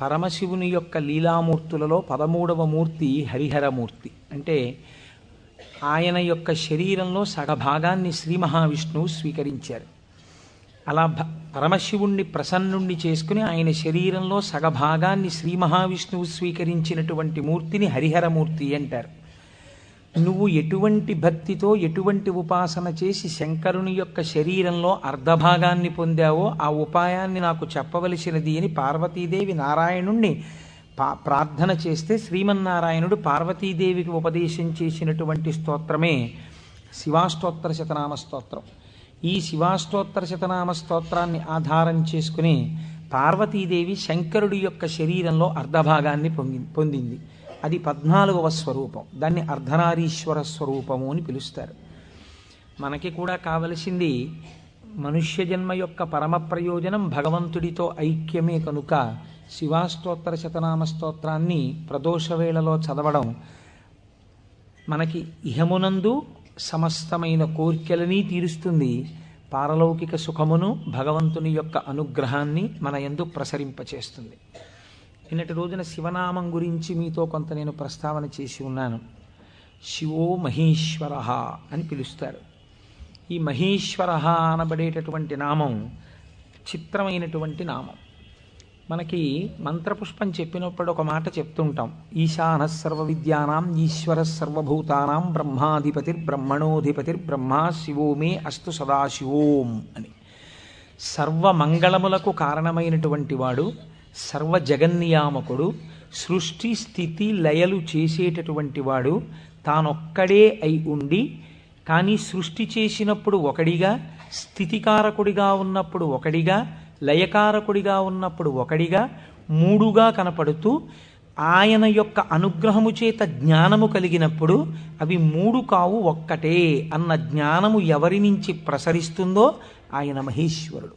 పరమశివుని యొక్క లీలామూర్తులలో 13వ మూర్తి హరిహరమూర్తి. అంటే ఆయన యొక్క శరీరంలో సగభాగాన్ని శ్రీ మహావిష్ణువు స్వీకరించారు. అలా పరమశివుణ్ణి ప్రసన్నుణ్ణి చేసుకుని ఆయన శరీరంలో సగభాగాన్ని శ్రీ మహావిష్ణువు స్వీకరించినటువంటి మూర్తిని హరిహరమూర్తి అంటారు. నువ్వు ఎటువంటి భక్తితో ఎటువంటి ఉపాసన చేసి శంకరుని యొక్క శరీరంలో అర్ధభాగాన్ని పొందావో ఆ ఉపాయాన్ని నాకు చెప్పవలసినది అని పార్వతీదేవి నారాయణుణ్ణి ప్రార్థన చేస్తే శ్రీమన్నారాయణుడు పార్వతీదేవికి ఉపదేశం చేసినటువంటి స్తోత్రమే శివాష్టోత్తర శతనామ స్తోత్రం. ఈ శివాష్టోత్తర శతనామ స్తోత్రాన్ని ఆధారం చేసుకుని పార్వతీదేవి శంకరుడి యొక్క శరీరంలో అర్ధభాగాన్ని పొందింది. అది 14వ స్వరూపం. దాన్ని అర్ధనారీశ్వర స్వరూపము అని పిలుస్తారు. మనకి కూడా కావలసింది మనుష్య జన్మ యొక్క పరమ ప్రయోజనం భగవంతుడితో ఐక్యమే కనుక శివాష్టోత్తర శతనామ స్తోత్రాన్ని ప్రదోష వేళలో చదవడం మనకి ఇహమునందు సమస్తమైన కోర్కెలని తీరుస్తుంది, పారలౌకిక సుఖమును భగవంతుని యొక్క అనుగ్రహాన్ని మన యందు ప్రసరింపచేస్తుంది. నిన్నటి రోజున శివనామం గురించి మీతో కొంత నేను ప్రస్తావన చేసి ఉన్నాను. శివో మహేశ్వర అని పిలుస్తారు. ఈ మహేశ్వర అనబడేటటువంటి నామం చిత్రమైనటువంటి నామం. మనకి మంత్రపుష్పం చెప్పినప్పుడు ఒక మాట చెప్తుంటాం, ఈశాన సర్వ విద్యానాం ఈశ్వర సర్వభూతానాం బ్రహ్మాధిపతిర్బ్రహ్మణోధిపతిర్బ్రహ్మ శివో మే అస్తు సదాశివోం అని. సర్వమంగళములకు కారణమైనటువంటి వాడు, సర్వ జగన్నియామకుడు, సృష్టి స్థితి లయలు చేసేటటువంటి వాడు, తానొక్కడే అయి ఉండి కానీ సృష్టి చేసినప్పుడు ఒకడిగా, స్థితికారకుడిగా ఉన్నప్పుడు ఒకడిగా, లయకారకుడిగా ఉన్నప్పుడు ఒకడిగా, మూడుగా కనపడుతూ ఆయన యొక్క అనుగ్రహము చేత జ్ఞానము కలిగినప్పుడు అవి మూడు కావు ఒక్కటే అన్న జ్ఞానము ఎవరి నుంచి ప్రసరిస్తుందో ఆయన మహేశ్వరుడు.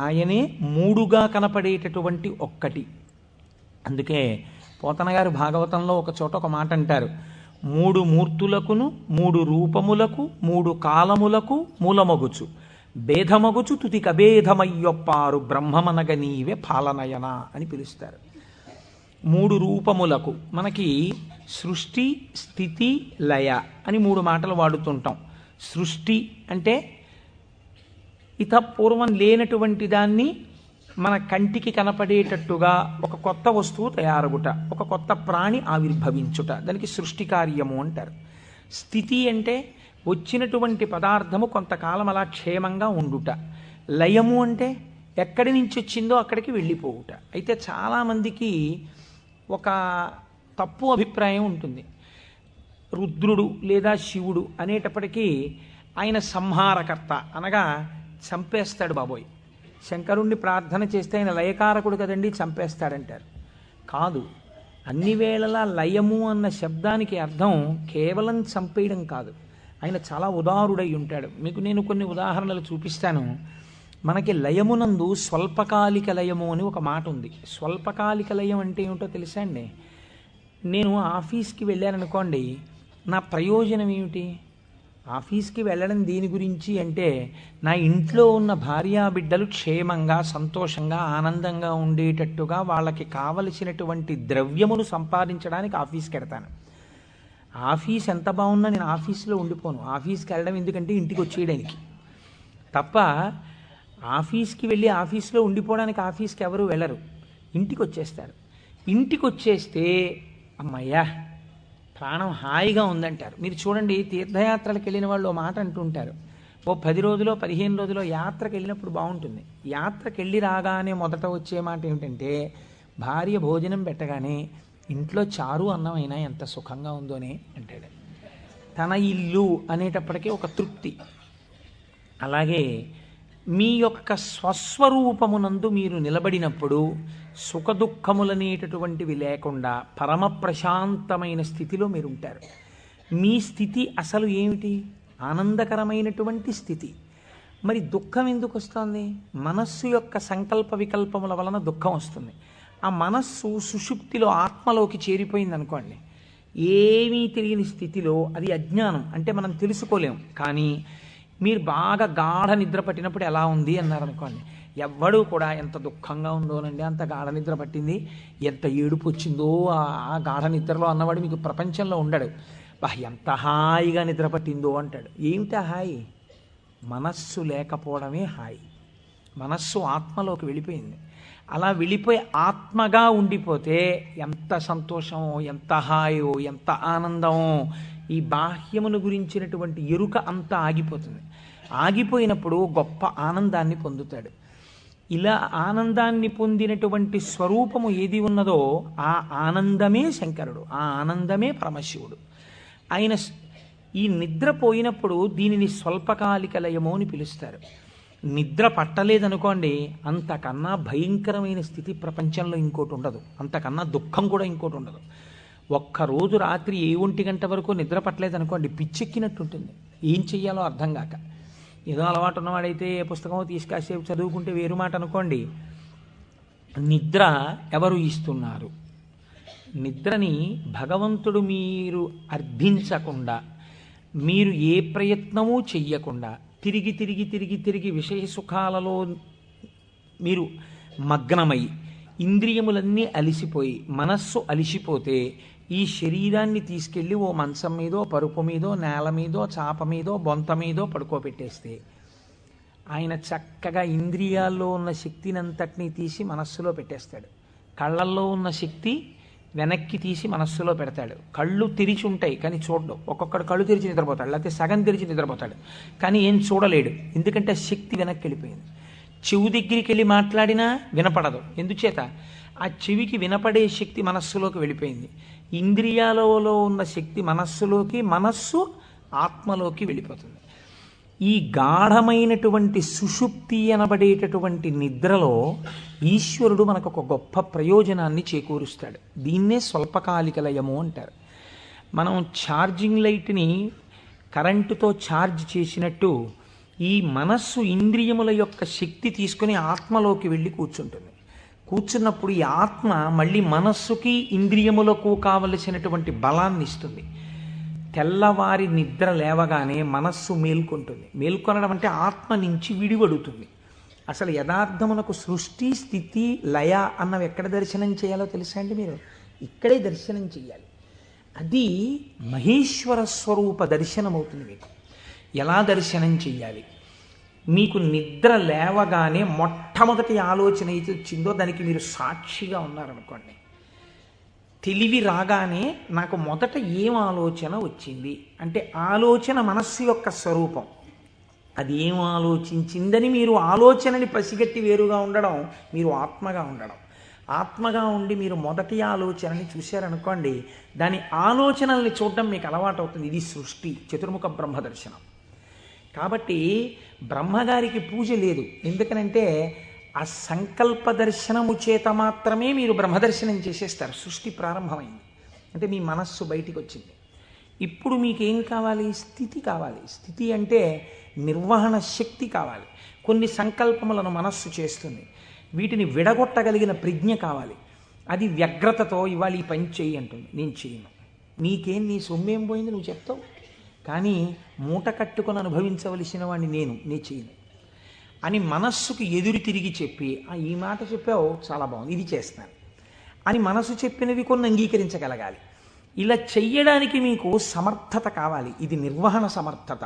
ఆయనే మూడుగా కనపడేటటువంటి ఒక్కటి. అందుకే పోతన గారు భాగవతంలో ఒక చోట ఒక మాట అంటారు, మూడు మూర్తులకును మూడు రూపములకు మూడు కాలములకు మూలమగుచు భేదమగుచు తుతి కభేదమయ్యొప్పారు బ్రహ్మమనగ నీవే పాలనయన అని పిలుస్తారు. మూడు రూపములకు మనకి సృష్టి స్థితి లయ అని మూడు మాటలు వాడుతుంటాం. సృష్టి అంటే పూర్వం లేనటువంటి దాన్ని మన కంటికి కనపడేటట్టుగా ఒక కొత్త వస్తువు తయారగుట, ఒక కొత్త ప్రాణి ఆవిర్భవించుట, దానికి సృష్టి కార్యము అంటారు. స్థితి అంటే వచ్చినటువంటి పదార్థము కొంతకాలం అలా క్షేమంగా ఉండుట. లయము అంటే ఎక్కడి నుంచి వచ్చిందో అక్కడికి వెళ్ళిపోవుట. అయితే చాలామందికి ఒక తప్పు అభిప్రాయం ఉంటుంది. రుద్రుడు లేదా శివుడు అనేటప్పటికీ ఆయన సంహారకర్త, అనగా చంపేస్తాడు బాబోయ్. శంకరుణ్ణి ప్రార్థన చేస్తే ఆయన లయకారకుడు కదండి, చంపేస్తాడంటారు. కాదు, అన్ని వేళలా లయము అన్న శబ్దానికి అర్థం కేవలం చంపేయడం కాదు. ఆయన చాలా ఉదారుడై ఉంటాడు. మీకు నేను కొన్ని ఉదాహరణలు చూపిస్తాను. మనకి లయమునందు స్వల్పకాలిక లయము అని ఒక మాట ఉంది. స్వల్పకాలిక లయం అంటే ఏమిటో తెలుసా అండి? నేను ఆఫీస్కి వెళ్ళాననుకోండి, నా ప్రయోజనం ఏమిటి? ఆఫీస్కి వెళ్ళడం దేని గురించి అంటే నా ఇంట్లో ఉన్న భార్యాబిడ్డలు క్షేమంగా సంతోషంగా ఆనందంగా ఉండేటట్టుగా వాళ్ళకి కావలసినటువంటి ద్రవ్యమును సంపాదించడానికి ఆఫీస్కి వెడతాను. ఆఫీస్ ఎంత బాగున్నా నేను ఆఫీస్లో ఉండిపోను. ఆఫీస్కి వెళ్ళడం ఎందుకంటే ఇంటికి వచ్చేయడానికి తప్ప. ఆఫీస్కి వెళ్ళి ఆఫీస్లో ఉండిపోవడానికి ఆఫీస్కి ఎవరు వెళ్ళరు, ఇంటికి వచ్చేస్తారు. ఇంటికి వచ్చేస్తే అమ్మయ్యా ప్రాణం హాయిగా ఉందంటారు. మీరు చూడండి, తీర్థయాత్రలకు వెళ్ళిన వాళ్ళు ఓ మాట అంటుంటారు, ఓ 10 రోజులో 15 రోజులో యాత్రకు వెళ్ళినప్పుడు బాగుంటుంది. యాత్రకు వెళ్ళి రాగానే మొదట వచ్చే మాట ఏమిటంటే, భార్య భోజనం పెట్టగానే ఇంట్లో చారు అన్నమైనా ఎంత సుఖంగా ఉందోనే అంటాడు. తన ఇల్లు అనేటప్పటికీ ఒక తృప్తి. అలాగే మీ యొక్క స్వస్వరూపమునందు మీరు నిలబడినప్పుడు సుఖదుఖములనేటటువంటివి లేకుండా పరమ ప్రశాంతమైన స్థితిలో మీరు ఉంటారు. మీ స్థితి అసలు ఏమిటి? ఆనందకరమైనటువంటి స్థితి. మరి దుఃఖం ఎందుకు వస్తుంది? మనస్సు యొక్క సంకల్ప వికల్పముల వలన దుఃఖం వస్తుంది. ఆ మనస్సు సుషుప్తిలో ఆత్మలోకి చేరిపోయింది అనుకోండి, ఏమీ తెలియని స్థితిలో, అది అజ్ఞానం అంటే మనం తెలుసుకోలేం. కానీ మీరు బాగా గాఢ నిద్ర పట్టినప్పుడు ఎలా ఉంది అన్నారనుకోండి, ఎవ్వడూ కూడా ఎంత దుఃఖంగా ఉందోనండి, అంత గాఢ నిద్ర పట్టింది, ఎంత ఏడుపు వచ్చిందో ఆ గాఢ నిద్రలో అన్నవాడు మీకు ప్రపంచంలో ఉండడు. బా ఎంత హాయిగా నిద్ర పట్టిందో అంటాడు. ఏమిటా హాయి? మనస్సు లేకపోవడమే హాయి. మనస్సు ఆత్మలోకి వెళ్ళిపోయింది. అలా వెళ్ళిపోయి ఆత్మగా ఉండిపోతే ఎంత సంతోషమో, ఎంత హాయో, ఎంత ఆనందమో. ఈ బాహ్యమును గురించినటువంటి ఎరుక అంతా ఆగిపోతుంది. ఆగిపోయినప్పుడు గొప్ప ఆనందాన్ని పొందుతాడు. ఇలా ఆనందాన్ని పొందినటువంటి స్వరూపము ఏది ఉన్నదో ఆ ఆనందమే శంకరుడు, ఆ ఆనందమే పరమశివుడు. ఆయన ఈ నిద్ర పోయినప్పుడు దీనిని స్వల్పకాలిక లయము అని పిలుస్తారు. నిద్ర పట్టలేదనుకోండి, అంతకన్నా భయంకరమైన స్థితి ప్రపంచంలో ఇంకోటి ఉండదు, అంతకన్నా దుఃఖం కూడా ఇంకోటి ఉండదు. ఒక్కరోజు రాత్రి 1 గంట వరకు నిద్ర పట్టలేదనుకోండి, పిచ్చెక్కినట్టు ఉంటుంది. ఏం చెయ్యాలో అర్థం కాక. ఏదో అలవాటు ఉన్నవాడైతే పుస్తకం తీసుకాసేపు చదువుకుంటే వేరు మాట అనుకోండి. నిద్ర ఎవరు ఇస్తున్నారు? నిద్రని భగవంతుడు మీరు అర్థించకుండా, మీరు ఏ ప్రయత్నమూ చెయ్యకుండా తిరిగి తిరిగి తిరిగి తిరిగి విషయ సుఖాలలో మీరు మగ్నమై ఇంద్రియములన్నీ అలిసిపోయి మనస్సు అలిసిపోతే ఈ శరీరాన్ని తీసుకెళ్ళి ఓ మంచం మీదో, పరుపు మీదో, నేల మీదో, చాప మీదో, బొంత మీదో పడుకోబెట్టేస్తే ఆయన చక్కగా ఇంద్రియాల్లో ఉన్న శక్తిని అంతటినీ తీసి మనస్సులో పెట్టేస్తాడు. కళ్ళల్లో ఉన్న శక్తి వెనక్కి తీసి మనస్సులో పెడతాడు. కళ్ళు తెరిచి ఉంటాయి కానీ చూడడు. ఒక్కొక్కడు కళ్ళు తెరిచి నిద్రపోతాడు, లేకపోతే సగం తెరిచి నిద్రపోతాడు, కానీ ఏం చూడలేడు. ఎందుకంటే శక్తి వెనక్కి వెళ్ళిపోయింది. చెవు దగ్గరికి వెళ్ళి మాట్లాడినా వినపడదు. ఎందుచేత? ఆ చెవికి వినపడే శక్తి మనస్సులోకి వెళ్ళిపోయింది. ఇంద్రియాలలో ఉన్న శక్తి మనస్సులోకి, మనస్సు ఆత్మలోకి వెళ్ళిపోతుంది. ఈ గాఢమైనటువంటి సుషుప్తి అనబడేటటువంటి నిద్రలో ఈశ్వరుడు మనకు ఒక గొప్ప ప్రయోజనాన్ని చేకూరుస్తాడు. దీన్నే స్వల్పకాలిక లయము అంటారు. మనం ఛార్జింగ్ లైట్ని కరెంటుతో ఛార్జ్ చేసినట్టు ఈ మనస్సు ఇంద్రియముల యొక్క శక్తి తీసుకుని ఆత్మలోకి వెళ్ళి కూర్చుంటుంది. కూర్చున్నప్పుడు ఈ ఆత్మ మళ్ళీ మనస్సుకి ఇంద్రియములకు కావలసినటువంటి బలాన్ని ఇస్తుంది. తెల్లవారి నిద్ర లేవగానే మనస్సు మేల్కొంటుంది. మేల్కొనడం అంటే ఆత్మ నుంచి విడివడుతుంది. అసలు యథార్థమునకు సృష్టి, స్థితి, లయ అన్నవి ఎక్కడ దర్శనం చేయాలో తెలుసా అండి? మీరు ఇక్కడే దర్శనం చేయాలి. అది మహేశ్వర స్వరూప దర్శనం అవుతుంది. మీకు ఎలా దర్శనం చెయ్యాలి? మీకు నిద్ర లేవగానే మొట్టమొదటి ఆలోచన అయితే వచ్చిందో దానికి మీరు సాక్షిగా ఉన్నారనుకోండి. తెలివి రాగానే నాకు మొదట ఏం ఆలోచన వచ్చింది అంటే ఆలోచన మనస్సు యొక్క స్వరూపం. అది ఏం ఆలోచించిందని మీరు ఆలోచనని పసిగట్టి వేరుగా ఉండడం మీరు ఆత్మగా ఉండడం. ఆత్మగా ఉండి మీరు మొదటి ఆలోచనని చూశారనుకోండి, దాని ఆలోచనల్ని చూడడం మీకు అలవాటు అవుతుంది. ఇది సృష్టి, చతుర్ముఖ బ్రహ్మ దర్శనం. కాబట్టి బ్రహ్మగారికి పూజ లేదు. ఎందుకనంటే ఆ సంకల్ప దర్శనము చేత మాత్రమే మీరు బ్రహ్మదర్శనం చేసేస్తారు. సృష్టి ప్రారంభమైంది అంటే మీ మనస్సు బయటికి వచ్చింది. ఇప్పుడు మీకేం కావాలి? స్థితి కావాలి. స్థితి అంటే నిర్వహణ శక్తి కావాలి. కొన్ని సంకల్పములను మనస్సు చేస్తుంది, వీటిని విడగొట్టగలిగిన ప్రజ్ఞ కావాలి. అది వ్యగ్రతతో ఇవాళ ఈ పని చెయ్యి అంటుంది, నేను చేయను. నీకేం, నీ సొమ్మేం పోయింది నువ్వు చెప్తావు, కానీ మూట కట్టుకొని అనుభవించవలసిన వాడిని నేను చేయను అని మనస్సుకు ఎదురు తిరిగి చెప్పి, ఈ మాట చెప్పావు చాలా బాగుంది, ఇది చేస్తాను అని మనసు చెప్పినవి కొన్ని అంగీకరించగలగాలి. ఇలా చెయ్యడానికి మీకు సమర్థత కావాలి. ఇది నిర్వహణ సమర్థత.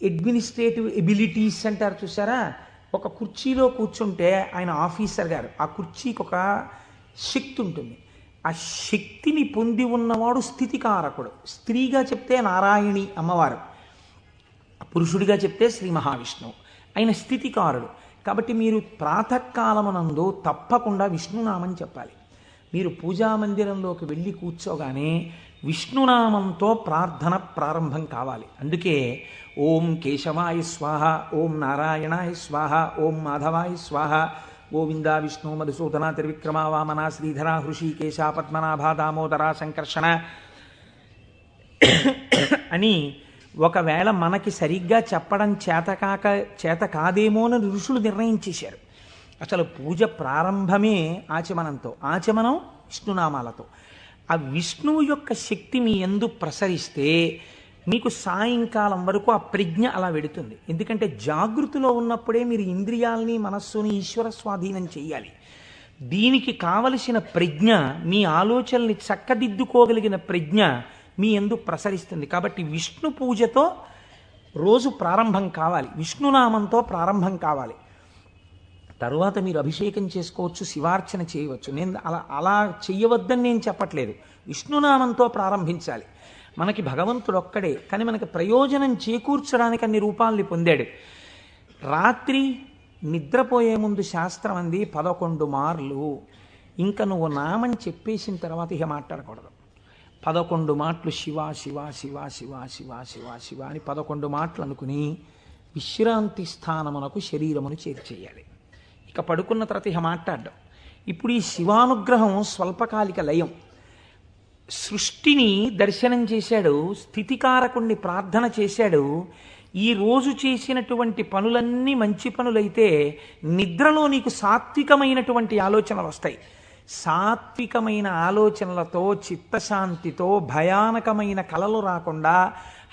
అడ్మినిస్ట్రేటివ్ ఎబిలిటీస్ అంటారు చూసారా? ఒక కుర్చీలో కూర్చుంటే ఆయన ఆఫీసర్ గారు, ఆ కుర్చీకి ఒక శక్తి ఉంటుంది. ఆ శక్తిని పొంది ఉన్నవాడు స్థితికారకుడు. స్త్రీగా చెప్తే నారాయణి అమ్మవారు, పురుషుడిగా చెప్తే శ్రీ మహావిష్ణువు. ఆయన స్థితికారుడు. కాబట్టి మీరు ప్రాతకాలమునందు తప్పకుండా విష్ణునామం చెప్పాలి. మీరు పూజామందిరంలోకి వెళ్ళి కూర్చోగానే విష్ణునామంతో ప్రార్థన ప్రారంభం కావాలి. అందుకే ఓం కేశవాయ స్వాహ, ఓం నారాయణాయ స్వాహ, ఓం మాధవాయ స్వాహ, గోవింద విష్ణు మధుసూదన త్రివిక్రమ వామన శ్రీధర హృషికేశ పద్మనాభ దామోదర సంకర్షణ అని ఒకవేళ మనకి సరిగ్గా చెప్పడం చేత కాదేమోనని ఋషులు నిర్ణయించేశారు. అసలు పూజ ప్రారంభమే ఆచమనంతో, ఆచమనం విష్ణునామాలతో. ఆ విష్ణువు యొక్క శక్తి మీ యందు ప్రసరిస్తే మీకు సాయంకాలం వరకు ఆ ప్రజ్ఞ అలా వెడుతుంది. ఎందుకంటే జాగృతిలో ఉన్నప్పుడే మీరు ఇంద్రియాలని మనస్సుని ఈశ్వర స్వాధీనం చెయ్యాలి. దీనికి కావలసిన ప్రజ్ఞ, మీ ఆలోచనల్ని చక్కదిద్దుకోగలిగిన ప్రజ్ఞ మీ యందు ప్రసరిస్తుంది. కాబట్టి విష్ణు పూజతో రోజు ప్రారంభం కావాలి, విష్ణునామంతో ప్రారంభం కావాలి. తరువాత మీరు అభిషేకం చేసుకోవచ్చు, శివార్చన చేయవచ్చు. నేను అలా చెయ్యవద్దని నేను చెప్పట్లేదు. విష్ణునామంతో ప్రారంభించాలి. మనకి భగవంతుడు ఒక్కడే, కానీ మనకి ప్రయోజనం చేకూర్చడానికి అన్ని రూపాల్ని పొందాడు. రాత్రి నిద్రపోయే ముందు శాస్త్రం అంది 11 మార్లు. ఇంకా నువ్వు నామం చెప్పేసిన తర్వాత ఇక మాట్లాడకూడదు. 11 మాటలు శివ శివ శివ శివ శివ శివ శివ అని 11 మాటలు అనుకుని విశ్రాంతి స్థానమునకు శరీరమును చేర్చేయాలి. ఇక పడుకున్న తర్వాత ఇక మాట్లాడడం. ఇప్పుడు ఈ శివానుగ్రహం స్వల్పకాలిక లయం. సృష్టిని దర్శనం చేశాడు, స్థితికారకుణ్ణి ప్రార్థన చేశాడు. ఈ రోజు చేసినటువంటి పనులన్నీ మంచి పనులైతే నిద్రలో నీకు సాత్వికమైనటువంటి ఆలోచనలు వస్తాయి. సాత్వికమైన ఆలోచనలతో, చిత్తశాంతితో, భయానకమైన కలలు రాకుండా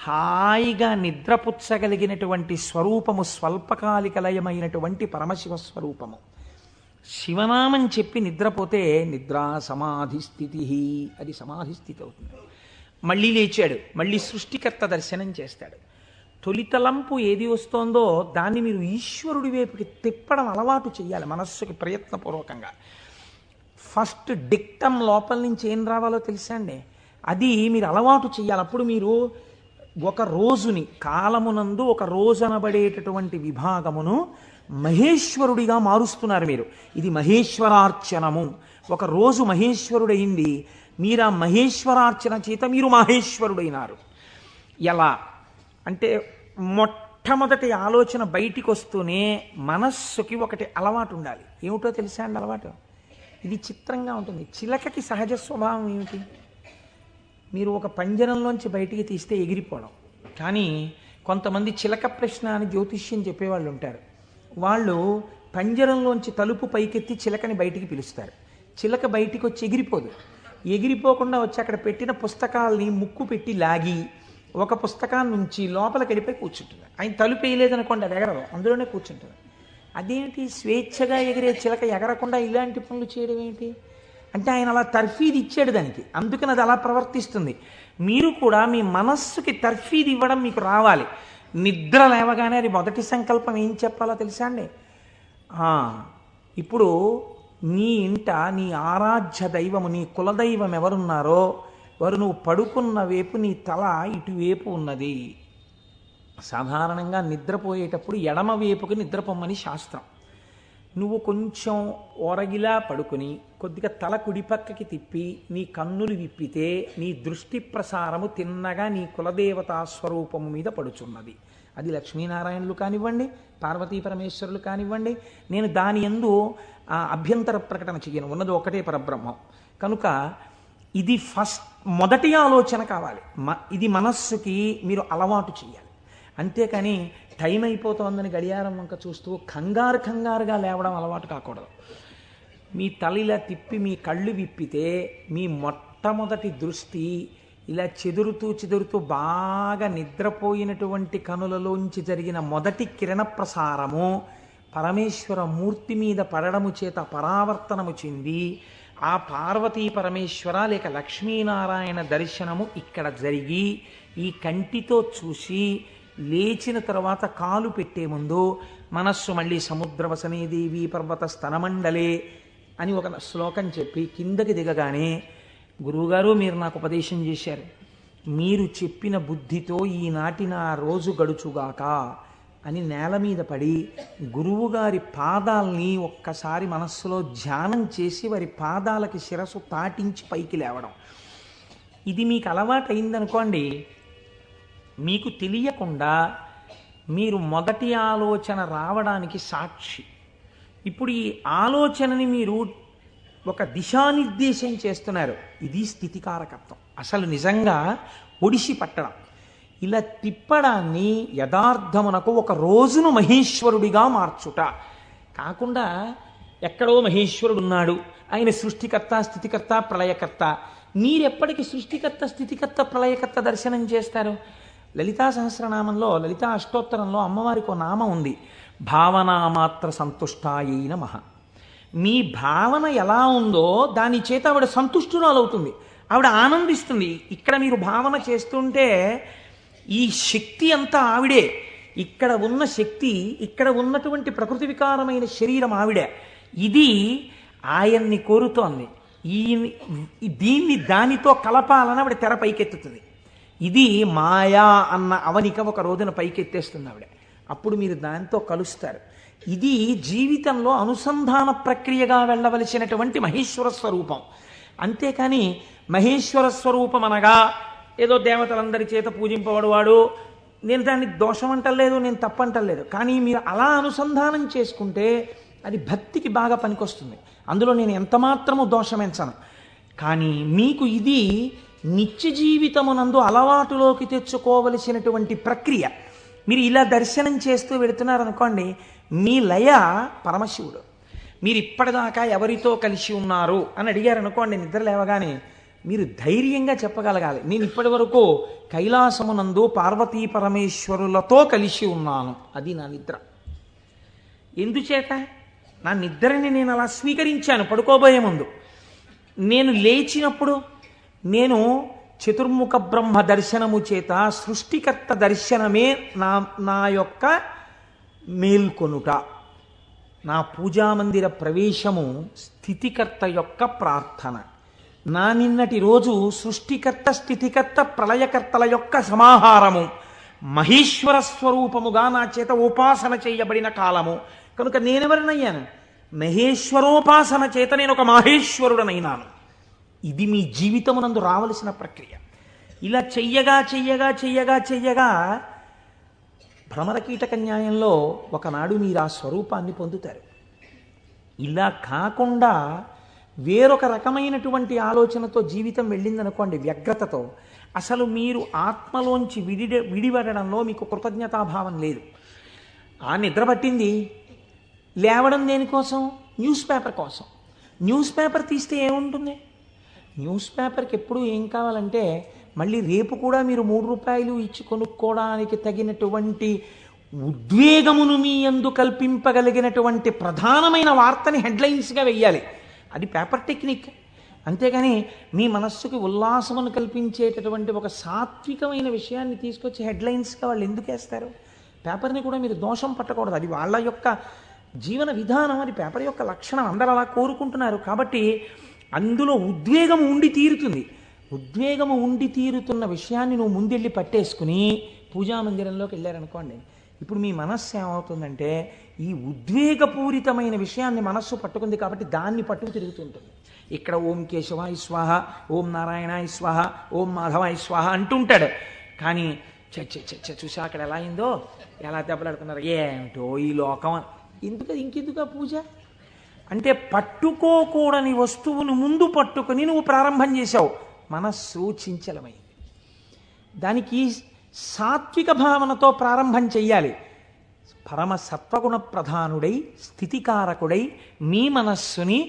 హాయిగా నిద్రపుచ్చగలిగినటువంటి స్వరూపము స్వల్పకాలిక లయమైనటువంటి పరమశివ స్వరూపము. శివనామం చెప్పి నిద్రపోతే నిద్రా సమాధి స్థితి, అది సమాధి స్థితి అవుతుంది. మళ్ళీ లేచాడు, మళ్ళీ సృష్టికర్త దర్శనం చేస్తాడు. తొలితలంపు ఏది వస్తోందో దాన్ని మీరు ఈశ్వరుడి వైపుకి తిప్పడం అలవాటు చేయాలి మనస్సుకి ప్రయత్నపూర్వకంగా. ఫస్ట్ డిక్టం లోపల నుంచి ఏం రావాలో తెలుసా అండి, అది మీరు అలవాటు చేయాలి. అప్పుడు మీరు ఒక రోజుని, కాలమునందు ఒక రోజు అనబడేటటువంటి విభాగమును మహేశ్వరుడిగా మారుస్తున్నారు మీరు. ఇది మహేశ్వరార్చనము. ఒక రోజు మహేశ్వరుడైంది, మీరు ఆ మహేశ్వరార్చన చేత మీరు మహేశ్వరుడైనారు. ఎలా అంటే మొట్టమొదటి ఆలోచన బయటికి వస్తూనే మనస్సుకి ఒకటి అలవాటు ఉండాలి. ఏమిటో తెలుసా అండి అలవాటు? ఇది చిత్రంగా ఉంటుంది. చిలకకి సహజ స్వభావం ఏమిటి? మీరు ఒక పంజరంలోంచి బయటికి తీస్తే ఎగిరిపోవడం. కానీ కొంతమంది చిలక ప్రశ్న అని జ్యోతిష్యం చెప్పేవాళ్ళు ఉంటారు. వాళ్ళు పంజరంలోంచి తలుపు పైకెత్తి చిలకని బయటికి పిలుస్తారు. చిలక బయటికి వచ్చి ఎగిరిపోదు. ఎగిరిపోకుండా వచ్చి అక్కడ పెట్టిన పుస్తకాలని ముక్కు పెట్టి లాగి ఒక పుస్తకాన్ని నుంచి లోపలికి వెళ్ళిపోయి కూర్చుంటుంది. ఆయన తలుపు వేయలేదనుకోండి, అది ఎగరదు, అందులోనే కూర్చుంటుంది. అదేంటి స్వేచ్ఛగా ఎగిరే చిలక ఎగరకుండా ఇలాంటి పనులు చేయడం ఏంటి అంటే ఆయన అలా తర్ఫీదు ఇచ్చాడు దానికి, అందుకని అది అలా ప్రవర్తిస్తుంది. మీరు కూడా మీ మనస్సుకి తర్ఫీదు ఇవ్వడం మీకు రావాలి. నిద్ర లేవగానే అది మొదటి సంకల్పం ఏం చెప్పాలో తెలుసా అండి? ఇప్పుడు నీ ఇంట నీ ఆరాధ్య దైవము, నీ కులదైవం ఎవరున్నారో వారు నువ్వు పడుకున్న వైపు నీ తల ఇటువైపు ఉన్నది. సాధారణంగా నిద్రపోయేటప్పుడు ఎడమ వైపుకి నిద్రపోమ్మని శాస్త్రం. నువ్వు కొంచెం ఓరగిలా పడుకుని కొద్దిగా తల కుడిపక్కకి తిప్పి నీ కన్నులు విప్పితే నీ దృష్టి ప్రసారము తిన్నగా నీ కులదేవతా స్వరూపము మీద పడుచున్నది. అది లక్ష్మీనారాయణులు కానివ్వండి, పార్వతీ పరమేశ్వరులు కానివ్వండి. నేను దాని యందు అభ్యంతర ప్రకటన చెయ్యను, ఉన్నది ఒకటే పరబ్రహ్మం. కనుక ఇది మొదటి ఆలోచన కావాలి. ఇది మనస్సుకి మీరు అలవాటు చేయాలి. అంతేకాని టైం అయిపోతోందని గడియారం వంక చూస్తూ కంగారుగా లేవడం అలవాటు కాకూడదు. మీ తల ఇలా తిప్పి మీ కళ్ళు విప్పితే మీ మొట్టమొదటి దృష్టి ఇలా చెదురుతూ బాగా నిద్రపోయినటువంటి కనులలోంచి జరిగిన మొదటి కిరణ ప్రసారము పరమేశ్వర మూర్తి మీద పడడము చేత పరావర్తనము చెంది ఆ పార్వతీ పరమేశ్వర లేక లక్ష్మీనారాయణ దర్శనము ఇక్కడ జరిగి ఈ కంటితో చూసి లేచిన తర్వాత కాలు పెట్టే ముందు మనస్సు మళ్ళీ సముద్రవసనే దేవి పర్వత స్తనమండలే అని ఒక శ్లోకం చెప్పి కిందకి దిగగానే, గురువుగారు మీరు నాకు ఉపదేశం చేశారు, మీరు చెప్పిన బుద్ధితో ఈనాటి నా రోజు గడుచుగాక అని నేల మీద పడి గురువుగారి పాదాలని ఒక్కసారి మనస్సులో ధ్యానం చేసి వారి పాదాలకి శిరస్సు తాటించి పైకి లేవడం. ఇది మీకు అలవాటైందనుకోండి, మీకు తెలియకుండా మీరు మొదటి ఆలోచన రావడానికి సాక్షి. ఇప్పుడు ఈ ఆలోచనని మీరు ఒక దిశానిర్దేశం చేస్తున్నారు. ఇది స్థితికారకత్వం. అసలు నిజంగా ఒడిసి పట్టడం. ఇలా తిప్పడాన్ని యథార్థమునకు ఒక రోజును మహేశ్వరుడిగా మార్చుట కాకుండా ఎక్కడో మహేశ్వరుడు ఉన్నాడు, ఆయన సృష్టికర్త స్థితికర్త ప్రళయకర్త. మీరెప్పటికీ సృష్టికర్త స్థితికర్త ప్రళయకర్త దర్శనం చేస్తారు? లలితా సహస్రనామంలో, లలితా అష్టోత్తరంలో అమ్మవారికి ఒక నామం ఉంది, భావనామాత్ర సంతుష్టాయై నమః. మీ భావన ఎలా ఉందో దాని చేత ఆవిడ సంతుష్టురాలవుతుంది, ఆవిడ ఆనందిస్తుంది. ఇక్కడ మీరు భావన చేస్తుంటే ఈ శక్తి అంతా ఆవిడే, ఇక్కడ ఉన్న శక్తి, ఇక్కడ ఉన్నటువంటి ప్రకృతి వికారమైన శరీరం ఆవిడే. ఇది ఆయన్ని కోరుతోంది. దీన్ని దానితో కలపాలని ఆవిడ తెర పైకెత్తుతుంది. ఇది మాయా అన్న అవనిక ఒక రోజున పైకెత్తేస్తుంది ఆవిడ. అప్పుడు మీరు దాంతో కలుస్తారు. ఇది జీవితంలో అనుసంధాన ప్రక్రియగా వెళ్ళవలసినటువంటి మహేశ్వర స్వరూపం. అంతేకాని మహేశ్వర స్వరూపం అనగా ఏదో దేవతలందరి చేత పూజింపబడువాడు, నేను దాన్ని దోషం అంటలేదు, నేను తప్పంటలేదు. కానీ మీరు అలా అనుసంధానం చేసుకుంటే అది భక్తికి బాగా పనికొస్తుంది. అందులో నేను ఎంతమాత్రము దోషమెంచను. కానీ మీకు ఇది నిత్య జీవితమునందు అలవాటులోకి తెచ్చుకోవలసినటువంటి ప్రక్రియ. మీరు ఇలా దర్శనం చేస్తూ వెళుతున్నారనుకోండి, మీ లయ పరమశివుడు. మీరు ఇప్పటిదాకా ఎవరితో కలిసి ఉన్నారు అని అడిగారనుకోండి, నిద్ర లేవగానే మీరు ధైర్యంగా చెప్పగలగాలి, నేను ఇప్పటి వరకు కైలాసమునందు పార్వతీ పరమేశ్వరులతో కలిసి ఉన్నాను. అది నా నిద్ర. ఎందుచేత? నా నిద్రని నేను అలా స్వీకరించాను పడుకోబోయే ముందు. నేను లేచినప్పుడు నేను చతుర్ముఖ బ్రహ్మ దర్శనము చేత సృష్టికర్త దర్శనమే నా యొక్క మేల్కొనుట. నా పూజామందిర ప్రవేశము స్థితికర్త యొక్క ప్రార్థన. నా నిన్నటి రోజు సృష్టికర్త, స్థితికర్త, ప్రళయకర్తల యొక్క సమాహారము, మహేశ్వర స్వరూపముగా నా చేత ఉపాసన చేయబడిన కాలము. కనుక నేనెవరినయ్యాను? మహేశ్వరోపాసన చేత నేను ఒక మహేశ్వరుడనైనాను. ఇది మీ జీవితమునందు రావలసిన ప్రక్రియ. ఇలా చెయ్యగా చెయ్యగా చెయ్యగా చెయ్యగా భ్రమరకీటక న్యాయంలో ఒకనాడు మీరు ఆ స్వరూపాన్ని పొందుతారు. ఇలా కాకుండా వేరొక రకమైనటువంటి ఆలోచనతో జీవితం వెళ్ళిందనుకోండి, వ్యగ్రతతో, అసలు మీరు ఆత్మలోంచి విడిపడడంలో మీకు కృతజ్ఞతాభావం లేదు. ఆ నిద్ర పట్టింది, లేవడం దేనికోసం? న్యూస్ పేపర్ కోసం. న్యూస్ పేపర్ తీస్తే ఏముంటుంది? న్యూస్ పేపర్కి ఎప్పుడు ఏం కావాలంటే మళ్ళీ రేపు కూడా మీరు 3 రూపాయలు ఇచ్చి కొనుక్కోవడానికి తగినటువంటి ఉద్వేగమును మీ యందు కల్పింపగలిగినటువంటి ప్రధానమైన వార్తని హెడ్లైన్స్గా వెయ్యాలి. అది పేపర్ టెక్నిక్. అంతేగాని మీ మనస్సుకి ఉల్లాసమును కల్పించేటటువంటి ఒక సాత్వికమైన విషయాన్ని తీసుకొచ్చి హెడ్లైన్స్గా వాళ్ళు ఎందుకు వేస్తారు? పేపర్ని కూడా మీరు దోషం పట్టకూడదు. అది వాళ్ళ యొక్క జీవన విధానం, అది పేపర్ యొక్క లక్షణం. అందరూ అలా కోరుకుంటున్నారు. కాబట్టి అందులో ఉద్వేగం ఉండి తీరుతుంది. ఉద్వేగము ఉండి తీరుతున్న విషయాన్ని నువ్వు ముందెళ్ళి పట్టేసుకుని పూజామందిరంలోకి వెళ్ళారనుకోండి, ఇప్పుడు మీ మనస్సు ఏమవుతుందంటే ఈ ఉద్వేగపూరితమైన విషయాన్ని మనస్సు పట్టుకుంది కాబట్టి దాన్ని పట్టుకు తిరుగుతుంటుంది. ఇక్కడ ఓం కేశవాయ స్వాహ, ఓం నారాయణాయ స్వాహ, ఓం మాధవాయ స్వాహ అంటుంటాడు. కానీ చూసా అక్కడ ఎలా అయిందో, ఎలా దెబ్బలాడుతున్నారు, ఏమిటో ఈ లోకం. ఇంకెందుకు పూజ అంటే పట్టుకోకూడని వస్తువును ముందు పట్టుకుని నువ్వు ప్రారంభం చేశావు. మనస్సు చించలమైంది. దానికి సాత్విక భావనతో ప్రారంభం చెయ్యాలి. పరమ సత్వగుణ ప్రధానుడై, స్థితికారకుడై మీ మనస్సుని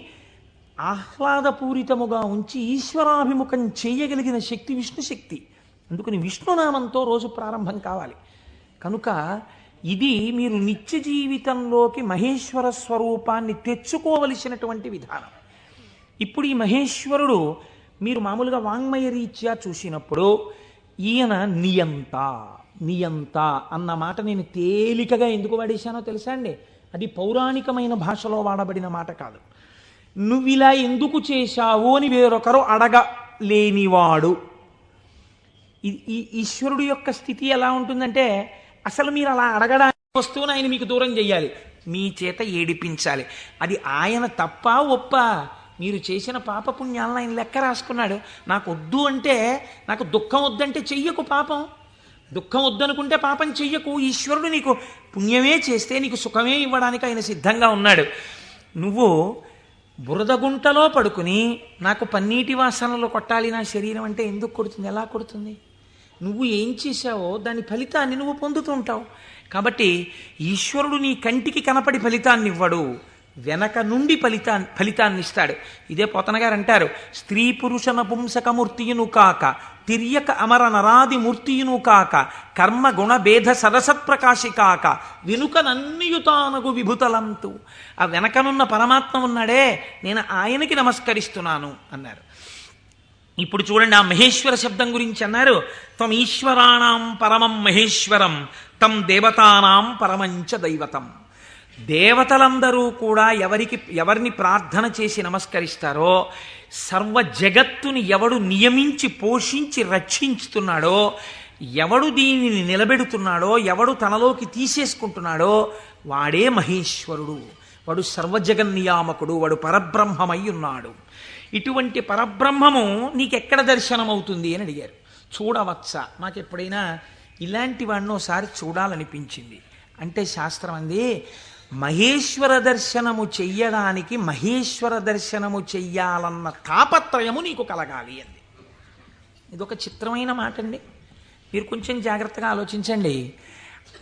ఆహ్లాదపూరితముగా ఉంచి ఈశ్వరాభిముఖం చేయగలిగిన శక్తి విష్ణు శక్తి. అందుకని విష్ణునామంతో రోజు ప్రారంభం కావాలి. కనుక ఇది మీరు నిత్య జీవితంలోకి మహేశ్వర స్వరూపాన్ని తెచ్చుకోవలసినటువంటి విధానం. ఇప్పుడు ఈ మహేశ్వరుడు మీరు మామూలుగా వాంగ్మయ రీత్యా చూసినప్పుడు ఈయన నియంత నియంత అన్న మాట నేను తేలికగా ఎందుకు వాడేశానో తెలుసా అండి? అది పౌరాణికమైన భాషలో వాడబడిన మాట కాదు. నువ్విలా ఎందుకు చేశావు అని వేరొకరు అడగలేనివాడు. ఈ ఈశ్వరుడు యొక్క స్థితి ఎలా ఉంటుందంటే, అసలు మీరు అలా అడగడానికి వస్తువును ఆయన మీకు దూరం చెయ్యాలి, మీ చేత ఏడిపించాలి. అది ఆయన తప్ప ఒప్ప? మీరు చేసిన పాపపుణ్యాలను ఆయన లెక్క రాసుకున్నాడు. నాకు వద్దు అంటే, నాకు దుఃఖం వద్దంటే చెయ్యకు పాపం. దుఃఖం వద్దనుకుంటే పాపం చెయ్యకు. ఈశ్వరుడు నీకు పుణ్యమే చేస్తే నీకు సుఖమే ఇవ్వడానికి ఆయన సిద్ధంగా ఉన్నాడు. నువ్వు బురదగుంటలో పడుకుని నాకు పన్నీటి వాసనలు కొట్టాలి నా శరీరం అంటే ఎందుకు కొడుతుంది? ఎలా కొడుతుంది? నువ్వు ఏం చేశావో దాని ఫలితాన్ని నువ్వు పొందుతూ ఉంటావు. కాబట్టి ఈశ్వరుడు నీ కంటికి కనపడి ఫలితాన్ని ఇవ్వడు, వెనక నుండి ఫలితాన్ని ఇస్తాడు. ఇదే పోతన గారు అంటారు, స్త్రీ పురుష నపుంసకమూర్తియును కాక తిర్యక అమర నరాది మూర్తియును కాక కర్మ గుణ భేద సరసత్ప్రకాశి కాక వెనుకనన్నియుతానగు విభుతలంతు. ఆ వెనకనున్న పరమాత్మ ఉన్నాడే, నేను ఆయనకి నమస్కరిస్తున్నాను అన్నారు. ఇప్పుడు చూడండి, ఆ మహేశ్వర శబ్దం గురించి అన్నారు, త్వం ఈశ్వరాణం పరమం మహేశ్వరం తం దేవతానాం పరమంచ దైవతం. దేవతలందరూ కూడా ఎవరిని ప్రార్థన చేసి నమస్కరిస్తారో, సర్వ జగత్తుని ఎవడు నియమించి పోషించి రక్షించుతున్నాడో, ఎవడు దీనిని నిలబెడుతున్నాడో, ఎవడు తనలోకి తీసేసుకుంటున్నాడో వాడే మహేశ్వరుడు, వాడు సర్వజగన్నియామకుడు, వాడు పరబ్రహ్మమై ఉన్నాడు. ఇటువంటి పరబ్రహ్మము నీకెక్కడ దర్శనమవుతుంది అని అడిగారు. చూడవచ్చా, నాకు ఎప్పుడైనా ఇలాంటి వాడిని ఒకసారి చూడాలనిపించింది అంటే శాస్త్రం అంది, మహేశ్వర దర్శనము చెయ్యడానికి మహేశ్వర దర్శనము చెయ్యాలన్న తాపత్రయము నీకు కలగాలి అంది. ఇదొక చిత్రమైన మాట అండి. మీరు కొంచెం జాగ్రత్తగా ఆలోచించండి.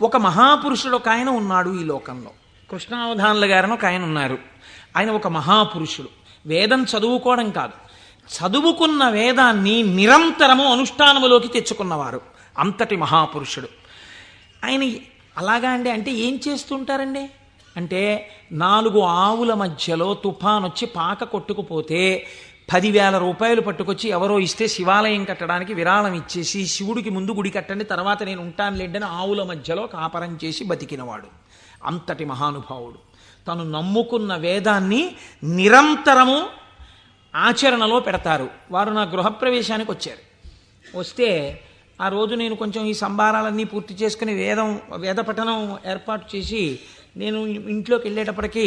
ఒక మహాపురుషుడు ఒక ఆయన ఉన్నాడు ఈ లోకంలో, కృష్ణావధానుల గారని ఒక ఆయన ఉన్నారు. ఆయన ఒక మహాపురుషుడు, వేదం చదువుకోవడం కాదు, చదువుకున్న వేదాన్ని నిరంతరము అనుష్ఠానములోకి తెచ్చుకున్నవారు, అంతటి మహాపురుషుడు ఆయన. అలాగా అండి, అంటే ఏం చేస్తుంటారండి అంటే, 4 ఆవుల మధ్యలో తుఫాన్ వచ్చి పాక కొట్టుకుపోతే 10,000 రూపాయలు పట్టుకొచ్చి ఎవరో ఇస్తే శివాలయం కట్టడానికి విరాళం ఇచ్చేసి, శివుడికి ముందు గుడి కట్టండి తర్వాత నేను ఉంటాను లేండని ఆవుల మధ్యలో కాపరం చేసి బతికినవాడు, అంతటి మహానుభావుడు. తను నమ్ముకున్న వేదాన్ని నిరంతరము ఆచరణలో పెడతారు. వారు నా గృహప్రవేశానికి వచ్చారు. వస్తే ఆ రోజు నేను కొంచెం ఈ సంభారాలన్నీ పూర్తి చేసుకుని వేద పఠనం ఏర్పాటు చేసి నేను ఇంట్లోకి వెళ్ళేటప్పటికీ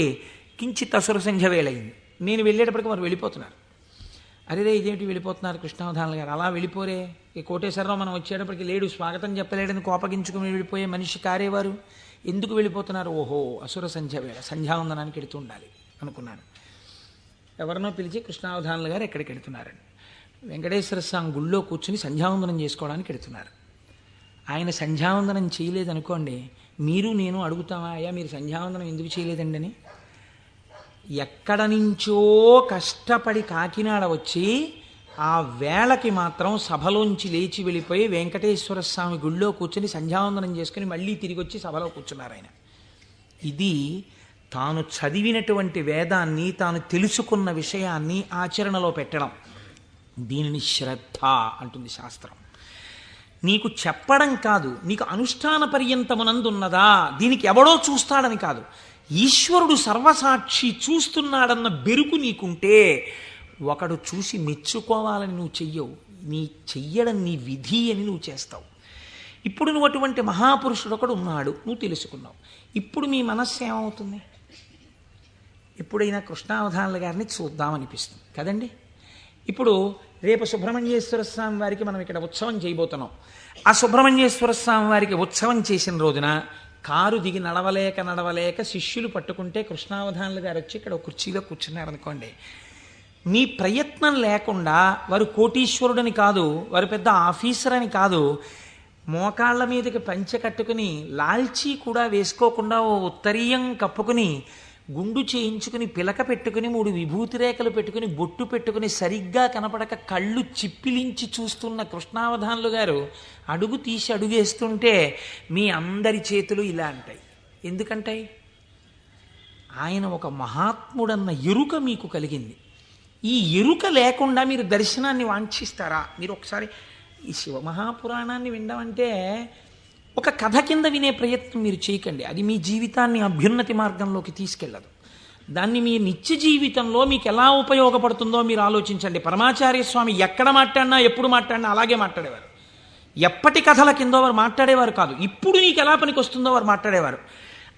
కించిత్ అసుర సంధ్య వేళయింది. నేను వెళ్ళేటప్పటికి వారు వెళ్ళిపోతున్నారు. అరేరే ఇదేంటి వెళ్ళిపోతున్నారు కృష్ణావధానుల గారు, అలా వెళ్ళిపోరే, ఈ కోటేశ్వరరావు మనం వచ్చేటప్పటికి లేడు, స్వాగతం చెప్పలేడని కోపగించుకుని వెళ్ళిపోయే మనిషి కారేవారు, ఎందుకు వెళ్ళిపోతున్నారు? ఓహో అసుర సంధ్య వేళ, సంధ్యావందనానికి వెళుతూ ఉండాలి అనుకున్నాను. ఎవరినో పిలిచి కృష్ణావధానుల గారు ఎక్కడికి వెళుతున్నారని, వెంకటేశ్వర స్వామి గుళ్ళో కూర్చుని సంధ్యావందనం చేసుకోవడానికి వెళుతున్నారు. ఆయన సంధ్యావందనం చేయలేదనుకోండి, మీరు నేను అడుగుతామా, అయ్యా మీరు సంధ్యావందనం ఎందుకు చేయలేదండి అని. ఎక్కడ నుంచో కష్టపడి కాకినాడ వచ్చి ఆ వేళకి మాత్రం సభలోంచి లేచి వెళ్ళిపోయి వెంకటేశ్వర స్వామి గుళ్ళో కూర్చొని సంధ్యావందనం చేసుకుని మళ్ళీ తిరిగి వచ్చి సభలో కూర్చున్నారు ఆయన. ఇది తాను చదివినటువంటి వేదాన్ని, తాను తెలుసుకున్న విషయాన్ని ఆచరణలో పెట్టడం, దీనిని శ్రద్ధ అంటుంది శాస్త్రం. నీకు చెప్పడం కాదు, నీకు అనుష్ఠాన పర్యంతమునందున్నదా, దీనికి ఎవడో చూస్తాడని కాదు, ఈశ్వరుడు సర్వసాక్షి చూస్తున్నాడన్న బెరుకు నీకుంటే ఒకడు చూసి మెచ్చుకోవాలని నువ్వు చెయ్యవు, నీ చెయ్యడం నీ విధి అని నువ్వు చేస్తావు. ఇప్పుడు నువ్వు అటువంటి మహాపురుషుడు ఒకడు ఉన్నాడు, నువ్వు తెలుసుకున్నావు. ఇప్పుడు మీ మనస్సు ఏమవుతుంది? ఎప్పుడైనా కృష్ణావధానుల గారిని చూద్దామనిపిస్తుంది కదండి. ఇప్పుడు రేపు సుబ్రహ్మణ్యేశ్వర స్వామి వారికి మనం ఇక్కడ ఉత్సవం చేయబోతున్నాం. ఆ సుబ్రహ్మణ్యేశ్వర స్వామి వారికి ఉత్సవం చేసిన రోజున కారు దిగి నడవలేక శిష్యులు పట్టుకుంటే కృష్ణావధానులు గారు వచ్చి ఇక్కడ కుర్చీలో కూర్చున్నారనుకోండి, మీ ప్రయత్నం లేకుండా, వారు కోటీశ్వరుడని కాదు, వారు పెద్ద ఆఫీసర్ అని కాదు, మోకాళ్ళ మీదకి పంచె కట్టుకుని లాల్చీ కూడా వేసుకోకుండా ఓ ఉత్తరీయం కప్పుకుని గుండు చేయించుకుని పిలక పెట్టుకుని 3 విభూతి రేఖలు పెట్టుకుని బొట్టు పెట్టుకుని సరిగ్గా కనపడక కళ్ళు చిప్పిలించి చూస్తున్న కృష్ణావధానులు గారు అడుగు తీసి అడుగేస్తుంటే మీ అందరి చేతులు ఇలా అంటాయి. ఎందుకంటాయి? ఆయన ఒక మహాత్ముడన్న ఎరుక మీకు కలిగింది. ఈ ఎరుక లేకుండా మీరు దర్శనాన్ని వాంఛిస్తారా? మీరు ఒకసారి ఈ శివమహాపురాణాన్ని వినడం అంటే ఒక కథ కింద వినే ప్రయత్నం మీరు చేయకండి. అది మీ జీవితాన్ని అభ్యున్నతి మార్గంలోకి తీసుకెళ్ళదు. దాన్ని మీ నిత్య జీవితంలో మీకు ఎలా ఉపయోగపడుతుందో మీరు ఆలోచించండి. పరమాచార్య స్వామి ఎక్కడ మాట్లాడినా, ఎప్పుడు మాట్లాడినా అలాగే మాట్లాడేవారు. ఎప్పటి కథల కిందో వారు మాట్లాడేవారు కాదు, ఇప్పుడు నీకు ఎలా పనికి వస్తుందో వారు మాట్లాడేవారు.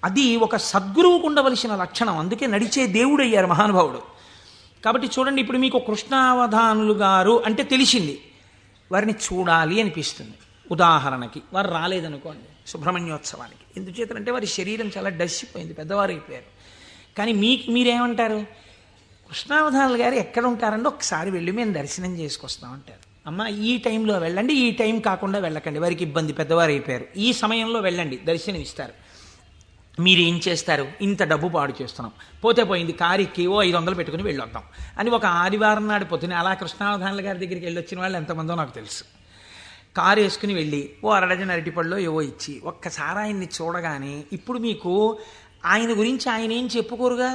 అది ఒక సద్గురువుకు ఉండవలసిన లక్షణం. అందుకే నడిచే దేవుడయ్యారు మహానుభావుడు. కాబట్టి చూడండి, ఇప్పుడు మీకు కృష్ణావధానులు గారు అంటే తెలిసింది, వారిని చూడాలి అనిపిస్తుంది. ఉదాహరణకి వారు రాలేదనుకోండి సుబ్రహ్మణ్యోత్సవానికి, ఎందుచేతంటే వారి శరీరం చాలా డస్సిపోయింది, పెద్దవారు అయిపోయారు. కానీ మీరేమంటారు? కృష్ణావధానులు గారు ఎక్కడ ఉంటారంటే ఒకసారి వెళ్ళి మేము దర్శనం చేసుకొస్తామంటారు. అమ్మ ఈ టైంలో వెళ్ళండి, ఈ టైం కాకుండా వెళ్ళకండి, వారికి ఇబ్బంది, పెద్దవారు అయిపోయారు, ఈ సమయంలో వెళ్ళండి దర్శనం ఇస్తారు. మీరేం చేస్తారు? ఇంత డబ్బు పాడు చేస్తున్నాం, పోతే పోయింది, కారు ఎక్కి 500 పెట్టుకుని వెళ్ళొద్దాం అని ఒక ఆదివారం నాడు పొద్దున అలా కృష్ణావధానుల గారి దగ్గరికి వెళ్ళి వచ్చిన వాళ్ళు ఎంతమందో నాకు తెలుసు. కారు వేసుకుని వెళ్ళి అరడజన అరటిపళ్ళలో ఏవో ఇచ్చి ఒక్కసారి ఆయన్ని చూడగానే, ఇప్పుడు మీకు ఆయన గురించి ఆయన ఏం చెప్పుకోరుగా,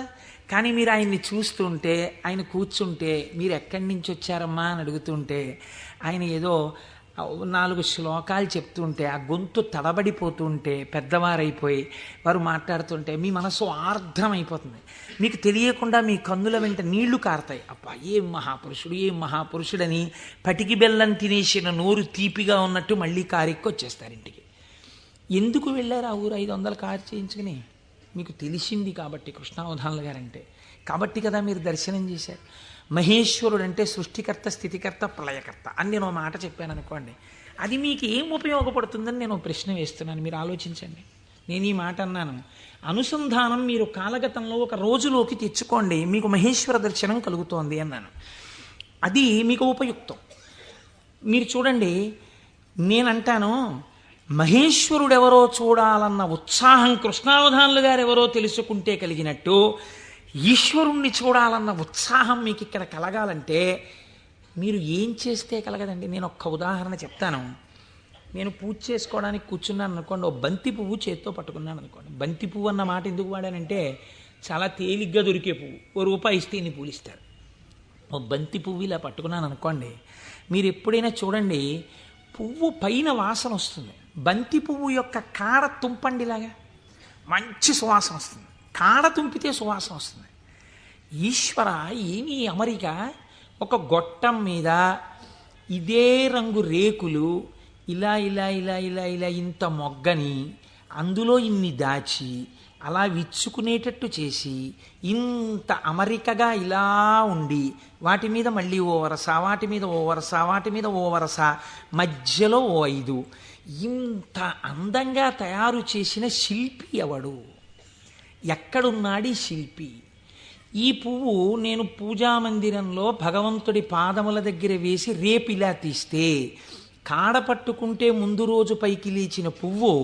కానీ మీరు ఆయన్ని చూస్తుంటే, ఆయన కూర్చుంటే, మీరు ఎక్కడి నుంచి వచ్చారమ్మా అని అడుగుతుంటే, ఆయన ఏదో 4 శ్లోకాలు చెప్తుంటే, ఆ గొంతు తడబడిపోతుంటే, పెద్దవారైపోయి వారు మాట్లాడుతుంటే మీ మనసు ఆర్ద్రమైపోతుంది. మీకు తెలియకుండా మీ కన్నుల వెంట నీళ్లు కారుతాయి. అబ్బా, ఏం మహాపురుషుడు, ఏం మహాపురుషుడని పటికి బెల్లం తినేసిన నోరు తీపిగా ఉన్నట్టు మళ్ళీ కారెక్కి వచ్చేస్తారు ఇంటికి. ఎందుకు వెళ్ళారు ఆ ఊరు 500 కారు చేయించుకుని? మీకు తెలిసింది కాబట్టి కృష్ణావధానుల గారంటే, కాబట్టి కదా మీరు దర్శనం చేశారు. మహేశ్వరుడు అంటే సృష్టికర్త, స్థితికర్త, ప్రళయకర్త అని నేను ఒక మాట చెప్పాను అనుకోండి, అది మీకు ఏం ఉపయోగపడుతుందని నేను ప్రశ్న వేస్తున్నాను. మీరు ఆలోచించండి. నేను ఈ మాట అన్నాను, అనుసంధానం మీరు కాలగతంలో ఒక రోజులోకి తెచ్చుకోండి, మీకు మహేశ్వర దర్శనం కలుగుతోంది అన్నాను. అది మీకు ఉపయుక్తం. మీరు చూడండి, నేనంటాను మహేశ్వరుడెవరో చూడాలన్న ఉత్సాహం కృష్ణావధానులు గారు ఎవరో తెలుసుకుంటే కలిగినట్టు, ఈశ్వరుణ్ణి చూడాలన్న ఉత్సాహం మీకు ఇక్కడ కలగాలంటే మీరు ఏం చేస్తే కలగదండి. నేను ఒక్క ఉదాహరణ చెప్తాను. నేను పూజ చేసుకోవడానికి కూర్చున్నాను అనుకోండి, బంతి పువ్వు చేత్తో పట్టుకున్నాను అనుకోండి. బంతి పువ్వు అన్న మాట ఎందుకు వాడానంటే చాలా తేలిగ్గా దొరికే పువ్వు, రూపాయి ఇస్తే ఇన్ని పూలు ఇస్తారు. బంతి పువ్వు ఇలా పట్టుకున్నాను అనుకోండి, మీరు ఎప్పుడైనా చూడండి పువ్వు పైన వాసన వస్తుంది. బంతి పువ్వు యొక్క కాడ తుంపండిలాగా మంచి సువాసన వస్తుంది, కాడ తుంపితే సువాసన వస్తుంది. ఈశ్వర, ఏమి అమరిక! ఒక గొట్టం మీద ఇదే రంగు రేకులు ఇలా ఇలా ఇలా ఇలా ఇలా ఇంత మొగ్గని అందులో ఇన్ని దాచి అలా విచ్చుకునేటట్టు చేసి ఇంత అమరికగా ఇలా ఉండి వాటి మీద మళ్ళీ ఓ వరస, వాటి మీద ఓ వరస, వాటి మీద ఓ వరస, మధ్యలో ఓ 5, ఇంత అందంగా తయారు చేసిన శిల్పి ఎవడు? ఎక్కడున్నాడు ఈ శిల్పి? ఈ పువ్వు నేను పూజామందిరంలో భగవంతుడి పాదముల దగ్గర వేసి రేపు ఇలా తీస్తే, కాడ పట్టుకుంటే ముందు రోజు పైకి లేచిన పువ్వు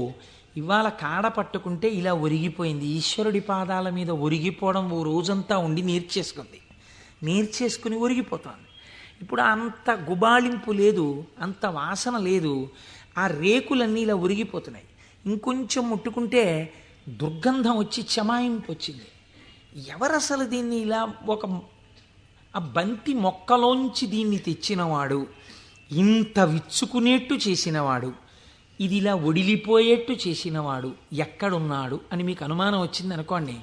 ఇవాళ కాడ పట్టుకుంటే ఇలా ఒరిగిపోయింది. ఈశ్వరుడి పాదాల మీద ఒరిగిపోవడం ఓ రోజంతా ఉండి నేర్చేసుకుని ఒరిగిపోతుంది. ఇప్పుడు అంత గుబాళింపు లేదు, అంత వాసన లేదు, ఆ రేకులన్నీ ఇలా ఒరిగిపోతున్నాయి. ఇంకొంచెం ముట్టుకుంటే దుర్గంధం వచ్చి చెమాయింపు వచ్చింది. ఎవరసలు దీన్ని ఇలా ఆ బంతి మొక్కలోంచి దీన్ని తెచ్చినవాడు, ఇంత విచ్చుకునేట్టు చేసినవాడు, ఇది ఇలా ఒడిలిపోయేట్టు చేసినవాడు ఎక్కడున్నాడు అని మీకు అనుమానం వచ్చింది అనుకోండి,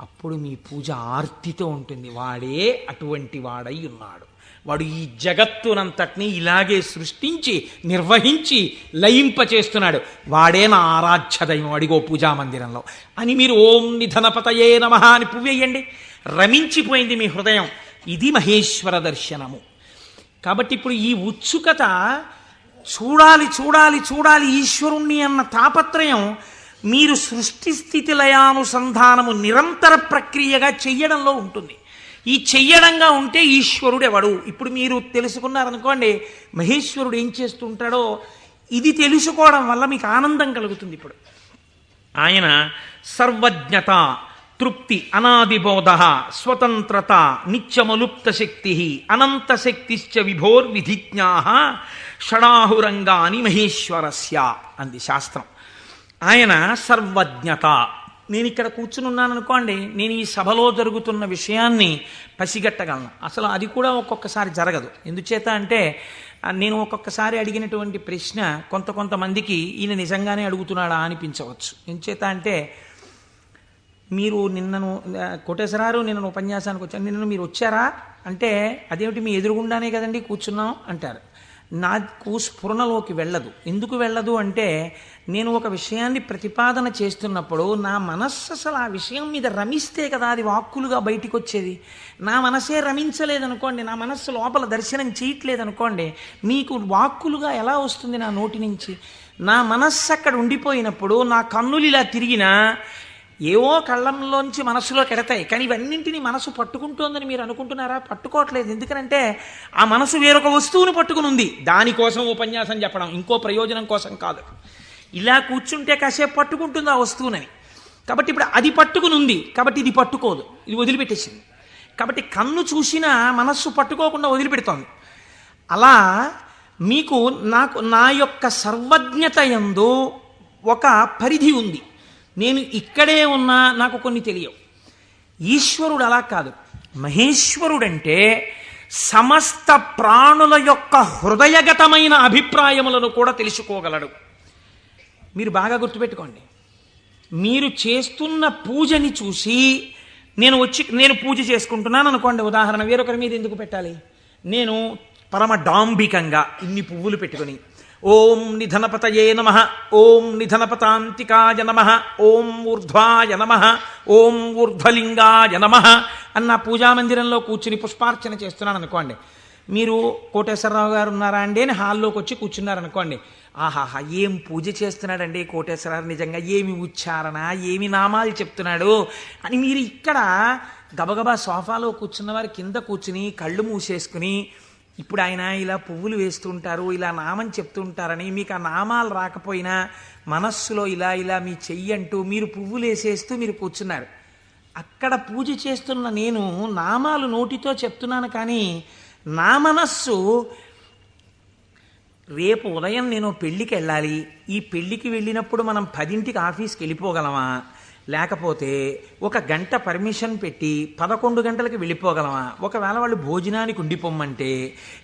అప్పుడు మీ పూజ ఆర్తితో ఉంటుంది. వాడే అటువంటి వాడై ఉన్నాడు. వాడు ఈ జగత్తునంతటినీ ఇలాగే సృష్టించి నిర్వహించి లయింపచేస్తున్నాడు. వాడే నా ఆరాధ్య దైవం, అడిగో పూజామందిరంలో అని మీరు ఓం నిధనపతయే నమః అని పువ్వేయండి. రమించిపోయింది మీ హృదయం. ఇది మహేశ్వర దర్శనము. కాబట్టి ఇప్పుడు ఈ ఉత్సుకత, చూడాలి చూడాలి చూడాలి ఈశ్వరుణ్ణి అన్న తాపత్రయం మీరు సృష్టి స్థితి లయానుసంధానము నిరంతర ప్రక్రియగా చెయ్యడంలో ఉంటుంది. ఈ చెయ్యడంగా ఉంటే ఈశ్వరుడు ఎవడు? ఇప్పుడు మీరు తెలుసుకున్నారనుకోండి మహేశ్వరుడు ఏం చేస్తుంటాడో, ఇది తెలుసుకోవడం వల్ల మీకు ఆనందం కలుగుతుంది. ఇప్పుడు ఆయన సర్వజ్ఞత, తృప్తి, అనాదిబోధ, స్వతంత్రత, నిత్యమలుప్త శక్తి, అనంత శక్తిశ్చ విభోర్విధిజ్ఞా షడాహురంగాని మహేశ్వరస్య అంది శాస్త్రం. ఆయన సర్వజ్ఞత. నేను ఇక్కడ కూర్చుని ఉన్నాను అనుకోండి, నేను ఈ సభలో జరుగుతున్న విషయాన్ని పసిగట్టగలను. అసలు అది కూడా ఒక్కొక్కసారి జరగదు. ఎందుచేత అంటే నేను ఒక్కొక్కసారి అడిగినటువంటి ప్రశ్న కొంతమందికి ఈయన నిజంగానే అడుగుతున్నాడా అనిపించవచ్చు. ఎందుచేత అంటే మీరు నిన్నను కోటేశ్వరారు నిన్న ఉపన్యాసానికి వచ్చాను, నిన్న మీరు వచ్చారా అంటే అదేమిటి మీ ఎదురుగుండానే కదండి కూర్చున్నాం అంటారు. నాకు స్ఫురణలోకి వెళ్ళదు. ఎందుకు వెళ్ళదు అంటే నేను ఒక విషయాన్ని ప్రతిపాదన చేస్తున్నప్పుడు నా మనస్సు అసలు ఆ విషయం మీద రమిస్తే కదా అది వాక్కులుగా బయటికి వచ్చేది. నా మనసే రమించలేదనుకోండి, నా మనస్సు లోపల దర్శనం చేయట్లేదనుకోండి, మీకు వాక్కులుగా ఎలా వస్తుంది నా నోటి నుంచి? నా మనస్సు అక్కడ ఉండిపోయినప్పుడు నా కన్నులు ఇలా తిరిగినా ఏవో కళ్ళంలోంచి మనసులో కెడతాయి, కానీ ఇవన్నింటినీ మనసు పట్టుకుంటోందని మీరు అనుకుంటున్నారా? పట్టుకోవట్లేదు. ఎందుకనంటే ఆ మనసు వేరొక వస్తువును పట్టుకుని ఉంది. దానికోసం ఉపన్యాసం చెప్పడం, ఇంకో ప్రయోజనం కోసం కాదు. ఇలా కూర్చుంటే కాసేపు పట్టుకుంటుంది ఆ వస్తువునని. కాబట్టి ఇప్పుడు అది పట్టుకుని ఉంది, కాబట్టి ఇది పట్టుకోదు, ఇది వదిలిపెట్టేసింది. కాబట్టి కన్ను చూసినా మనస్సు పట్టుకోకుండా వదిలిపెడుతోంది. అలా మీకు నా యొక్క సర్వజ్ఞత యందు ఒక పరిధి ఉంది. నేను ఇక్కడే ఉన్నా నాకు కొన్ని తెలియవు. ఈశ్వరుడు అలా కాదు. మహేశ్వరుడంటే సమస్త ప్రాణుల యొక్క హృదయగతమైన అభిప్రాయములను కూడా తెలుసుకోగలడు. మీరు బాగా గుర్తుపెట్టుకోండి. మీరు చేస్తున్న పూజని చూసి నేను పూజ చేసుకుంటున్నాను అనుకోండి, ఉదాహరణ, వేరొకరి మీద ఎందుకు పెట్టాలి? నేను పరమ డాంబికంగా ఇన్ని పువ్వులు పెట్టుకుని ఓం నిధనపతయే నమః, ఓం నిధనపతాంతికాయ నమః, ఓం ఊర్ధ్వాయ నమః, ఓం ఊర్ధ్వలింగాయ నమః అన్న పూజామందిరంలో కూర్చుని పుష్పార్చన చేస్తున్నాను అనుకోండి. మీరు కోటేశ్వరరావు గారు ఉన్నారా అండి అని హాల్లోకి వచ్చి కూర్చున్నారనుకోండి. ఆహాహా, ఏం పూజ చేస్తున్నాడండి కోటేశ్వరరావు, నిజంగా ఏమి ఉచ్చారణ, ఏమి నామాలు చెప్తున్నాడు అని మీరు ఇక్కడ గబగబా సోఫాలో కూర్చున్న వారి కింద కూర్చుని కళ్ళు మూసేసుకుని, ఇప్పుడు ఆయన ఇలా పువ్వులు వేస్తుంటారు, ఇలా నామం చెప్తుంటారని మీకు ఆ నామాలు రాకపోయినా మనస్సులో ఇలా ఇలా మీ చెయ్యి అంటూ మీరు పువ్వులు వేసేస్తూ మీరు కూర్చున్నారు. అక్కడ పూజ చేస్తున్న నేను నామాలు నోటితో చెప్తున్నాను, కానీ నా మనస్సు రేపు ఉదయం నేను పెళ్ళికి వెళ్ళాలి, ఈ పెళ్ళికి వెళ్ళినప్పుడు మనం 10ంటికి ఆఫీస్కి వెళ్ళిపోగలమా, లేకపోతే 1 గంట పర్మిషన్ పెట్టి 11 గంటలకు వెళ్ళిపోగలమా, ఒకవేళ వాళ్ళు భోజనానికి ఉండిపోమ్మంటే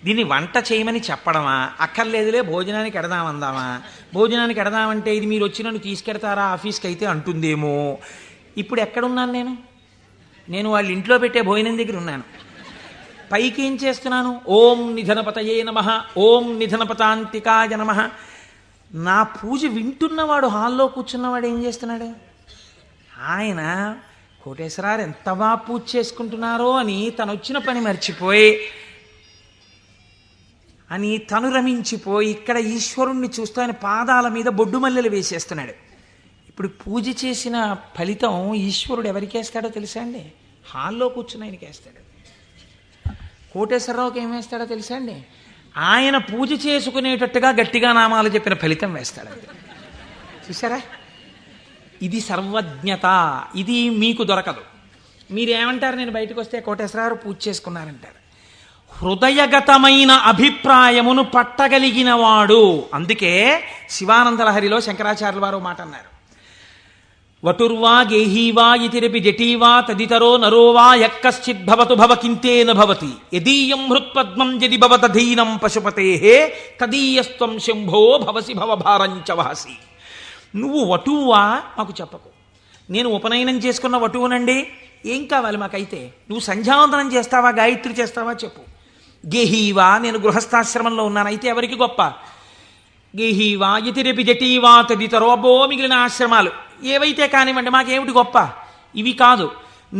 దీన్ని వంట చేయమని చెప్పడమా, అక్కర్లేదులే భోజనానికి ఎడదామందామా, భోజనానికి ఎడదామంటే ఇది మీరు వచ్చి నన్ను తీసుకెడతారా ఆఫీస్కి అయితే అంటుందేమో. ఇప్పుడు ఎక్కడున్నాను నేను వాళ్ళ ఇంట్లో పెట్టే భోజనం దగ్గర ఉన్నాను. పైకి ఏం చేస్తున్నాను? ఓం నిధనపతయే నమః, ఓం నిధనపతాంతికాయ నమః. నా పూజ వింటున్నవాడు, హాల్లో కూర్చున్నవాడు ఏం చేస్తున్నాడు? ఆయన కోటేశ్వరారు ఎంత బాగా పూజ చేసుకుంటున్నారో అని తను వచ్చిన పని మర్చిపోయి తను రమించిపోయి ఇక్కడ ఈశ్వరుణ్ణి చూస్తూ ఆయన పాదాల మీద బొడ్డు మల్లెలు వేసేస్తున్నాడు. ఇప్పుడు పూజ చేసిన ఫలితం ఈశ్వరుడు ఎవరికి వేస్తాడో తెలుసా అండి? హాల్లో కూర్చుని ఆయనకి వేస్తాడు. కోటేశ్వరరావుకి ఏం వేస్తాడో తెలుసా అండి? ఆయన పూజ చేసుకునేటట్టుగా గట్టిగా నామాలు చెప్పిన ఫలితం వేస్తాడు. చూసారా? ఇది సర్వజ్ఞత. ఇది మీకు దొరకదు. మీరేమంటారు? నేను బయటకు వస్తే కోటేశ్వరరావు పూజ చేసుకున్నారంటారు. హృదయగతమైన అభిప్రాయమును పట్టగలిగిన వాడు. అందుకే శివానందలహరిలో శంకరాచార్యుల వారు మాట అన్నారు, వటుర్వా గేహీవా ఇతిరపి జటీవా తదితరో నరోవా యక్కశ్చిద్భవతు భవకింతేన భవతి యదీయం హృత్పద్మం యది భవతధీనం పశుపతేహే తదీయస్త్వం శంభో భవసి భవభారంచ వహసి. నువ్వు వటువా మాకు చెప్పకు. నేను ఉపనయనం చేసుకున్న వటువునండి, ఏం కావాలి మాకైతే? నువ్వు సంధ్యావందనం చేస్తావా, గాయత్రి చేస్తావా చెప్పు. గేహీవా, నేను గృహస్థాశ్రమంలో ఉన్నాను, అయితే ఎవరికి గొప్ప? గేహీవా యతిరపి జటీవా తదితరో, అబ్బో మిగిలిన ఆశ్రమాలు ఏవైతే కానివ్వండి, మాకేమిటి గొప్ప? ఇవి కాదు.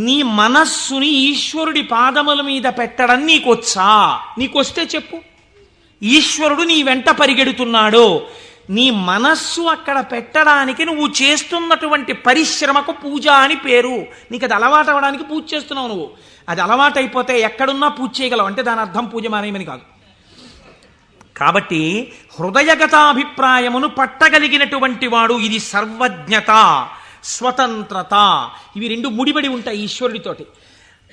నీ మనస్సుని ఈశ్వరుడి పాదముల మీద పెట్టడం నీకొచ్చా? నీకొస్తే చెప్పు. ఈశ్వరుడు నీ వెంట పరిగెడుతున్నాడు. నీ మనస్సు అక్కడ పెట్టడానికి నువ్వు చేస్తున్నటువంటి పరిశ్రమకు పూజ అని పేరు. నీకు అది అలవాటు అవ్వడానికి పూజ చేస్తున్నావు. నువ్వు అది అలవాటు అయిపోతే ఎక్కడున్నా పూజ చేయగలవు. అంటే దాని అర్థం పూజ మానేయమని కాదు. కాబట్టి హృదయగతాభిప్రాయమును పట్టగలిగినటువంటి వాడు. ఇది సర్వజ్ఞత, స్వతంత్రత. ఇవి రెండు ముడిపడి ఉంటాయి ఈశ్వరుడితోటి.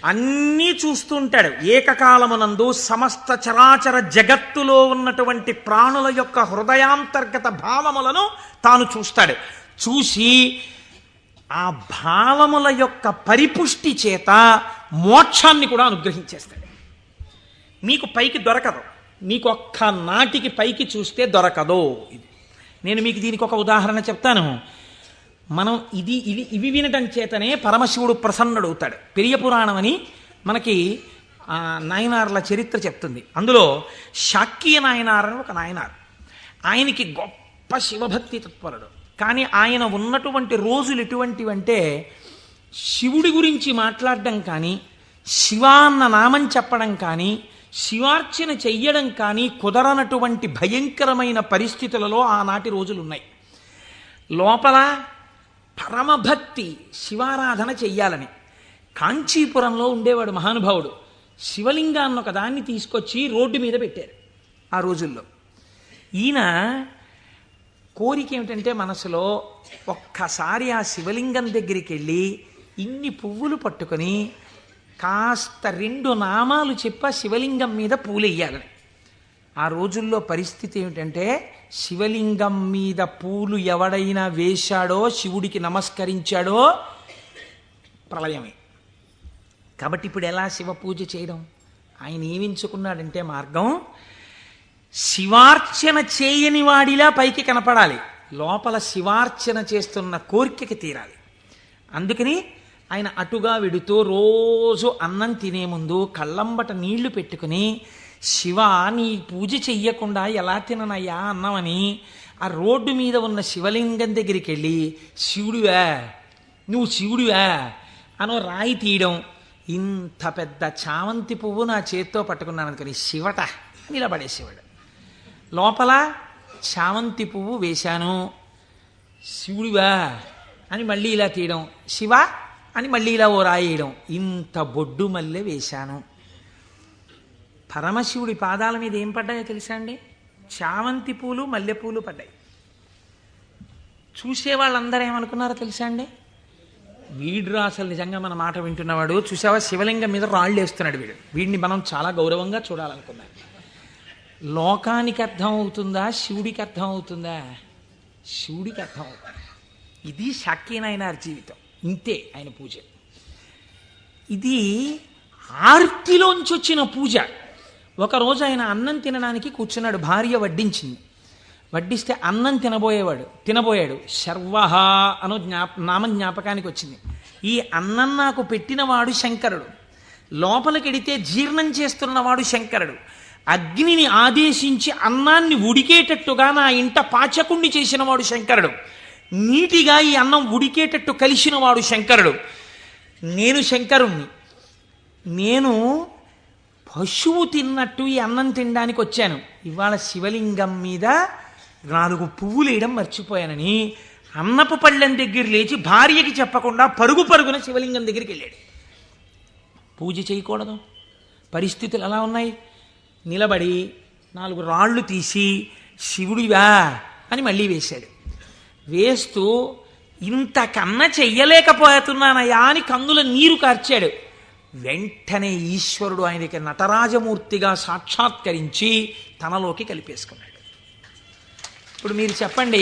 అన్నీ చూస్తుంటాడు. ఏకకాలమునందు సమస్త చరాచర జగత్తులో ఉన్నటువంటి ప్రాణుల యొక్క హృదయాంతర్గత భావములను తాను చూస్తాడు. చూసి ఆ భావముల యొక్క పరిపుష్టి చేత మోక్షాన్ని కూడా అనుగ్రహించేస్తాడు. మీకు పైకి దొరకదు. మీకు ఒక్క నాటికి పైకి చూస్తే దొరకదు. నేను మీకు దీనికి ఒక ఉదాహరణ చెప్తాను. మనం ఇవి వినటం చేతనే పరమశివుడు ప్రసన్నుడవుతాడు. పెరియ పురాణం అని మనకి నాయనార్ల చరిత్ర చెప్తుంది. అందులో శాక్య నాయనార్ అని ఒక నాయనార్. ఆయనకి గొప్ప శివభక్తి తత్పరుడు. కానీ ఆయన ఉన్నటువంటి రోజులు ఎటువంటివంటే శివుడి గురించి మాట్లాడడం కానీ, శివ అన్న నామం చెప్పడం కానీ, శివార్చన చెయ్యడం కానీ కుదరనటువంటి భయంకరమైన పరిస్థితులలో ఆనాటి రోజులున్నాయి. లోపల పరమభక్తి, శివారాధన చెయ్యాలని. కాంచీపురంలో ఉండేవాడు మహానుభావుడు. శివలింగాన్ని ఒక దాన్ని తీసుకొచ్చి రోడ్డు మీద పెట్టారు ఆ రోజుల్లో. ఈయన కోరిక ఏమిటంటే మనసులో ఒక్కసారి ఆ శివలింగం దగ్గరికి వెళ్ళి ఇన్ని పువ్వులు పట్టుకొని కాస్త 2 నామాలు చెప్పి ఆ శివలింగం మీద పూలెయ్యాలని. ఆ రోజుల్లో పరిస్థితి ఏమిటంటే శివలింగం మీద పూలు ఎవడైనా వేశాడో, శివుడికి నమస్కరించాడో ప్రళయమే. కాబట్టి ఇప్పుడు ఎలా శివ పూజ చేయడం? ఆయన ఏమించుకున్నాడంటే మార్గం, శివార్చన చేయని వాడిలా పైకి కనపడాలి, లోపల శివార్చన చేస్తున్న కోరికకి తీరాలి. అందుకని ఆయన అటుగా వెడుతూ రోజు అన్నం తినే ముందు కళ్ళంబట నీళ్లు పెట్టుకుని, శివ నీ పూజ చెయ్యకుండా ఎలా తిననయ్యా అన్నమని ఆ రోడ్డు మీద ఉన్న శివలింగం దగ్గరికి వెళ్ళి, శివుడివా నువ్వు శివుడివా అనో రాయి తీయడం. ఇంత పెద్ద చామంతి పువ్వు నా చేత్తో పట్టుకున్నాను అనుకుని శివట నిలబడేసేవాడు. లోపల చామంతి పువ్వు వేశాను, శివుడివా అని మళ్ళీ ఇలా తీయడం, శివ అని మళ్ళీ ఇలా ఓ రాయేయడం. ఇంత బొడ్డు మల్లె వేశాను. పరమశివుడి పాదాల మీద ఏం పడ్డాయో తెలుసా అండి? చామంతి పూలు, మల్లెపూలు పడ్డాయి. చూసేవాళ్ళందరూ ఏమనుకున్నారో తెలుసా అండి? వీడురా అసలు నిజంగా మన మాట వింటున్నవాడు, చూసావా శివలింగం మీద రాళ్ళు వేస్తున్నాడు వీడు, వీడిని మనం చాలా గౌరవంగా చూడాలనుకున్నాం. లోకానికి అర్థం అవుతుందా, శివుడికి అర్థం అవుతుందా? శివుడికి అర్థం అవుతుంది. ఇది శాక్యనాయనార్ జీవితం, ఇంతే ఆయన పూజ. ఇది ఆర్తిలోంచి వచ్చిన పూజ. ఒకరోజు ఆయన అన్నం తినడానికి కూర్చున్నాడు, భార్య వడ్డించింది. వడ్డిస్తే అన్నం తినబోయాడు. శర్వహ అనో నామం జ్ఞాపకానికి వచ్చింది. ఈ అన్నం నాకు పెట్టినవాడు శంకరుడు, లోపలికెడితే జీర్ణం చేస్తున్నవాడు శంకరుడు, అగ్నిని ఆదేశించి అన్నాన్ని ఉడికేటట్టుగా నా ఇంట పాచకుండి చేసినవాడు శంకరుడు, నీటిగా ఈ అన్నం ఉడికేటట్టు కలిసినవాడు శంకరుడు. నేను శంకరుణ్ణి, నేను పశువు తిన్నట్టు ఈ అన్నం తినడానికి వచ్చాను. ఇవాళ శివలింగం మీద 4 పువ్వులు వేయడం మర్చిపోయానని అన్నపు పళ్ళెం దగ్గర లేచి భార్యకి చెప్పకుండా పరుగున శివలింగం దగ్గరికి వెళ్ళాడు. పూజ చేయకూడదు, పరిస్థితులు ఎలా ఉన్నాయి? నిలబడి 4 రాళ్ళు తీసి శివుడివా అని మళ్ళీ వేశాడు. వేస్తూ ఇంతకన్నా చెయ్యలేకపోతున్నానయా అని కన్నుల నీరు కార్చాడు. వెంటనే ఈశ్వరుడు ఆయనకి నటరాజమూర్తిగా సాక్షాత్కరించి తనలోకి కలిపేసుకున్నాడు. ఇప్పుడు మీరు చెప్పండి,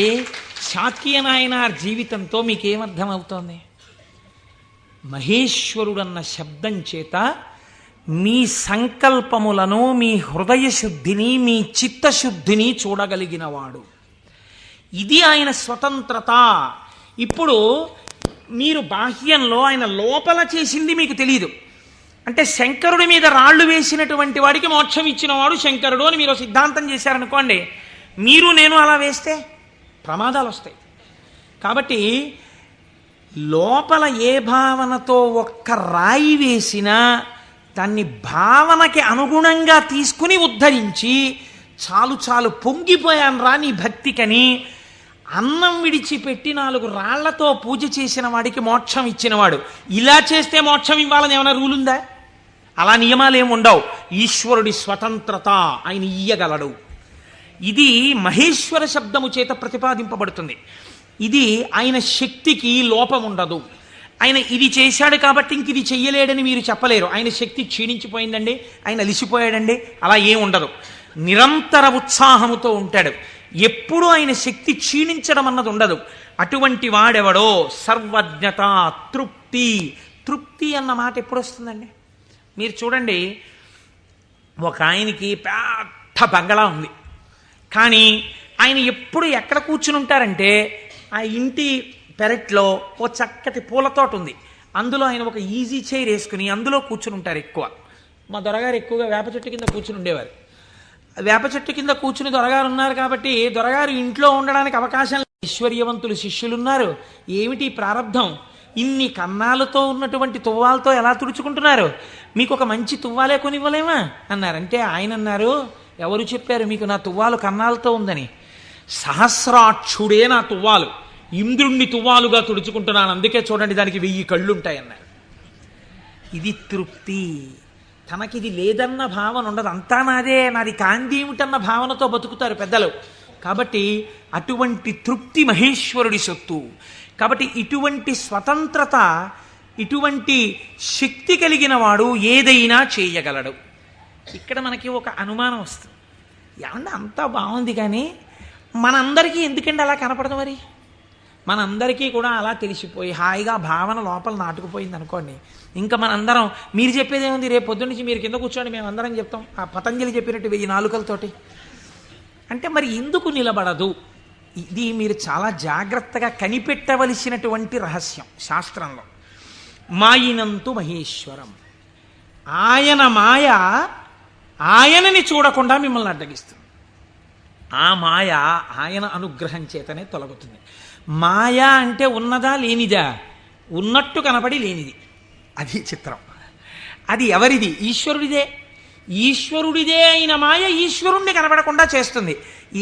శాక్యనాయనార్ జీవితంతో మీకేమర్థమవుతోంది? మహేశ్వరుడన్న శబ్దం చేత మీ సంకల్పములను, మీ హృదయ శుద్ధిని, మీ చిత్తశుద్ధిని చూడగలిగినవాడు. ఇది ఆయన స్వతంత్రత. ఇప్పుడు మీరు బాహ్యంలో ఆయన లోపల చేసింది మీకు తెలియదు. అంటే శంకరుడి మీద రాళ్ళు వేసినటువంటి వాడికి మోక్షం ఇచ్చినవాడు శంకరుడు అని మీరు సిద్ధాంతం చేశారనుకోండి, మీరు నేను అలా వేస్తే ప్రమాదాలు వస్తాయి. కాబట్టి లోపల ఏ భావనతో ఒక్క రాయి వేసినా దాన్ని భావనకి అనుగుణంగా తీసుకుని ఉద్ధరించి, చాలు పొంగిపోయాను రా నీ భక్తికని అన్నం విడిచిపెట్టి 4 రాళ్లతో పూజ చేసిన వాడికి మోక్షం ఇచ్చినవాడు. ఇలా చేస్తే మోక్షం ఇవ్వాలని ఏమైనా రూల్ ఉందా? అలా నియమాలు ఏమి ఉండవు. ఈశ్వరుడి స్వతంత్రత, ఆయన ఇయ్యగలడు. ఇది మహేశ్వర శబ్దము చేత ప్రతిపాదింపబడుతుంది. ఇది ఆయన శక్తికి లోపం ఉండదు. ఆయన ఇది చేశాడు కాబట్టి ఇంక ఇది చెయ్యలేడని మీరు చెప్పలేరు. ఆయన శక్తి క్షీణించిపోయిందండి, ఆయన అలిసిపోయాడండి, అలా ఏం ఉండదు. నిరంతర ఉత్సాహముతో ఉంటాడు. ఎప్పుడూ ఆయన శక్తి క్షీణించడం అన్నది ఉండదు. అటువంటి వాడెవడో సర్వజ్ఞత, తృప్తి అన్న మాట ఎప్పుడు వస్తుందండి? మీరు చూడండి, ఒక ఆయనకి పెద్ద బంగళా ఉంది, కానీ ఆయన ఎప్పుడు ఎక్కడ కూర్చుని ఉంటారంటే ఆ ఇంటి పెరట్లో ఓ చక్కటి పూలతోట ఉంది, అందులో ఆయన ఒక ఈజీ చైర్ వేసుకుని అందులో కూర్చుని ఉంటారు ఎక్కువ. మా దొరగారు ఎక్కువగా వేప చెట్టు కింద కూర్చుని ఉండేవారు. వేప చెట్టు కింద కూర్చుని దొరగారు ఉన్నారు కాబట్టి దొరగారు ఇంట్లో ఉండడానికి అవకాశం. ఐశ్వర్యవంతులు శిష్యులున్నారు. ఏమిటి ప్రారంధం? ఇన్ని కన్నాలతో ఉన్నటువంటి తువ్వాలతో ఎలా తుడుచుకుంటున్నారు? మీకు ఒక మంచి తువ్వాలే కొనివ్వలేమా అన్నారంటే ఆయన అన్నారు, ఎవరు చెప్పారు మీకు నా తువ్వాలు కన్నాలతో ఉందని? సహస్రాక్షుడే నా తువ్వాలు, ఇంద్రుణ్ణి తువ్వాలుగా తుడుచుకుంటున్నాను, అందుకే చూడండి దానికి 1000 కళ్ళుంటాయన్నారు. ఇది తృప్తి. తనకిది లేదన్న భావన ఉండదు. అంతా నాదే, నాది కాంతి ఏమిటన్న భావనతో బతుకుతారు పెద్దలు. కాబట్టి అటువంటి తృప్తి మహేశ్వరుడి సొత్తు. కాబట్టి ఇటువంటి స్వతంత్రత, ఇటువంటి శక్తి కలిగిన వాడు ఏదైనా చేయగలడు. ఇక్కడ మనకి ఒక అనుమానం వస్తుంది, ఏమన్నా అంతా బాగుంది కానీ మనందరికీ ఎందుకండి అలా కనపడదు? మరి మనందరికీ కూడా అలా తెలిసిపోయి హాయిగా భావన లోపల నాటుకుపోయింది అనుకోండి, ఇంకా మనందరం మీరు చెప్పేది ఏముంది, రేపు పొద్దున్న నుంచి మీరు కింద కూర్చోండి మేము అందరం చెప్తాం ఆ పతంజలి చెప్పినట్టు 1000 నాలుకలతోటి అంటే మరి ఎందుకు నిలబడదు? ఇది మీరు చాలా జాగ్రత్తగా కనిపెట్టవలసినటువంటి రహస్యం శాస్త్రంలో. మాయినంతు మహేశ్వరం, ఆయన మాయ ఆయనని చూడకుండా మిమ్మల్ని అడ్డగిస్తుంది. ఆ మాయ ఆయన అనుగ్రహం చేతనే తొలగుతుంది. మాయ అంటే ఉన్నదా లేనిదా? ఉన్నట్టు కనపడి లేనిది. అది చిత్రం. అది ఎవరిది? ఈశ్వరుడిదే. ఈశ్వరుడిదే అయిన మాయ ఈశ్వరుణ్ణి కనపడకుండా చేస్తుంది.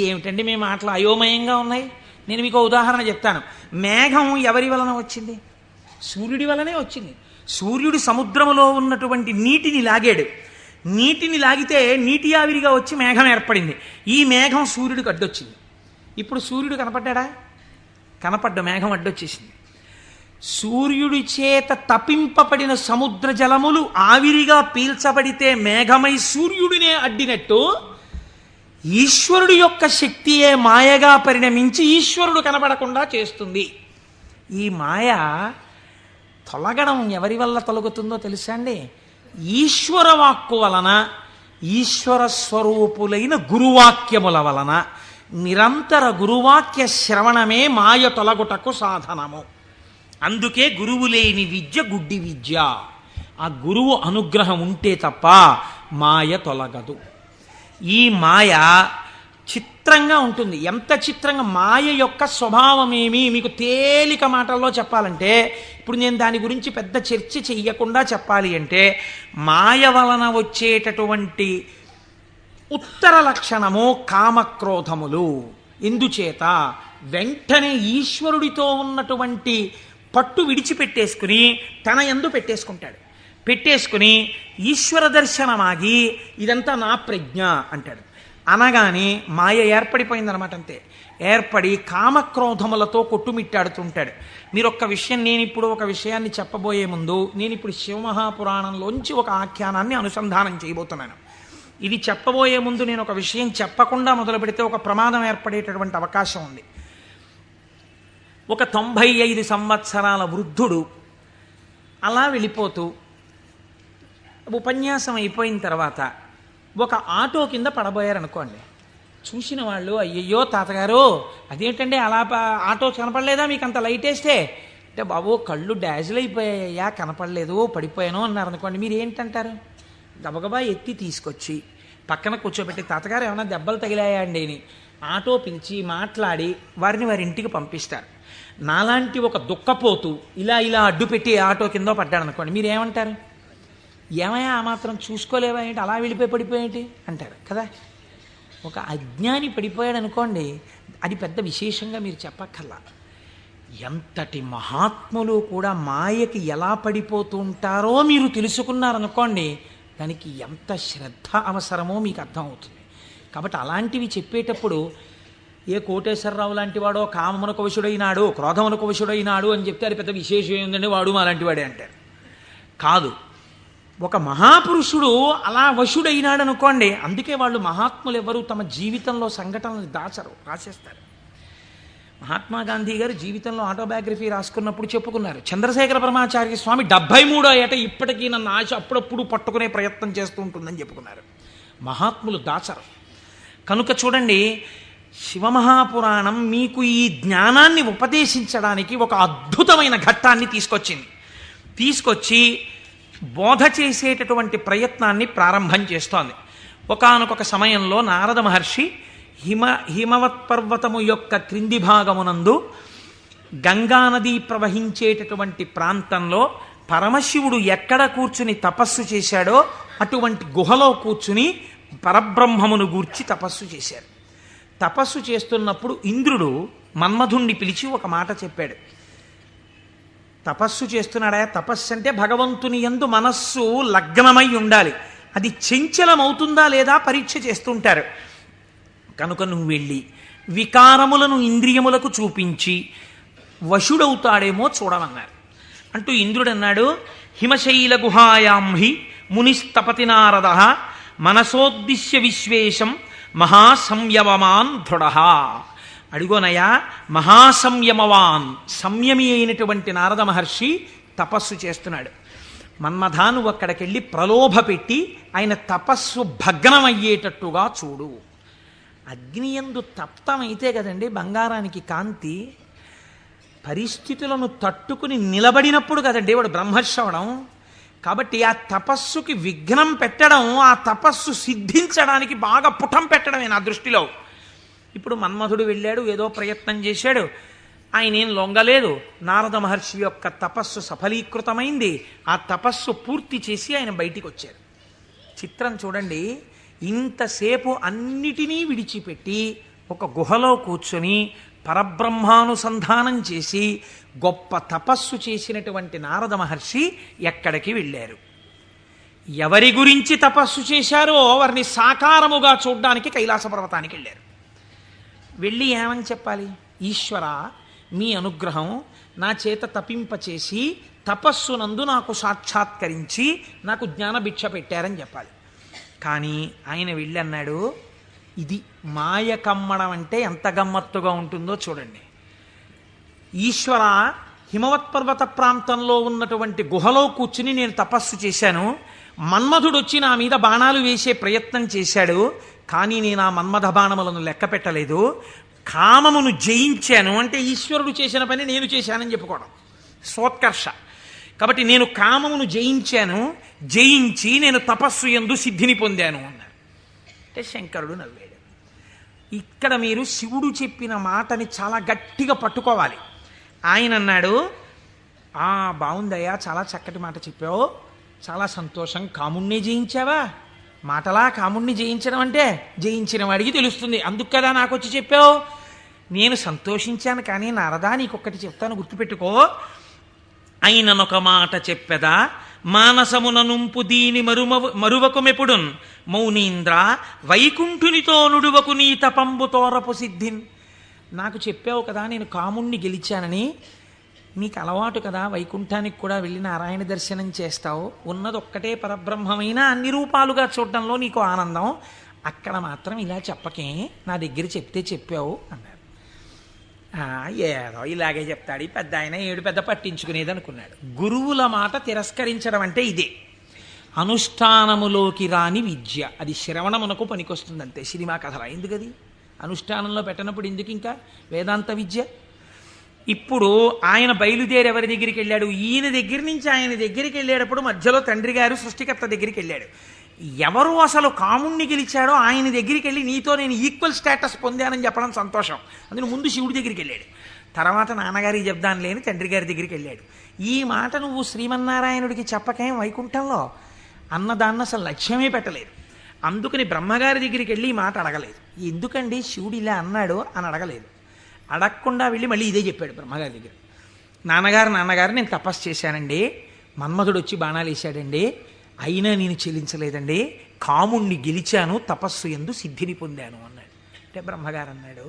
ఏమిటండి మీ మాటలు అయోమయంగా ఉన్నాయి? నేను మీకు ఉదాహరణ చెప్తాను. మేఘం ఎవరి వలన వచ్చింది? సూర్యుడి వలనే వచ్చింది. సూర్యుడు సముద్రములో ఉన్నటువంటి నీటిని లాగాడు. నీటిని లాగితే నీటి ఆవిరిగా వచ్చి మేఘం ఏర్పడింది. ఈ మేఘం సూర్యుడికి అడ్డొచ్చింది. ఇప్పుడు సూర్యుడు కనపడ్డా? కనపడ్డ మేఘం అడ్డొచ్చేసింది. సూర్యుడి చేత తపింపబడిన సముద్ర జలములు ఆవిరిగా పీల్చబడితే మేఘమై సూర్యుడినే అడ్డినట్టు ఈశ్వరుడు యొక్క శక్తియే మాయగా పరిణమించి ఈశ్వరుడు కనబడకుండా చేస్తుంది. ఈ మాయ తొలగడం ఎవరి వల్ల తొలగుతుందో తెలుసా అండి? ఈశ్వర వాక్కు వలన, ఈశ్వర స్వరూపులైన గురువాక్యముల వలన. నిరంతర గురువాక్య శ్రవణమే మాయ తొలగుటకు సాధనము. అందుకే గురువు లేని విద్య గుడ్డి విద్య. ఆ గురువు అనుగ్రహం ఉంటే తప్ప మాయ తొలగదు. ఈ మాయ చిత్రంగా ఉంటుంది. ఎంత చిత్రంగా! మాయ యొక్క స్వభావమేమి మీకు తేలిక మాటల్లో చెప్పాలంటే, ఇప్పుడు నేను దాని గురించి పెద్ద చర్చ చెయ్యకుండా చెప్పాలి అంటే, మాయ వలన వచ్చేటటువంటి ఉత్తర లక్షణము కామక్రోధములు. ఎందుచేత? వెంటనే ఈశ్వరుడితో ఉన్నటువంటి పట్టు విడిచిపెట్టేసుకుని తన యందు పెట్టేసుకుంటాడు. పెట్టేసుకుని ఈశ్వర దర్శనమాగి ఇదంతా నా ప్రజ్ఞ అంటాడు. అనగానే మాయ ఏర్పడిపోయిందనమాట. అంతే. ఏర్పడి కామక్రోధములతో కొట్టుమిట్టాడుతుంటాడు. మీరు ఒక్క విషయం, నేనిప్పుడు ఒక విషయాన్ని చెప్పబోయే ముందు నేను ఇప్పుడు శివమహాపురాణంలోంచి ఒక ఆఖ్యానాన్ని అనుసంధానం చేయబోతున్నాను. ఇది చెప్పబోయే ముందు నేను ఒక విషయం చెప్పకుండా మొదలు పెడితే ఒక ప్రమాదం ఏర్పడేటటువంటి అవకాశం ఉంది. ఒక 95 సంవత్సరాల వృద్ధుడు అలా వెళ్ళిపోతూ ఉపన్యాసం అయిపోయిన తర్వాత ఒక ఆటో కింద పడబోయారనుకోండి. చూసిన వాళ్ళు, అయ్యయ్యో తాతగారు అదేంటండి అలా ఆటో కనపడలేదా మీకు అంత లైట్ వేస్తే? అంటే బాబు కళ్ళు డాజిల్ అయిపోయాయ్యా, కనపడలేదు, పడిపోయాను అన్నారు అనుకోండి. మీరు ఏంటంటారు? గబగబా ఎత్తి తీసుకొచ్చి పక్కన కూర్చోబెట్టి, తాతగారు ఏమైనా దెబ్బలు తగిలాయా అండి అని ఆటో పిలిచి మాట్లాడి వారిని వారి ఇంటికి పంపిస్తారు. నాలాంటి ఒక దుఃఖపోతూ ఇలా ఇలా అడ్డుపెట్టి ఆటో కింద పడ్డాడు అనుకోండి, మీరు ఏమంటారు? ఏమయ్యా ఆ మాత్రం చూసుకోలేవా ఏంటి, అలా వెళ్ళిపోయి పడిపోయేంటి అంటారు కదా. ఒక అజ్ఞాని పడిపోయాడు అనుకోండి, అది పెద్ద విశేషంగా మీరు చెప్పక్కర్లా. ఎంతటి మహాత్ములు కూడా మాయకి ఎలా పడిపోతూ ఉంటారో మీరు తెలుసుకున్నారనుకోండి, దానికి ఎంత శ్రద్ధ అవసరమో మీకు అర్థమవుతుంది. కాబట్టి అలాంటివి చెప్పేటప్పుడు ఏ కోటేశ్వరరావు లాంటి వాడో కామమునకు వశుడైనాడు, క్రోధమునకు వశుడైనాడు అని చెప్తే అది పెద్ద విశేషం ఏంటంటే వాడు మా లాంటి వాడే అంటారు. కాదు, ఒక మహాపురుషుడు అలా వశుడైనాడు అనుకోండి. అందుకే వాళ్ళు మహాత్ములు ఎవరు తమ జీవితంలో సంఘటనలు దాచరు, రాసేస్తారు. మహాత్మా గాంధీ గారు జీవితంలో ఆటోబయోగ్రఫీ రాసుకున్నప్పుడు చెప్పుకున్నారు, చంద్రశేఖర పరమాచార్య స్వామి 73వ ఏట ఇప్పటికీ నన్ను ఆశ అప్పుడప్పుడు పట్టుకునే ప్రయత్నం చేస్తూ ఉంటుందని చెప్పుకున్నారు. మహాత్ములు దాచరు. కనుక చూడండి, శివమహాపురాణం మీకు ఈ జ్ఞానాన్ని ఉపదేశించడానికి ఒక అద్భుతమైన ఘట్టాన్ని తీసుకొచ్చి బోధ చేసేటటువంటి ప్రయత్నాన్ని ప్రారంభం చేస్తోంది. ఒకానొక సమయంలో నారద మహర్షి హిమవత్ పర్వతము యొక్క క్రింది భాగమునందు గంగానది ప్రవహించేటటువంటి ప్రాంతంలో పరమశివుడు ఎక్కడ కూర్చుని తపస్సు చేశాడో అటువంటి గుహలో కూర్చుని పరబ్రహ్మమును గూర్చి తపస్సు చేశారు. తపస్సు చేస్తున్నప్పుడు ఇంద్రుడు మన్మధుణ్ణి పిలిచి ఒక మాట చెప్పాడు. తపస్సు చేస్తున్నాడా? తపస్సు అంటే భగవంతుని యందు మనస్సు లగ్నమై ఉండాలి. అది చంచలమవుతుందా లేదా పరీక్ష చేస్తుంటారు. కనుక నువ్వు వెళ్ళి వికారములను ఇంద్రియములకు చూపించి వశుడవుతాడేమో చూడమన్నారు. అంటూ ఇంద్రుడు అన్నాడు, హిమశైల గుహాయాం హి మునిస్తపతి నారద మనసోద్దిశ్య విశ్వేశం మహాసంయమమాన్ దృఢ. అడుగోనయా, మహాసంయమవాన్, సంయమి అయినటువంటి నారద మహర్షి తపస్సు చేస్తున్నాడు. మన్మథా, నువ్వు అక్కడికెళ్ళి ప్రలోభ పెట్టి ఆయన తపస్సు భగ్నమయ్యేటట్టుగా చూడు. అగ్నియందు తప్తమైతే కదండి బంగారానికి కాంతి. పరిస్థితులను తట్టుకుని నిలబడినప్పుడు కదండి వాడు బ్రహ్మర్షి అవడం. కాబట్టి ఆ తపస్సుకి విఘ్నం పెట్టడం, ఆ తపస్సు సిద్ధించడానికి బాగా పుటం పెట్టడమే నా దృష్టిలో. ఇప్పుడు మన్మథుడు వెళ్ళాడు, ఏదో ప్రయత్నం చేశాడు, ఆయన ఏం లొంగలేదు. నారద మహర్షి యొక్క తపస్సు సఫలీకృతమైంది. ఆ తపస్సు పూర్తి చేసి ఆయన బయటికి వచ్చారు. చిత్రం చూడండి, ఇంతసేపు అన్నిటినీ విడిచిపెట్టి ఒక గుహలో కూర్చొని పరబ్రహ్మానుసంధానం చేసి గొప్ప తపస్సు చేసినటువంటి నారద మహర్షి ఎక్కడికి వెళ్ళారు? ఎవరి గురించి తపస్సు చేశారో వారిని సాకారముగా చూడ్డానికి కైలాస పర్వతానికి వెళ్ళారు. వెళ్ళి ఏమని చెప్పాలి? ఈశ్వర, మీ అనుగ్రహం నా చేత తపింపచేసి తపస్సునందు నాకు సాక్షాత్కరించి నాకు జ్ఞానభిక్ష పెట్టారని చెప్పాలి. కానీ ఆయన వెళ్ళి అన్నాడు, ఇది మాయ కమ్మడం అంటే ఎంత గమ్మత్తుగా ఉంటుందో చూడండి. ఈశ్వర, హిమవత్ పర్వత ప్రాంతంలో ఉన్నటువంటి గుహలో కూర్చుని నేను తపస్సు చేశాను. మన్మధుడు వచ్చి నా మీద బాణాలు వేసే ప్రయత్నం చేశాడు. కానీ నేను ఆ మన్మథ బాణములను లెక్క పెట్టలేదు. కామమును జయించాను అంటే ఈశ్వరుడు చేసిన పని నేను చేశానని చెప్పుకోవడం సోత్కర్ష. కాబట్టి నేను కామమును జయించాను, జయించి నేను తపస్సు యందు సిద్ధిని పొందాను అన్నారు. అంటే శంకరుడు నవ్వాడు. ఇక్కడ మీరు శివుడు చెప్పిన మాటని చాలా గట్టిగా పట్టుకోవాలి. ఆయన అన్నాడు, బాగుందయ్యా, చాలా చక్కటి మాట చెప్పావు, చాలా సంతోషం. కాముణ్ణి జయించావా? మాటలా కాముణ్ణి జయించడం అంటే జయించిన వాడికి తెలుస్తుంది, అందుకు కదా నాకు వచ్చి చెప్పావు. నేను సంతోషించాను. కానీ నారదా, నీకొక్కటి చెప్తాను, గుర్తుపెట్టుకో. అయిననొక మాట చెప్పెదా, మానసమున నుంపు దీని మరువకుమెప్పుడున్ మౌనీంద్ర వైకుంఠునితో నుడువకు నీ తపంబు తోరపు సిద్ధిన్. నాకు చెప్పావు కదా నేను కాముణ్ణి గెలిచానని. నీకు అలవాటు కదా, వైకుంఠానికి కూడా వెళ్ళి నారాయణ దర్శనం చేస్తావు. ఉన్నది ఒక్కటే పరబ్రహ్మమైన అన్ని రూపాలుగా చూడడంలో నీకు ఆనందం. అక్కడ మాత్రం ఇలా చెప్పకే, నా దగ్గర చెప్తే చెప్పావు అన్నారు. ఏదో ఇలాగే చెప్తాడు ఈ పెద్ద ఆయన, ఏడు పెద్ద పట్టించుకునేది అనుకున్నాడు. గురువుల మాట తిరస్కరించడం అంటే ఇదే. అనుష్ఠానములోకి రాని విద్య, అది శ్రవణమునకు పనికొస్తుంది అంతే. సినిమా కథలా ఎందుకది? అనుష్ఠానంలో పెట్టనప్పుడు ఎందుకు ఇంకా వేదాంత విద్య? ఇప్పుడు ఆయన బయలుదేరి ఎవరి దగ్గరికి వెళ్ళాడు? ఈయన దగ్గర నుంచి ఆయన దగ్గరికి వెళ్ళేటప్పుడు మధ్యలో తండ్రి గారు సృష్టికర్త దగ్గరికి వెళ్ళాడు. ఎవరు అసలు కాముణ్ణి గెలిచాడో ఆయన దగ్గరికి వెళ్ళి నీతో నేను ఈక్వల్ స్టేటస్ పొందానని చెప్పడం సంతోషం. అందులో ముందు శివుడి దగ్గరికి వెళ్ళాడు, తర్వాత నాన్నగారికి చెప్దాను లేని తండ్రి గారి దగ్గరికి వెళ్ళాడు. ఈ మాట నువ్వు శ్రీమన్నారాయణుడికి చెప్పకేం వైకుంఠంలో అన్నదాన్ని అసలు లక్ష్యమే పెట్టలేదు. అందుకని బ్రహ్మగారి దగ్గరికి వెళ్ళి ఈ మాట అడగలేదు. ఎందుకండి శివుడు ఇలా అన్నాడు అని అడగలేదు. అడగకుండా వెళ్ళి మళ్ళీ ఇదే చెప్పాడు బ్రహ్మగారి దగ్గర. నాన్నగారు నేను తపస్సు చేశానండి, మన్మధుడు వచ్చి బాణాలు వేశాడండి, అయినా నేను చెల్లించలేదండి, కాముణ్ణి గెలిచాను, తపస్సు యందు సిద్ధిని పొందాను అన్నాడు. అంటే బ్రహ్మగారు అన్నాడు,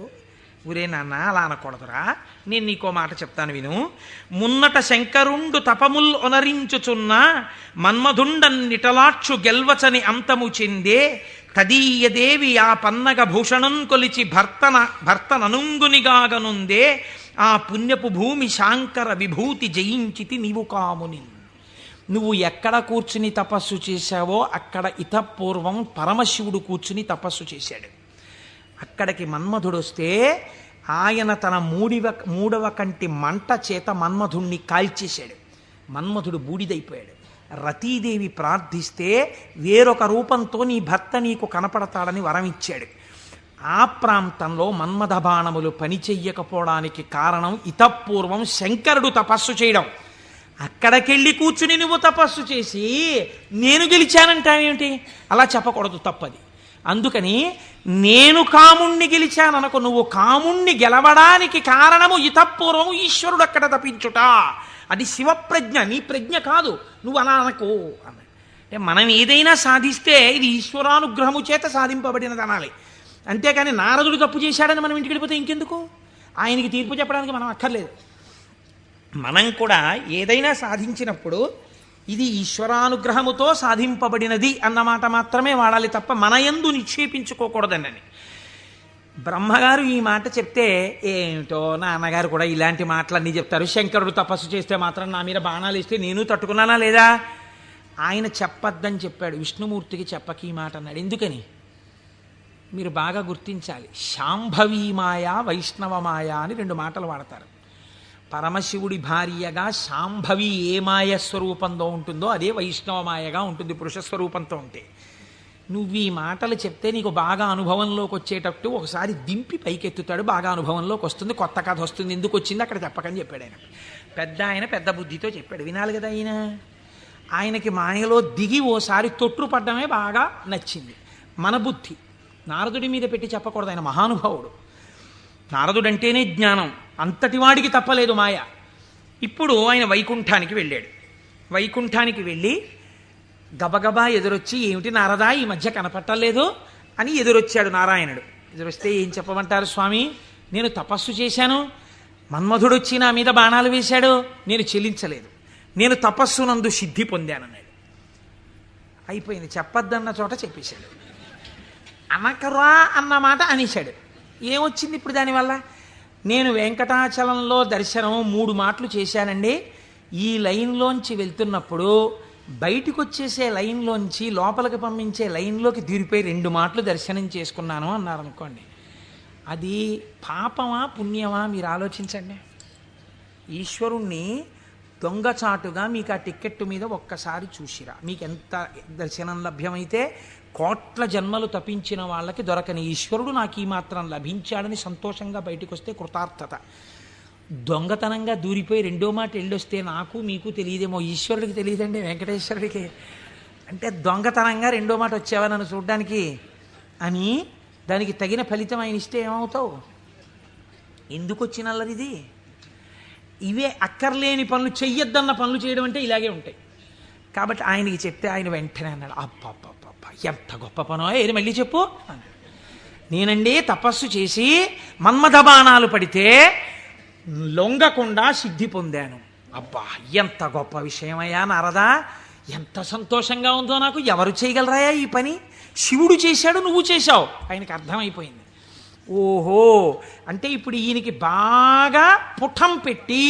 ఊరే నాన్న అలా అనకూడదురా, నేను నీకో మాట చెప్తాను విను. మున్నట శంకరుండు తపముల్ ఒనరించుచున్న మన్మధుండన్నిటలాక్షు గెల్వచని అంతము చెందే తదీయదేవి ఆ పన్నగ భూషణం కొలిచి భర్తననుంగునిగాగనుందే ఆ పుణ్యపు భూమి శాంకర విభూతి జయించితి నీవు కాముని. నువ్వు ఎక్కడ కూర్చుని తపస్సు చేశావో అక్కడ ఇతపూర్వం పరమశివుడు కూర్చుని తపస్సు చేశాడు. అక్కడికి మన్మధుడు వస్తే ఆయన తన మూడవ కంటి మంట చేత మన్మధుణ్ణి కాల్చేశాడు. మన్మధుడు బూడిదైపోయాడు. రతీదేవి ప్రార్థిస్తే వేరొక రూపంతో నీ భర్త నీకు కనపడతాడని వరం ఇచ్చాడు. ఆ ప్రాంతంలో మన్మథ బాణములు పనిచెయ్యకపోవడానికి కారణం ఇతపూర్వం శంకరుడు తపస్సు చేయడం. అక్కడికెళ్ళి కూర్చుని నువ్వు తపస్సు చేసి నేను గెలిచానంటావేమిటి? అలా చెప్పకూడదు, తప్పది. అందుకని నేను కాముణ్ణి గెలిచాననుకో, నువ్వు కాముణ్ణి గెలవడానికి కారణము ఇతపూర్వము ఈశ్వరుడు అక్కడ తపించుట. అది శివప్రజ్ఞ, నీ ప్రజ్ఞ కాదు, నువ్వు అలా అనకు అన్నాడు. అంటే మనం ఏదైనా సాధిస్తే ఇది ఈశ్వరానుగ్రహము చేత సాధింపబడినది అనాలి. అంతేకాని నారదుడు తప్పు చేశాడని మనం ఇంటికి వెళ్ళిపోతే ఇంకెందుకు? ఆయనకి తీర్పు చెప్పడానికి మనం అక్కర్లేదు. మనం కూడా ఏదైనా సాధించినప్పుడు ఇది ఈశ్వరానుగ్రహముతో సాధింపబడినది అన్నమాట మాత్రమే వాడాలి తప్ప మన యందు నిక్షేపించుకోకూడదండి. బ్రహ్మగారు ఈ మాట చెప్తే ఏమిటో నాన్నగారు కూడా ఇలాంటి మాటలన్నీ చెప్తారు, శంకరుడు తపస్సు చేస్తే మాత్రం నా మీద బాణాలు ఇస్తే నేను తట్టుకున్నానా లేదా? ఆయన చెప్పద్దని చెప్పాడు, విష్ణుమూర్తికి చెప్పక ఈ మాట అన్నాడు. ఎందుకని మీరు బాగా గుర్తించాలి. శాంభవీ మాయ, వైష్ణవ మాయ అని 2 మాటలు వాడతారు. పరమశివుడి భార్యగా శాంభవి ఏ మాయ స్వరూపంలో ఉంటుందో అదే వైష్ణవ మాయగా ఉంటుంది పురుష స్వరూపంతో ఉంటే. నువ్వు ఈ మాటలు చెప్తే నీకు బాగా అనుభవంలోకి వచ్చేటట్టు ఒకసారి దింపి పైకెత్తుతాడు, బాగా అనుభవంలోకి వస్తుంది, కొత్త కథ వస్తుంది. ఎందుకు వచ్చింది అక్కడ చెప్పకని చెప్పాడు ఆయన. పెద్ద బుద్ధితో చెప్పాడు, వినాలి కదా ఆయన. ఆయనకి మాయలో దిగి ఓసారి తొట్టుపడ్డమే బాగా నచ్చింది. మన బుద్ధి నారదుడి మీద పెట్టి చెప్పకూడదు, ఆయన మహానుభావుడు. నారదుడంటేనే జ్ఞానం, అంతటి వాడికి తప్పలేదు మాయ. ఇప్పుడు ఆయన వైకుంఠానికి వెళ్ళాడు. వైకుంఠానికి వెళ్ళి గబగబా ఎదురొచ్చి, ఏమిటి నారదా ఈ మధ్య కనపట్టలేదు అని ఎదురొచ్చాడు నారాయణుడు. ఎదురొస్తే ఏం చెప్పమంటారు స్వామి, నేను తపస్సు చేశాను, మన్మధుడు వచ్చి నా మీద బాణాలు వేశాడు, నేను చెల్లించలేదు, నేను తపస్సునందు సిద్ధి పొందానన్నాడు. అయిపోయింది, చెప్పద్దన్న చోట చెప్పేశాడు. అనకరా అన్న మాట అనేశాడు. ఏమొచ్చింది ఇప్పుడు దానివల్ల? నేను వెంకటాచలంలో దర్శనం 3 మాటలు చేశానండి. ఈ లైన్లోంచి వెళ్తున్నప్పుడు బయటికి వచ్చేసే లైన్లోంచి లోపలికి పంపించే లైన్లోకి దూరిపోయి 2 మాటలు దర్శనం చేసుకున్నాను అన్నారు అనుకోండి. అది పాపమా పుణ్యమా మీరు ఆలోచించండి. ఈశ్వరుణ్ణి దొంగచాటుగా మీకు ఆ టిక్కెట్టు మీద ఒక్కసారి చూసిరా, మీకు ఎంత దర్శనం లభ్యమైతే కోట్ల జన్మలు తపించిన వాళ్ళకి దొరకని ఈశ్వరుడు నాకు ఈ మాత్రం లభించాడని సంతోషంగా బయటకు వస్తే కృతార్థత. దొంగతనంగా దూరిపోయి 2వ మాట వెళ్ళొస్తే నాకు మీకు తెలియదేమో, ఈశ్వరుడికి తెలియదండి, వెంకటేశ్వరుడికి. అంటే దొంగతనంగా 2వ మాట వచ్చావా నన్ను చూడ్డానికి అని దానికి తగిన ఫలితం ఆయన ఇస్తే ఏమవుతావు? ఎందుకు వచ్చినల్లది? ఇవే అక్కర్లేని పనులు, చెయ్యొద్దన్న పనులు చేయడం అంటే ఇలాగే ఉంటాయి. కాబట్టి ఆయనకి చెప్తే ఆయన వెంటనే అన్నాడు, అబ్బబ్బబ్బ ఎంత గొప్ప పనో, ఏది మళ్ళీ చెప్పు. నేనండి తపస్సు చేసి మన్మథ బాణాలు పడితే లొంగకుండా సిద్ధి పొందాను. అబ్బా ఎంత గొప్ప విషయమయ్యా నారదా, ఎంత సంతోషంగా ఉందో నాకు. ఎవరు చేయగలరాయా ఈ పని? శివుడు చేశాడు, నువ్వు చేశావు. ఆయనకి అర్థమైపోయింది. ఓహో, అంటే ఇప్పుడు ఈయనకి బాగా పుటం పెట్టి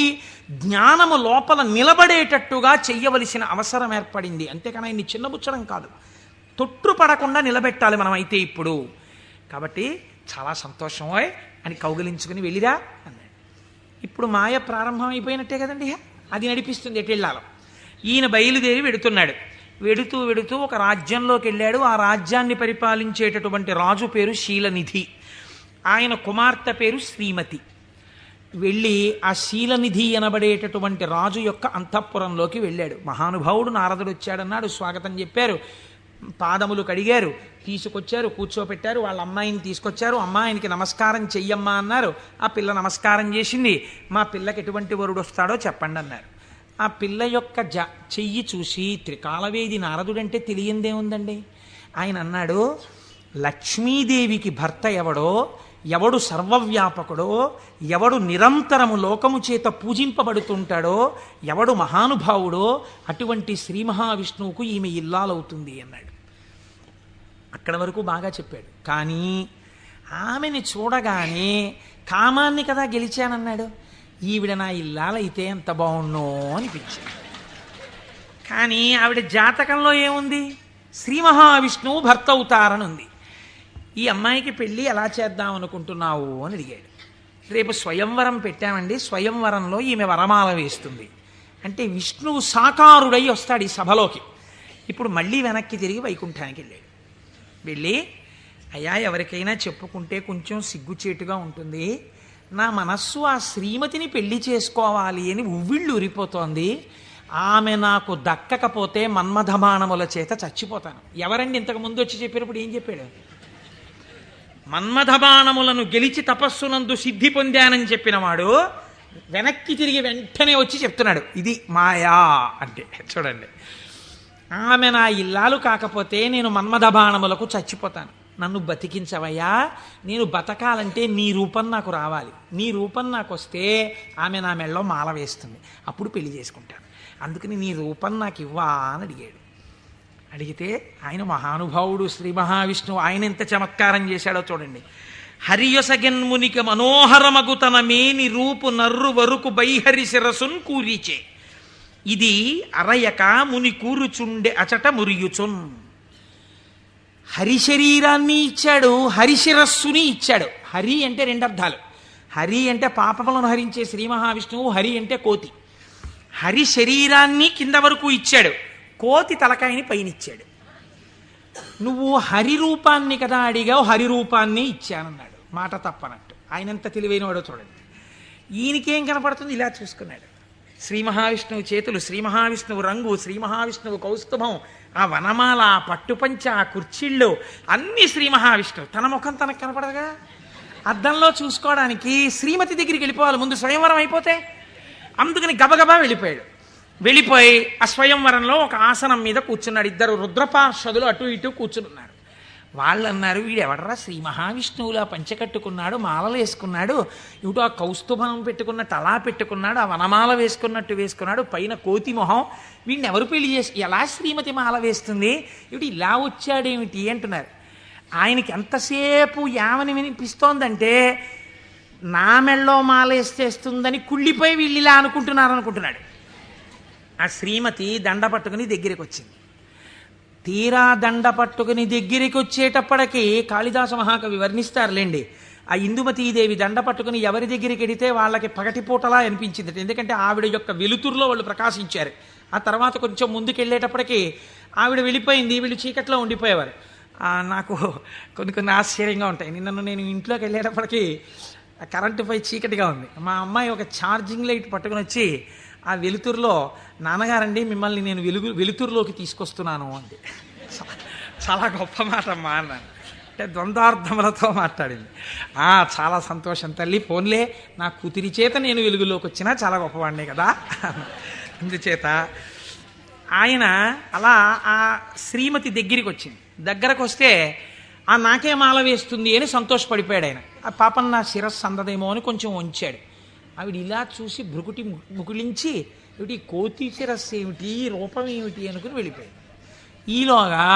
జ్ఞానము లోపల నిలబడేటట్టుగా చెయ్యవలసిన అవసరం ఏర్పడింది. అంతేకాని ఆయన్ని చిన్నబుచ్చడం కాదు, తొట్టుపడకుండా నిలబెట్టాలి మనం అయితే ఇప్పుడు. కాబట్టి చాలా సంతోషం అని కౌగిలించుకుని వెళ్ళిరా అన్నాడు. ఇప్పుడు మాయ ప్రారంభం అయిపోయినట్టే కదండి, అది నడిపిస్తుంది ఎటు వెళ్ళాలో. ఈయన బయలుదేరి వెడుతున్నాడు. వెడుతూ వెడుతూ ఒక రాజ్యంలోకి వెళ్ళాడు. ఆ రాజ్యాన్ని పరిపాలించేటటువంటి రాజు పేరు శీలనిధి, ఆయన కుమార్తె పేరు శ్రీమతి. వెళ్ళి ఆ శీలనిధి అనబడేటటువంటి రాజు యొక్క అంతఃపురంలోకి వెళ్ళాడు. మహానుభావుడు నారదుడు వచ్చాడన్నాడు, స్వాగతం చెప్పారు, పాదములు కడిగారు, తీసుకొచ్చారు, కూర్చోపెట్టారు. వాళ్ళ అమ్మాయిని తీసుకొచ్చారు. అమ్మాయినికి నమస్కారం చెయ్యమ్మా అన్నారు. ఆ పిల్ల నమస్కారం చేసింది. మా పిల్లకి ఎటువంటి వరుడు వస్తాడో చెప్పండి అన్నారు. ఆ పిల్ల యొక్క చెయ్యి చూసి త్రికాలవేది నారదుడంటే తెలియందేముందండి. ఆయన అన్నాడు, లక్ష్మీదేవికి భర్త ఎవడో, ఎవడు సర్వవ్యాపకుడో, ఎవడు నిరంతరము లోకము చేత పూజింపబడుతుంటాడో, ఎవడు మహానుభావుడో అటువంటి శ్రీ మహావిష్ణువుకు ఈమె ఇల్లాలవుతుంది అన్నాడు. అక్కడ వరకు బాగా చెప్పాడు. కానీ ఆమెని చూడగానే కామాన్ని కదా గెలిచానన్నాడు. ఈవిడ నా ఇల్లాలైతే ఎంత బాగుండో అనిపించింది. కానీ ఆవిడ జాతకంలో ఏముంది? శ్రీ మహావిష్ణువు భర్త అవుతారని ఉంది. ఈ అమ్మాయికి పెళ్ళి ఎలా చేద్దాం అనుకుంటున్నావు అని అడిగాడు. రేపు స్వయంవరం పెట్టామండి, స్వయంవరంలో ఈమె వరమాల వేస్తుంది అంటే విష్ణువు సాకారుడై వస్తాడు ఈ సభలోకి. ఇప్పుడు మళ్ళీ వెనక్కి తిరిగి వైకుంఠానికి వెళ్ళాడు. వెళ్ళి, అయ్యా ఎవరికైనా చెప్పుకుంటే కొంచెం సిగ్గుచేటుగా ఉంటుంది, నా మనస్సు ఆ శ్రీమతిని పెళ్లి చేసుకోవాలి అని ఉవ్విళ్ళు ఉరిపోతోంది, ఆమె నాకు దక్కకపోతే మన్మథబాణముల చేత చచ్చిపోతాను. ఎవరండి ఇంతకు ముందు వచ్చి చెప్పినప్పుడు ఏం చెప్పాడు? మన్మథబాణములను గెలిచి తపస్సునందు సిద్ధి పొందానని చెప్పినవాడు వెనక్కి తిరిగి వెంటనే వచ్చి చెప్తున్నాడు ఇది మాయా అంటే. చూడండి, ఆమె నా ఇల్లాలు కాకపోతే నేను మన్మథబాణములకు చచ్చిపోతాను. నన్ను బతికించవయ్యా, నేను బతకాలంటే నీ రూపం నాకు రావాలి, నీ రూపం నాకు వస్తే ఆమె నా మెళ్ళలో మాల వేస్తుంది, అప్పుడు పెళ్లి చేసుకుంటాను, అందుకని నీ రూపం నాకు ఇవ్వా అని అడిగాడు. అడిగితే ఆయన మహానుభావుడు శ్రీ మహావిష్ణువు, ఆయన ఎంత చమత్కారం చేశాడో చూడండి. హరియొసగెన్మునికి మనోహరమగు తన మేని రూపు నర్రు వరుకు బైహరి శిరసున్ కూరిచే, ఇది అరయక ముని కూరుచుండె అచట మురియుచున్. హరి శరీరాన్ని ఇచ్చాడు, హరిశిరస్సుని ఇచ్చాడు. హరి అంటే రెండు అర్థాలు. హరి అంటే పాపములను హరించే శ్రీ మహావిష్ణువు, హరి అంటే కోతి. హరి శరీరాన్ని కింద వరకు ఇచ్చాడు, కోతి తలకాయని పైనిచ్చాడు. నువ్వు హరి రూపాన్ని కదా అడిగావు, హరి రూపాన్ని ఇచ్చానన్నాడు. మాట తప్పనట్టు. ఆయనంత తెలివైనవాడో చూడండి. ఈయనకేం కనపడుతుంది, ఇలా చూసుకున్నాడు. శ్రీ మహావిష్ణువు చేతులు, శ్రీ మహావిష్ణువు రంగు, శ్రీ మహావిష్ణువు కౌస్తుభం, ఆ వనమాల, ఆ పట్టుపంచ, ఆ కుర్చీళ్ళు అన్నీ శ్రీ మహావిష్ణువు. తన ముఖం తనకు కనపడదుగా. అద్దంలో చూసుకోవడానికి శ్రీమతి దగ్గరికి వెళ్ళిపోవాలి ముందు, స్వయంవరం అయిపోతే. అందుకని గబగబా వెళ్ళిపోయాడు. వెళ్ళిపోయి ఆ స్వయంవరంలో ఒక ఆసనం మీద కూర్చున్నాడు. ఇద్దరు రుద్రపార్షదులు అటు ఇటు కూర్చున్నారు. వాళ్ళు అన్నారు, వీడెవడరా శ్రీ మహావిష్ణువులా పంచకట్టుకున్నాడు, మాలలు వేసుకున్నాడు, ఇటు ఆ కౌస్తుభం పెట్టుకున్నట్టు అలా పెట్టుకున్నాడు, ఆ వనమాల వేసుకున్నట్టు వేసుకున్నాడు, పైన కోతి మొహం, వీడిని ఎవరు పెళ్లి చేసి ఎలా శ్రీమతి మాల వేస్తుంది, ఇటు ఇలా వచ్చాడేమిటి అంటున్నారు. ఆయనకి ఎంతసేపు యావని వినిపిస్తోందంటే నా మెళ్ళో మాల వేస్తేస్తుందని కుళ్ళిపోయి వీళ్ళు ఇలా అనుకుంటున్నాడు. ఆ శ్రీమతి దండ పట్టుకుని దగ్గరికి వచ్చింది. తీరా దండ పట్టుకుని దగ్గరికి వచ్చేటప్పటికి కాళిదాస మహాకవి వర్ణిస్తారులేండి. ఆ ఇందుమతీదేవి దండ పట్టుకుని ఎవరి దగ్గరికి వెడితే వాళ్ళకి పగటిపూటలా అనిపించింది. ఎందుకంటే ఆవిడ యొక్క వెలుతురులో వాళ్ళు ప్రకాశించారు. ఆ తర్వాత కొంచెం ముందుకెళ్ళేటప్పటికి ఆవిడ వెళ్ళిపోయింది, వీళ్ళు చీకట్లో ఉండిపోయేవారు. నాకు కొన్ని ఆశ్చర్యంగా ఉంటాయి. నేను ఇంట్లోకి వెళ్ళేటప్పటికి కరెంటుపై చీకటిగా ఉంది. మా అమ్మాయి ఒక ఛార్జింగ్ లైట్ పట్టుకుని వచ్చి ఆ వెలుతురులో, నాన్నగారండి మిమ్మల్ని నేను వెలుతురులోకి తీసుకొస్తున్నాను అంది. చాలా గొప్ప మాట అమ్మా అన్నాను. అంటే ద్వంద్వార్థములతో మాట్లాడింది. చాలా సంతోషం తల్లి, ఫోన్లే నా కూతురి చేత నేను వెలుగులోకి వచ్చినా చాలా గొప్పవాడినే కదా. అందుచేత ఆయన అలా ఆ శ్రీమతి దగ్గరికి వచ్చింది. దగ్గరకు వస్తే నాకే మాల వేస్తుంది అని సంతోషపడిపోయాడు ఆయన. ఆ పాపం నా శిరస్సు అందదేమో అని కొంచెం వంచాడు. ఆవిడ ఇలా చూసి భృకుటి ముకులించి, ఏమిటి కోతి శిరస్సు ఏమిటి, రూపం ఏమిటి అనుకుని వెళ్ళిపోయాడు. ఈలోగా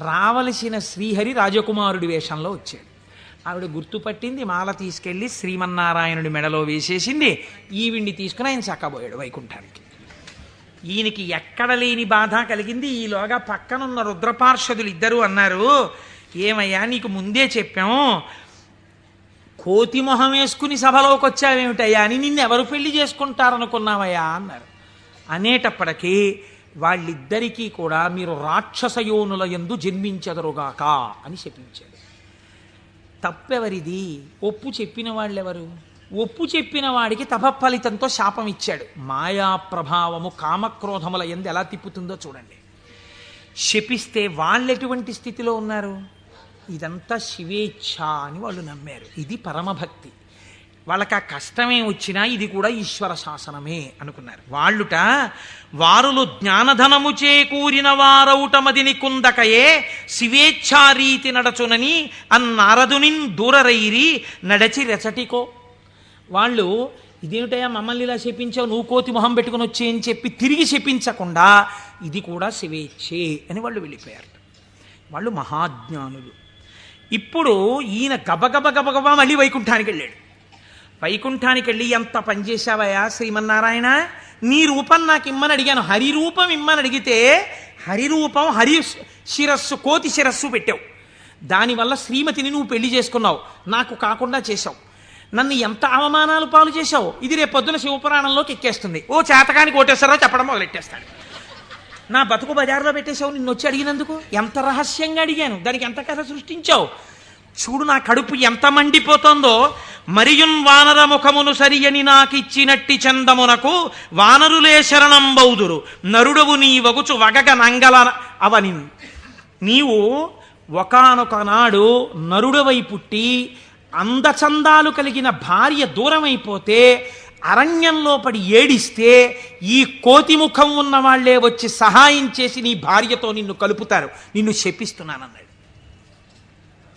రావలసిన శ్రీహరి రాజకుమారుడి వేషంలో వచ్చాడు. ఆవిడ గుర్తుపట్టింది, మాల తీసుకెళ్లి శ్రీమన్నారాయణుడి మెడలో వేసేసింది. ఈవిడ్ని తీసుకుని ఆయన చక్కబోయాడు వైకుంఠానికి. ఈయనకి ఎక్కడ లేని బాధ కలిగింది. ఈలోగా పక్కనున్న రుద్రపార్షదులు ఇద్దరు అన్నారు, ఏమయ్యా నీకు ముందే చెప్పాము, కోతి మొహం వేసుకుని సభలోకి వచ్చావేమిటయ్యా అని, నిన్నెవరు పెళ్లి చేసుకుంటారనుకున్నావయ్యా అన్నారు. అనేటప్పటికీ వాళ్ళిద్దరికీ కూడా మీరు రాక్షసయోనుల యందు జన్మించెదరుగాక అని చెప్పించాడు. తప్పెవరిది? ఒప్పు చెప్పిన వాళ్ళెవరు? ఒప్పు చెప్పిన వాడికి తపఫలితంతో శాపం ఇచ్చాడు. మాయా ప్రభావము కామక్రోధముల యందు ఎలా తిప్పుతుందో చూడండి. శపిస్తే వాళ్ళెటువంటి స్థితిలో ఉన్నారు? ఇదంతా శివేచ్ఛ అని వాళ్ళు నమ్మారు. ఇది పరమభక్తి. వాళ్ళకి ఆ కష్టమే వచ్చినా ఇది కూడా ఈశ్వర శాసనమే అనుకున్నారు. వారులు జ్ఞానధనము చేకూరిన వారౌటమదిని కుందకయే శివేచ్ఛారీతి నడచునని అన్నారదునిన్ దూరరైరి నడచి రెచటికో. వాళ్ళు ఇదేమిటయా మమ్మల్ని ఇలా శపించావు, నువ్వు కోతి మొహం పెట్టుకుని వచ్చే అని చెప్పి తిరిగి శపించకుండా ఇది కూడా శివేచ్ఛే అని వాళ్ళు వెళ్ళిపోయారు. వాళ్ళు మహాజ్ఞానులు. ఇప్పుడు ఈయన గబగబా మళ్ళీ వైకుంఠానికి వెళ్ళాడు. వైకుంఠానికి వెళ్ళి ఎంత పనిచేశావయ్యా శ్రీమన్నారాయణ, నీ రూపం నాకు ఇమ్మని అడిగాను, హరి రూపం ఇమ్మని అడిగితే హరి రూపం హరి శిరస్సు కోతి శిరస్సు పెట్టావు. దానివల్ల శ్రీమతిని నువ్వు పెళ్లి చేసుకున్నావు, నాకు కాకుండా చేశావు. నన్ను ఎంత అవమానాలు పాలు చేశావు. ఇది రేపు పొద్దున శివపురాణంలోకి ఎక్కేస్తుంది. ఓ చేతకాని కోటేశ్వరరావు చెప్పడం మొదలెట్టేస్తాడు. నా బతుకు బజార్లో పెట్టేశావు నిన్ను వచ్చి అడిగినందుకు. ఎంత రహస్యంగా అడిగాను, దానికి ఎంత కథ సృష్టించావు. చూడు నా కడుపు ఎంత మండిపోతుందో. మరియున్ వానర ముఖమును సరియని నాకిచ్చినట్టి చందమునకు వానరులే శరణం బౌదురు నరుడవు నీ వగుచు వగగ నంగల అవని. నీవు ఒకానొక నాడు నరుడవై పుట్టి అందచందాలు కలిగిన భార్య దూరమైపోతే అరణ్యంలో పడి ఏడిస్తే ఈ కోతి ముఖం ఉన్న వాళ్లే వచ్చి సహాయం చేసి నీ భార్యతో నిన్ను కలుపుతారు, నిన్ను శపిస్తున్నానన్నాడు.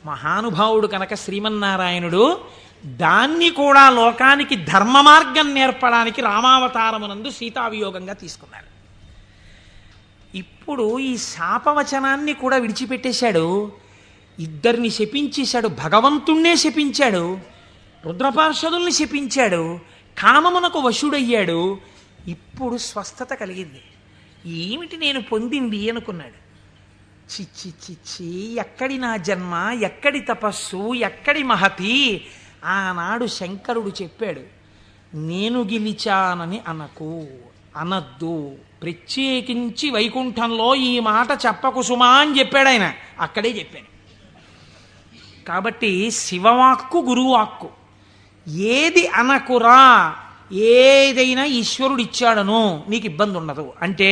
మహానుభావుడు కనుక శ్రీమన్నారాయణుడు దాన్ని కూడా లోకానికి ధర్మ మార్గం నేర్పడానికి రామావతారమునందు సీతావియోగంగా తీసుకున్నారు. ఇప్పుడు ఈ శాపవచనాన్ని కూడా విడిచిపెట్టేశాడు, ఇద్దరిని శపించేశాడు, భగవంతుణ్ణే శపించాడు, రుద్రపార్షదుల్ని శపించాడు, కామమునకు వశుడయ్యాడు. ఇప్పుడు స్వస్థత కలిగింది. ఏమిటి నేను పొందింది అనుకున్నాడు. చిచ్చి చిచ్చి, ఎక్కడి నా జన్మ, ఎక్కడి తపస్సు, ఎక్కడి మహతి. ఆనాడు శంకరుడు చెప్పాడు, నేను గెలిచానని అనద్దు, ప్రత్యేకించి వైకుంఠంలో ఈ మాట చెప్పకు సుమా అని చెప్పాడు ఆయన. అక్కడే చెప్పాను. కాబట్టి శివవాక్కు గురువాక్కు, ఏది అనకురా, ఏదైనా ఈశ్వరుడు ఇచ్చాడను నీకు ఇబ్బంది ఉండదు అంటే,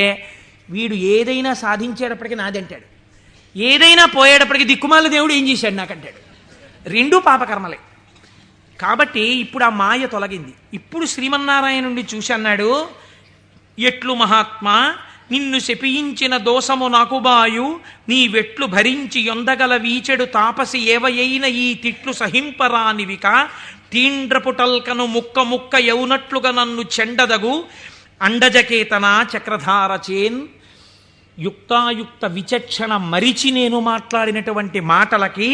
వీడు ఏదైనా సాధించేటప్పటికి నాదంటాడు, ఏదైనా పోయేటప్పటికి దిక్కుమాల దేవుడు ఏం చేశాడు నాకంటాడు. రెండూ పాపకర్మలే. కాబట్టి ఇప్పుడు ఆ మాయ తొలగింది. ఇప్పుడు శ్రీమన్నారాయణుడిని చూసి అన్నాడు, ఎట్లు మహాత్మా నిన్ను శపించిన దోషము నాకు బాయు, నీ వెట్లు భరించి యొందగల వీచెడు తాపసి ఏవయైన ఈ తిట్లు సహింపరానివిక, తీండ్రపుటల్కను ముక్క ముక్క యౌనట్లుగా నన్ను చెండదగు, అండజకేతన చక్రధారచేన్. యుక్తాయుక్త విచక్షణ మరిచి నేను మాట్లాడినటువంటి మాటలకి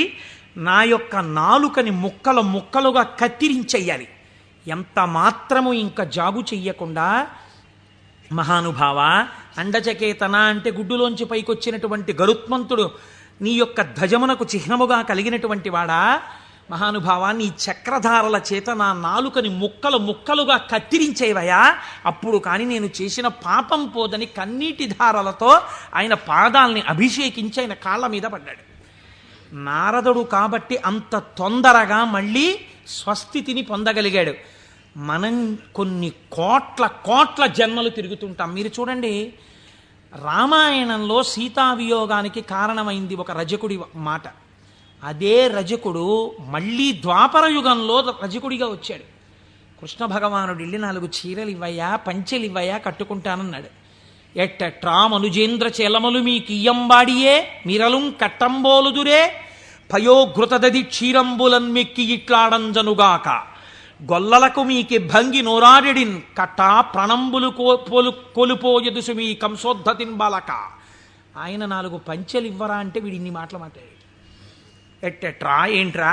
నా యొక్క నాలుకని ముక్కలు ముక్కలుగా కత్తిరించెయ్యాలి. ఎంత మాత్రము ఇంకా జాగు చెయ్యకుండా, మహానుభావ, అండచకేతన అంటే గుడ్డులోంచి పైకొచ్చినటువంటి గరుత్మంతుడు నీ యొక్క ధ్వజమునకు చిహ్నముగా కలిగినటువంటి వాడా, మహానుభావ నీ చక్రధారల చేత నా నాలుకని ముక్కలు ముక్కలుగా కత్తిరించేవయా, అప్పుడు కానీ నేను చేసిన పాపం పోదని కన్నీటి ధారలతో ఆయన పాదాల్ని అభిషేకించి ఆయన కాళ్ళ మీద పడ్డాడు. నారదుడు కాబట్టి అంత తొందరగా మళ్ళీ స్వస్థితిని పొందగలిగాడు. మనం కొన్ని కోట్ల జన్మలు తిరుగుతుంటాం. మీరు చూడండి, రామాయణంలో సీతావియోగానికి కారణమైంది ఒక రజకుడి మాట. అదే రజకుడు మళ్ళీ ద్వాపర యుగంలో రజకుడిగా వచ్చాడు. కృష్ణ భగవానుడు వెళ్ళి 4 చీరలు ఇవ్వయా, పంచెలు ఇవ్వయా, కట్టుకుంటానన్నాడు. ఎట్టట్రా మనుజేంద్ర చేలములు మీ కియ్యంబాడియే మిరలుం కట్టంబోలుదురే, పయోఘృతదది క్షీరంబులన్ మెక్కి ఇట్లాడంజనుగాక, గొల్లలకు మీకి భంగి నోరాడిడిన్ కట్టా ప్రణంబులు కొలుపోయదుసు మీ కంసోద్ధతిన్ బాలక. ఆయన 4 పంచెలు ఇవ్వరా అంటే వీడు ఇన్ని మాటలు మాట్లాడాడు. ఎట్టెట్రా, ఏంట్రా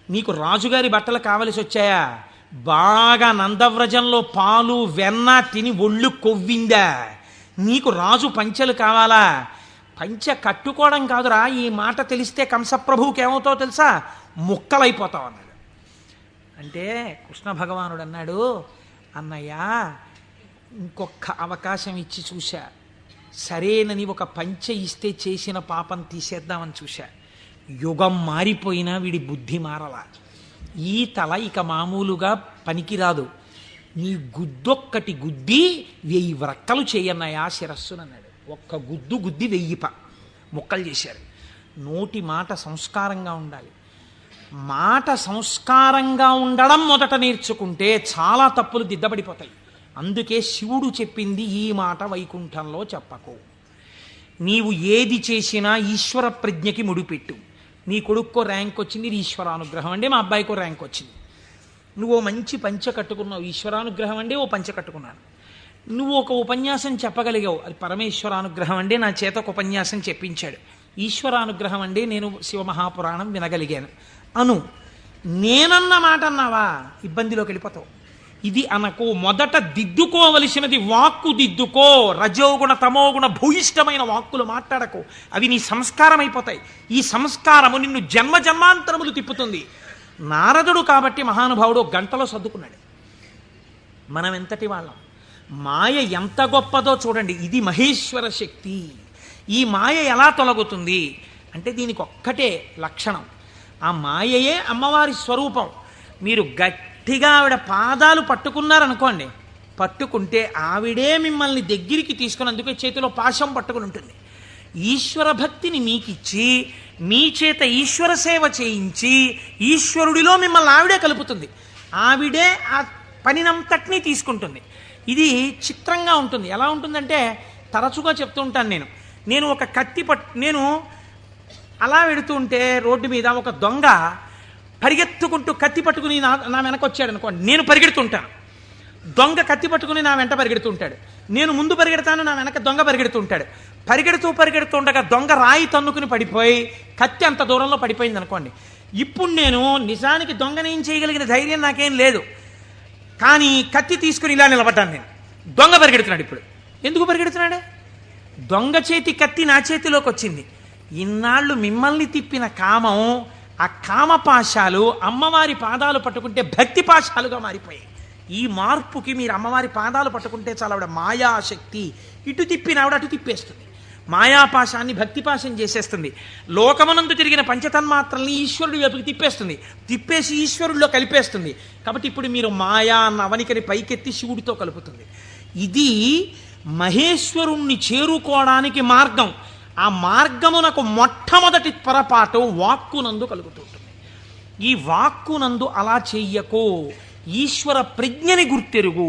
నీకు రాజుగారి బట్టలు కావలసి వచ్చాయా, బాగా నందవ్రజంలో పాలు వెన్న తిని ఒళ్ళు కొవ్విందా, నీకు రాజు పంచెలు కావాలా, పంచె కట్టుకోవడం కాదురా, ఈ మాట తెలిస్తే కంసప్రభువుకి ఏమవుతావు తెలుసా, ముక్కలైపోతావు అన్నాడు. అంటే కృష్ణ భగవానుడు అన్నాడు, అన్నయ్యా ఇంకొక అవకాశం ఇచ్చి చూశా, సరేనని ఒక పంచె ఇస్తే చేసిన పాపం తీసేద్దామని చూశా, యుగం మారిపోయినా వీడి బుద్ధి మారలా, ఈ తల ఇక మామూలుగా పనికిరాదు, నీ గుద్దొక్కటి గుద్ది 1000 వ్రక్కలు చేయన్నయా శిరస్సునన్నాడు. ఒక్క గుద్దు గుద్ది 1000 ముక్కలు చేశారు. నోటి మాట సంస్కారంగా ఉండాలి. మాట సంస్కారంగా ఉండడం మొదట నేర్చుకుంటే చాలా తప్పులు దిద్దబడిపోతాయి. అందుకే శివుడు చెప్పింది ఈ మాట వైకుంఠంలో చెప్పకు. నీవు ఏది చేసినా ఈశ్వర ప్రజ్ఞకి ముడిపెట్టు. నీ కొడుక్కో ర్యాంక్ వచ్చింది, ఈశ్వరానుగ్రహం అండి, మా అబ్బాయికో ర్యాంక్ వచ్చింది, నువ్వు మంచి పంచ కట్టుకున్నావు, ఈశ్వరానుగ్రహం అండి ఓ పంచ కట్టుకున్నాను, నువ్వు ఒక ఉపన్యాసం చెప్పగలిగావు, అది పరమేశ్వరానుగ్రహం అండి, నా చేత ఒక ఉపన్యాసం చెప్పించాడు, ఈశ్వరానుగ్రహం అండి నేను శివమహాపురాణం వినగలిగాను అను. నేనన్న మాట అన్నావా ఇబ్బందిలోకి వెళ్ళిపోతావు. ఇది అనకు. మొదట దిద్దుకోవలసినది వాక్కు దిద్దుకో. రజోగుణ తమోగుణ భూయిష్టమైన వాక్కులు మాట్లాడకు, అవి నీ సంస్కారం అయిపోతాయి. ఈ సంస్కారము నిన్ను జన్మ జన్మాంతరములు తిప్పుతుంది. నారదుడు కాబట్టి మహానుభావుడు గంటలో సర్దుకున్నాడు. మనం ఎంతటి వాళ్ళం, మాయ ఎంత గొప్పదో చూడండి. ఇది మహేశ్వర శక్తి. ఈ మాయ ఎలా తొలగుతుంది అంటే దీనికి ఒక్కటే లక్షణం, ఆ మాయయే అమ్మవారి స్వరూపం. మీరు గట్టిగా ఆవిడ పాదాలు పట్టుకున్నారనుకోండి, పట్టుకుంటే ఆవిడే మిమ్మల్ని దగ్గరికి తీసుకుని, అందుకే చేతిలో పాశం పట్టుకుని ఉంటుంది. ఈశ్వర భక్తిని మీకిచ్చి మీ చేత ఈశ్వర సేవ చేయించి ఈశ్వరుడిలో మిమ్మల్ని ఆవిడే కలుపుతుంది. ఆవిడే ఆ పనినంతటినీ తీసుకుంటుంది. ఇది చిత్రంగా ఉంటుంది. ఎలా ఉంటుందంటే, తరచుగా చెప్తూ ఉంటాను నేను ఒక కత్తి నేను అలా వెడుతుంటే రోడ్డు మీద ఒక దొంగ పరిగెత్తుకుంటూ కత్తి పట్టుకుని నా వెనక వచ్చాడు అనుకోండి, నేను పరిగెడుతుంటాను. దొంగ కత్తి పట్టుకుని నా వెంట పరిగెడుతుంటాడు. నేను ముందు పరిగెడతాను, నా వెనక దొంగ పరిగెడుతుంటాడు. పరిగెడుతుండగా దొంగ రాయి తన్నుకుని పడిపోయి కత్తి అంత దూరంలో పడిపోయింది అనుకోండి. ఇప్పుడు నేను నిజానికి దొంగనేం చేయగలిగిన ధైర్యం నాకేం లేదు, కానీ కత్తి తీసుకుని ఇలా నిలబడ్డాను నేను. దొంగ పరిగెడుతున్నాడు. ఇప్పుడు ఎందుకు పరిగెడుతున్నాడు? దొంగ చేతి కత్తి నా చేతిలోకి వచ్చింది. ఇన్నాళ్ళు మిమ్మల్ని తిప్పిన కామం, ఆ కామపాశాలు అమ్మవారి పాదాలు పట్టుకుంటే భక్తి పాశాలుగా మారిపోయాయి. ఈ మార్పుకి మీరు అమ్మవారి పాదాలు పట్టుకుంటే చాలా ఆవిడ మాయాశక్తి, ఇటు తిప్పిన ఆవిడ అటు తిప్పేస్తుంది. మాయాపాశాన్ని భక్తిపాశం చేసేస్తుంది. లోకమునందు తిరిగిన పంచతన్మాత్రల్ని ఈశ్వరుడి వైపుకి తిప్పేస్తుంది, తిప్పేసి ఈశ్వరుడిలో కలిపేస్తుంది. కాబట్టి ఇప్పుడు మీరు మాయా అన్న అవనికని పైకెత్తి శివుడితో కలుపుతుంది. ఇది మహేశ్వరుణ్ణి చేరుకోవడానికి మార్గం. ఆ మార్గమునకు మొట్టమొదటి పొరపాటు వాక్కునందు కలుగుతుంటుంది. ఈ వాక్కునందు అలా చెయ్యకో, ఈశ్వర ప్రజ్ఞని గుర్తెరుగు,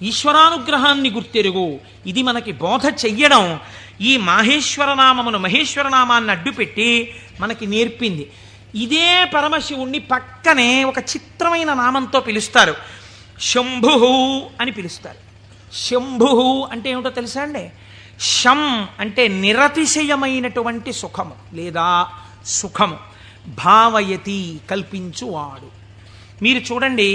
ఈశ్వరానుగ్రహాన్ని గుర్తెరుగు. ఇది మనకి బోధ చెయ్యడం ఈ మహేశ్వరనామమును, మహేశ్వరనామాన్ని అడ్డుపెట్టి మనకి నేర్పింది. ఇదే పరమశివుణ్ణి పక్కనే ఒక చిత్రమైన నామంతో పిలుస్తారు, శంభు అని పిలుస్తారు. శంభు అంటే ఏమిటో తెలుసా అండి? శం అంటే నిరతిశయమైనటువంటి సుఖము లేదా సుఖము, భావయతి కల్పించువాడు. మీరు చూడండి,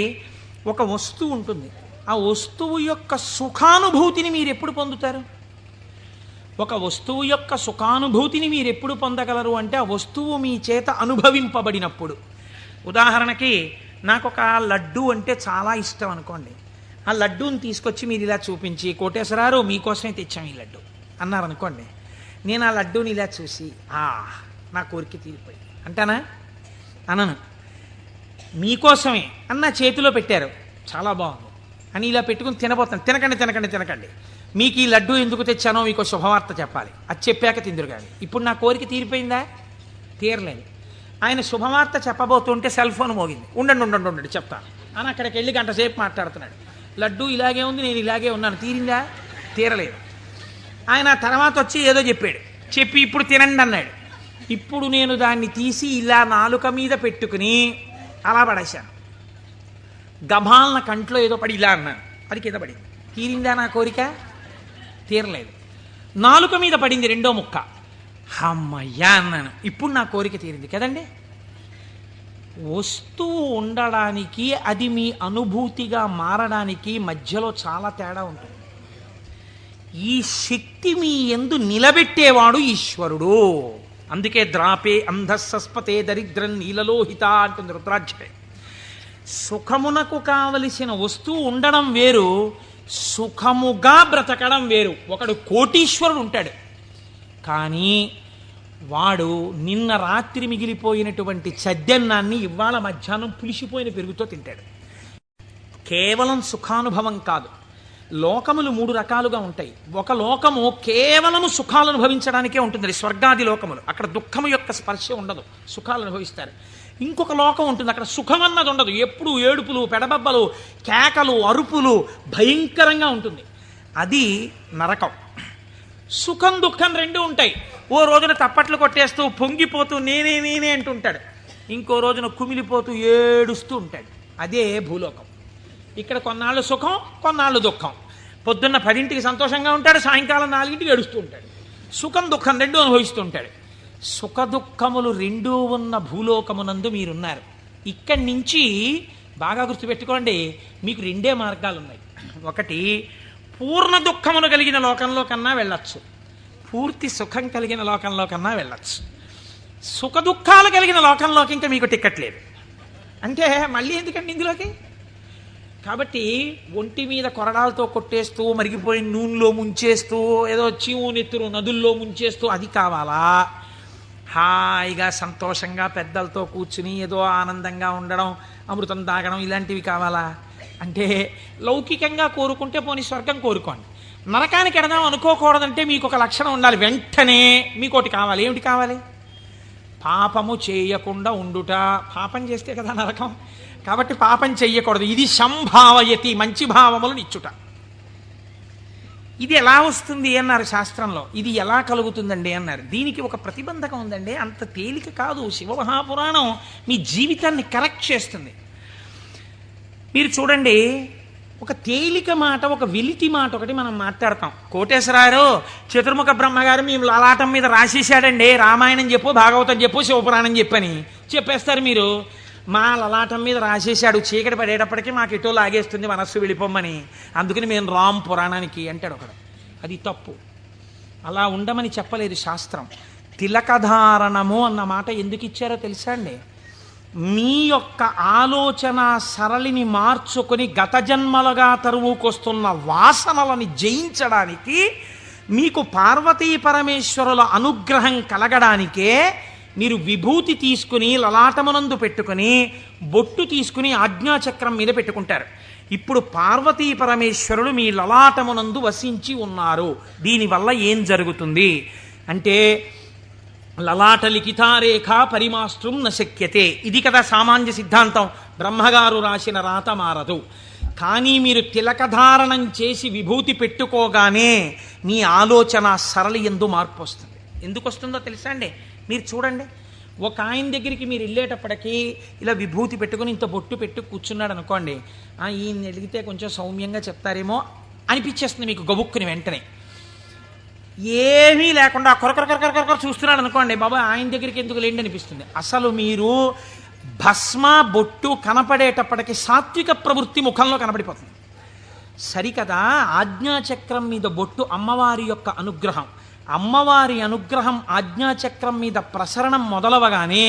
ఒక వస్తువు ఉంటుంది, ఆ వస్తువు యొక్క సుఖానుభూతిని మీరు ఎప్పుడు పొందుతారు? ఒక వస్తువు యొక్క సుఖానుభూతిని మీరు ఎప్పుడు పొందగలరు అంటే ఆ వస్తువు మీ చేత అనుభవింపబడినప్పుడు. ఉదాహరణకి నాకు ఒక లడ్డు అంటే చాలా ఇష్టం అనుకోండి. ఆ లడ్డూని తీసుకొచ్చి మీరు ఇలా చూపించి, కోటేశ్వరారు మీకోసమే తెచ్చాం ఈ లడ్డు అన్నారనుకోండి. నేను ఆ లడ్డూని ఇలా చూసి నా కోరిక తీరిపోయి అంటానా? అనను. మీకోసమే అన్న చేతిలో పెట్టారు, చాలా బాగుంది అని ఇలా పెట్టుకుని తినబోతాను. తినకండి, మీకు ఈ లడ్డు ఎందుకు తెచ్చానో మీకు శుభవార్త చెప్పాలి, అది చెప్పాక తిందురు కానీ. ఇప్పుడు నా కోరిక తీరిపోయిందా? తీరలేదు. ఆయన శుభవార్త చెప్పబోతుంటే సెల్ ఫోన్ మోగింది. ఉండండి చెప్తాను అని అక్కడికి వెళ్ళి గంట సేపు మాట్లాడుతున్నాడు. లడ్డు ఇలాగే ఉంది, నేను ఇలాగే ఉన్నాను, తీరిందా? తీరలేదు. ఆయన తర్వాత వచ్చి ఏదో చెప్పి ఇప్పుడు తినండి అన్నాడు. ఇప్పుడు నేను దాన్ని తీసి ఇలా నాలుక మీద పెట్టుకుని అలా పడేశాను. గభాలన కంట్లో ఏదో పడి ఇలా అన్నాను, అది కింద పడింది. తీరిందా నా కోరిక? తీరలేదు. నాలుక మీద పడింది రెండో ముక్క, అమ్మయ్యా అన్నాను, ఇప్పుడు నా కోరిక తీరింది కదండి. వస్తువు ఉండడానికి, అది మీ అనుభూతిగా మారడానికి మధ్యలో చాలా తేడా ఉంటుంది. ఈ శక్తి మీ యందు నిలబెట్టేవాడు ఈశ్వరుడు. అందుకే ద్రాపే అంధస్సస్పతే దరిద్రం నీలలోహిత అంటుంది రుద్రాధ్యాయం. సుఖమునకు కావలసిన వస్తువు ఉండడం వేరు, సుఖముగా బ్రతకడం వేరు. ఒకడు కోటీశ్వరుడు ఉంటాడు, కానీ వాడు నిన్న రాత్రి మిగిలిపోయినటువంటి చద్దన్నాన్ని ఇవాళ మధ్యాహ్నం పులిసిపోయిన పెరుగుతో తింటాడు. కేవలం సుఖానుభవం కాదు. లోకములు 3 రకాలుగా ఉంటాయి. ఒక లోకము కేవలము సుఖాలు అనుభవించడానికే ఉంటుంది, స్వర్గాది లోకములు. అక్కడ దుఃఖము యొక్క స్పర్శ ఉండదు, సుఖాలు అనుభవిస్తారు. ఇంకొక లోకం ఉంటుంది, అక్కడ సుఖం అన్నది ఉండదు, ఎప్పుడు ఏడుపులు, పెడబబ్బలు, కేకలు, అరుపులు, భయంకరంగా ఉంటుంది. అది నరకం. సుఖం దుఃఖం 2 ఉంటాయి. ఓ రోజున తప్పట్లు కొట్టేస్తూ పొంగిపోతూ నేనే అంటుంటాడు, ఇంకో రోజున కుమిలిపోతూ ఏడుస్తూ ఉంటాడు. అదే భూలోకం. ఇక్కడ కొన్నాళ్ళు సుఖం, కొన్నాళ్ళు దుఃఖం. పొద్దున్న 10ంటికి సంతోషంగా ఉంటాడు, సాయంకాలం 4ంటికి ఏడుస్తూ ఉంటాడు. సుఖం దుఃఖం 2 అనుభవిస్తూ ఉంటాడు. సుఖ దుఃఖములు 2 ఉన్న భూలోకమునందు మీరున్నారు. ఇక్కడి నుంచి బాగా గుర్తుపెట్టుకోండి, మీకు 2 మార్గాలు ఉన్నాయి. ఒకటి, పూర్ణ దుఃఖమును కలిగిన లోకంలో కన్నా వెళ్ళచ్చు, పూర్తి సుఖం కలిగిన లోకంలో కన్నా వెళ్ళచ్చు. సుఖ దుఃఖాలు కలిగిన లోకంలోకి ఇంకా మీకు టికెట్ లేదు. అంటే మళ్ళీ ఎందుకండి ఇందులోకి? కాబట్టి ఒంటి మీద కొరడాలతో కొట్టేస్తూ, మరిగిపోయిన నూనెలో ముంచేస్తూ, ఏదో చీము నెత్తురు నదుల్లో ముంచేస్తూ అది కావాలా? హాయిగా సంతోషంగా పెద్దలతో కూర్చుని ఏదో ఆనందంగా ఉండడం, అమృతం తాగడం, ఇలాంటివి కావాలా? అంటే లౌకికంగా కోరుకుంటే పోనీ స్వర్గం కోరుకోండి. నరకానికి ఎడదాం అనుకోకూడదంటే మీకు ఒక లక్షణం ఉండాలి. వెంటనే మీకోటి కావాలి. ఏమిటి కావాలి? పాపము చేయకుండా ఉండుట. పాపం చేస్తే కదా నరకం. కాబట్టి పాపం చెయ్యకూడదు. ఇది సంభావయతి, మంచి భావములను ఇచ్చుట. ఇది ఎలా వస్తుంది అన్నారు శాస్త్రంలో. ఇది ఎలా కలుగుతుందండి అన్నారు. దీనికి ఒక ప్రతిబంధకం ఉందండి. అంత తేలిక కాదు. శివమహాపురాణం మీ జీవితాన్ని కరెక్ట్ చేస్తుంది. మీరు చూడండి, ఒక తేలిక మాట, ఒక వెలితి మాట ఒకటి మనం మాట్లాడతాం. కోటేశ్వరారు చతుర్ముఖ బ్రహ్మగారు మేము లలాటం మీద రాసేసాడండి, రామాయణం చెప్పు, భాగవతం చెప్పు, శివపురాణం చెప్పని చెప్పేస్తారు మీరు. మా లలాటం మీద రాసేసాడు, చీకటి పడేటప్పటికీ మాకు ఎటో లాగేస్తుంది మనస్సు వెళ్ళిపోమ్మని, అందుకని మేము రామ్ పురాణానికి అంటాడు ఒకడు. అది తప్పు. అలా ఉండమని చెప్పలేదు శాస్త్రం. తిలకధారణము అన్న మాట ఎందుకు ఇచ్చారో తెలుసా అండి? మీ యొక్క ఆలోచన సరళిని మార్చుకొని గత జన్మలుగా తరువుకొస్తున్న వాసనలని జయించడానికి, మీకు పార్వతీ పరమేశ్వరుల అనుగ్రహం కలగడానికే మీరు విభూతి తీసుకుని లలాటమునందు పెట్టుకుని బొట్టు తీసుకుని ఆజ్ఞాచక్రం మీద పెట్టుకుంటారు. ఇప్పుడు పార్వతీ పరమేశ్వరులు మీ లలాటమునందు వసించి ఉన్నారు. దీనివల్ల ఏం జరుగుతుంది అంటే, లలాట లిఖితారేఖ పరిమాస్త్రం నశక్యతే, ఇది కదా సామాన్య సిద్ధాంతం. బ్రహ్మగారు రాసిన రాత మారదు. కానీ మీరు తిలకధారణం చేసి విభూతి పెట్టుకోగానే మీ ఆలోచన సరళి యందు మార్పు వస్తుంది. ఎందుకు వస్తుందో తెలుసా అండి? మీరు చూడండి, ఒక ఆయన దగ్గరికి మీరు వెళ్ళేటప్పటికీ ఇలా విభూతి పెట్టుకుని ఇంత బొట్టు పెట్టు కూర్చున్నాడు అనుకోండి, ఈయన అడిగితే కొంచెం సౌమ్యంగా చెప్తారేమో అనిపించేస్తుంది మీకు గబుక్కుని వెంటనే. ఏమీ లేకుండా కొరకొర చూస్తున్నాడు అనుకోండి, బాబా ఆయన దగ్గరికి ఎందుకు లేండి అనిపిస్తుంది. అసలు మీరు భస్మ బొట్టు కనపడేటప్పటికి సాత్విక ప్రవృత్తి ముఖంలో కనపడిపోతుంది. సరికదా, ఆజ్ఞాచక్రం మీద బొట్టు అమ్మవారి యొక్క అనుగ్రహం. అమ్మవారి అనుగ్రహం ఆజ్ఞాచక్రం మీద ప్రసరణం మొదలవగానే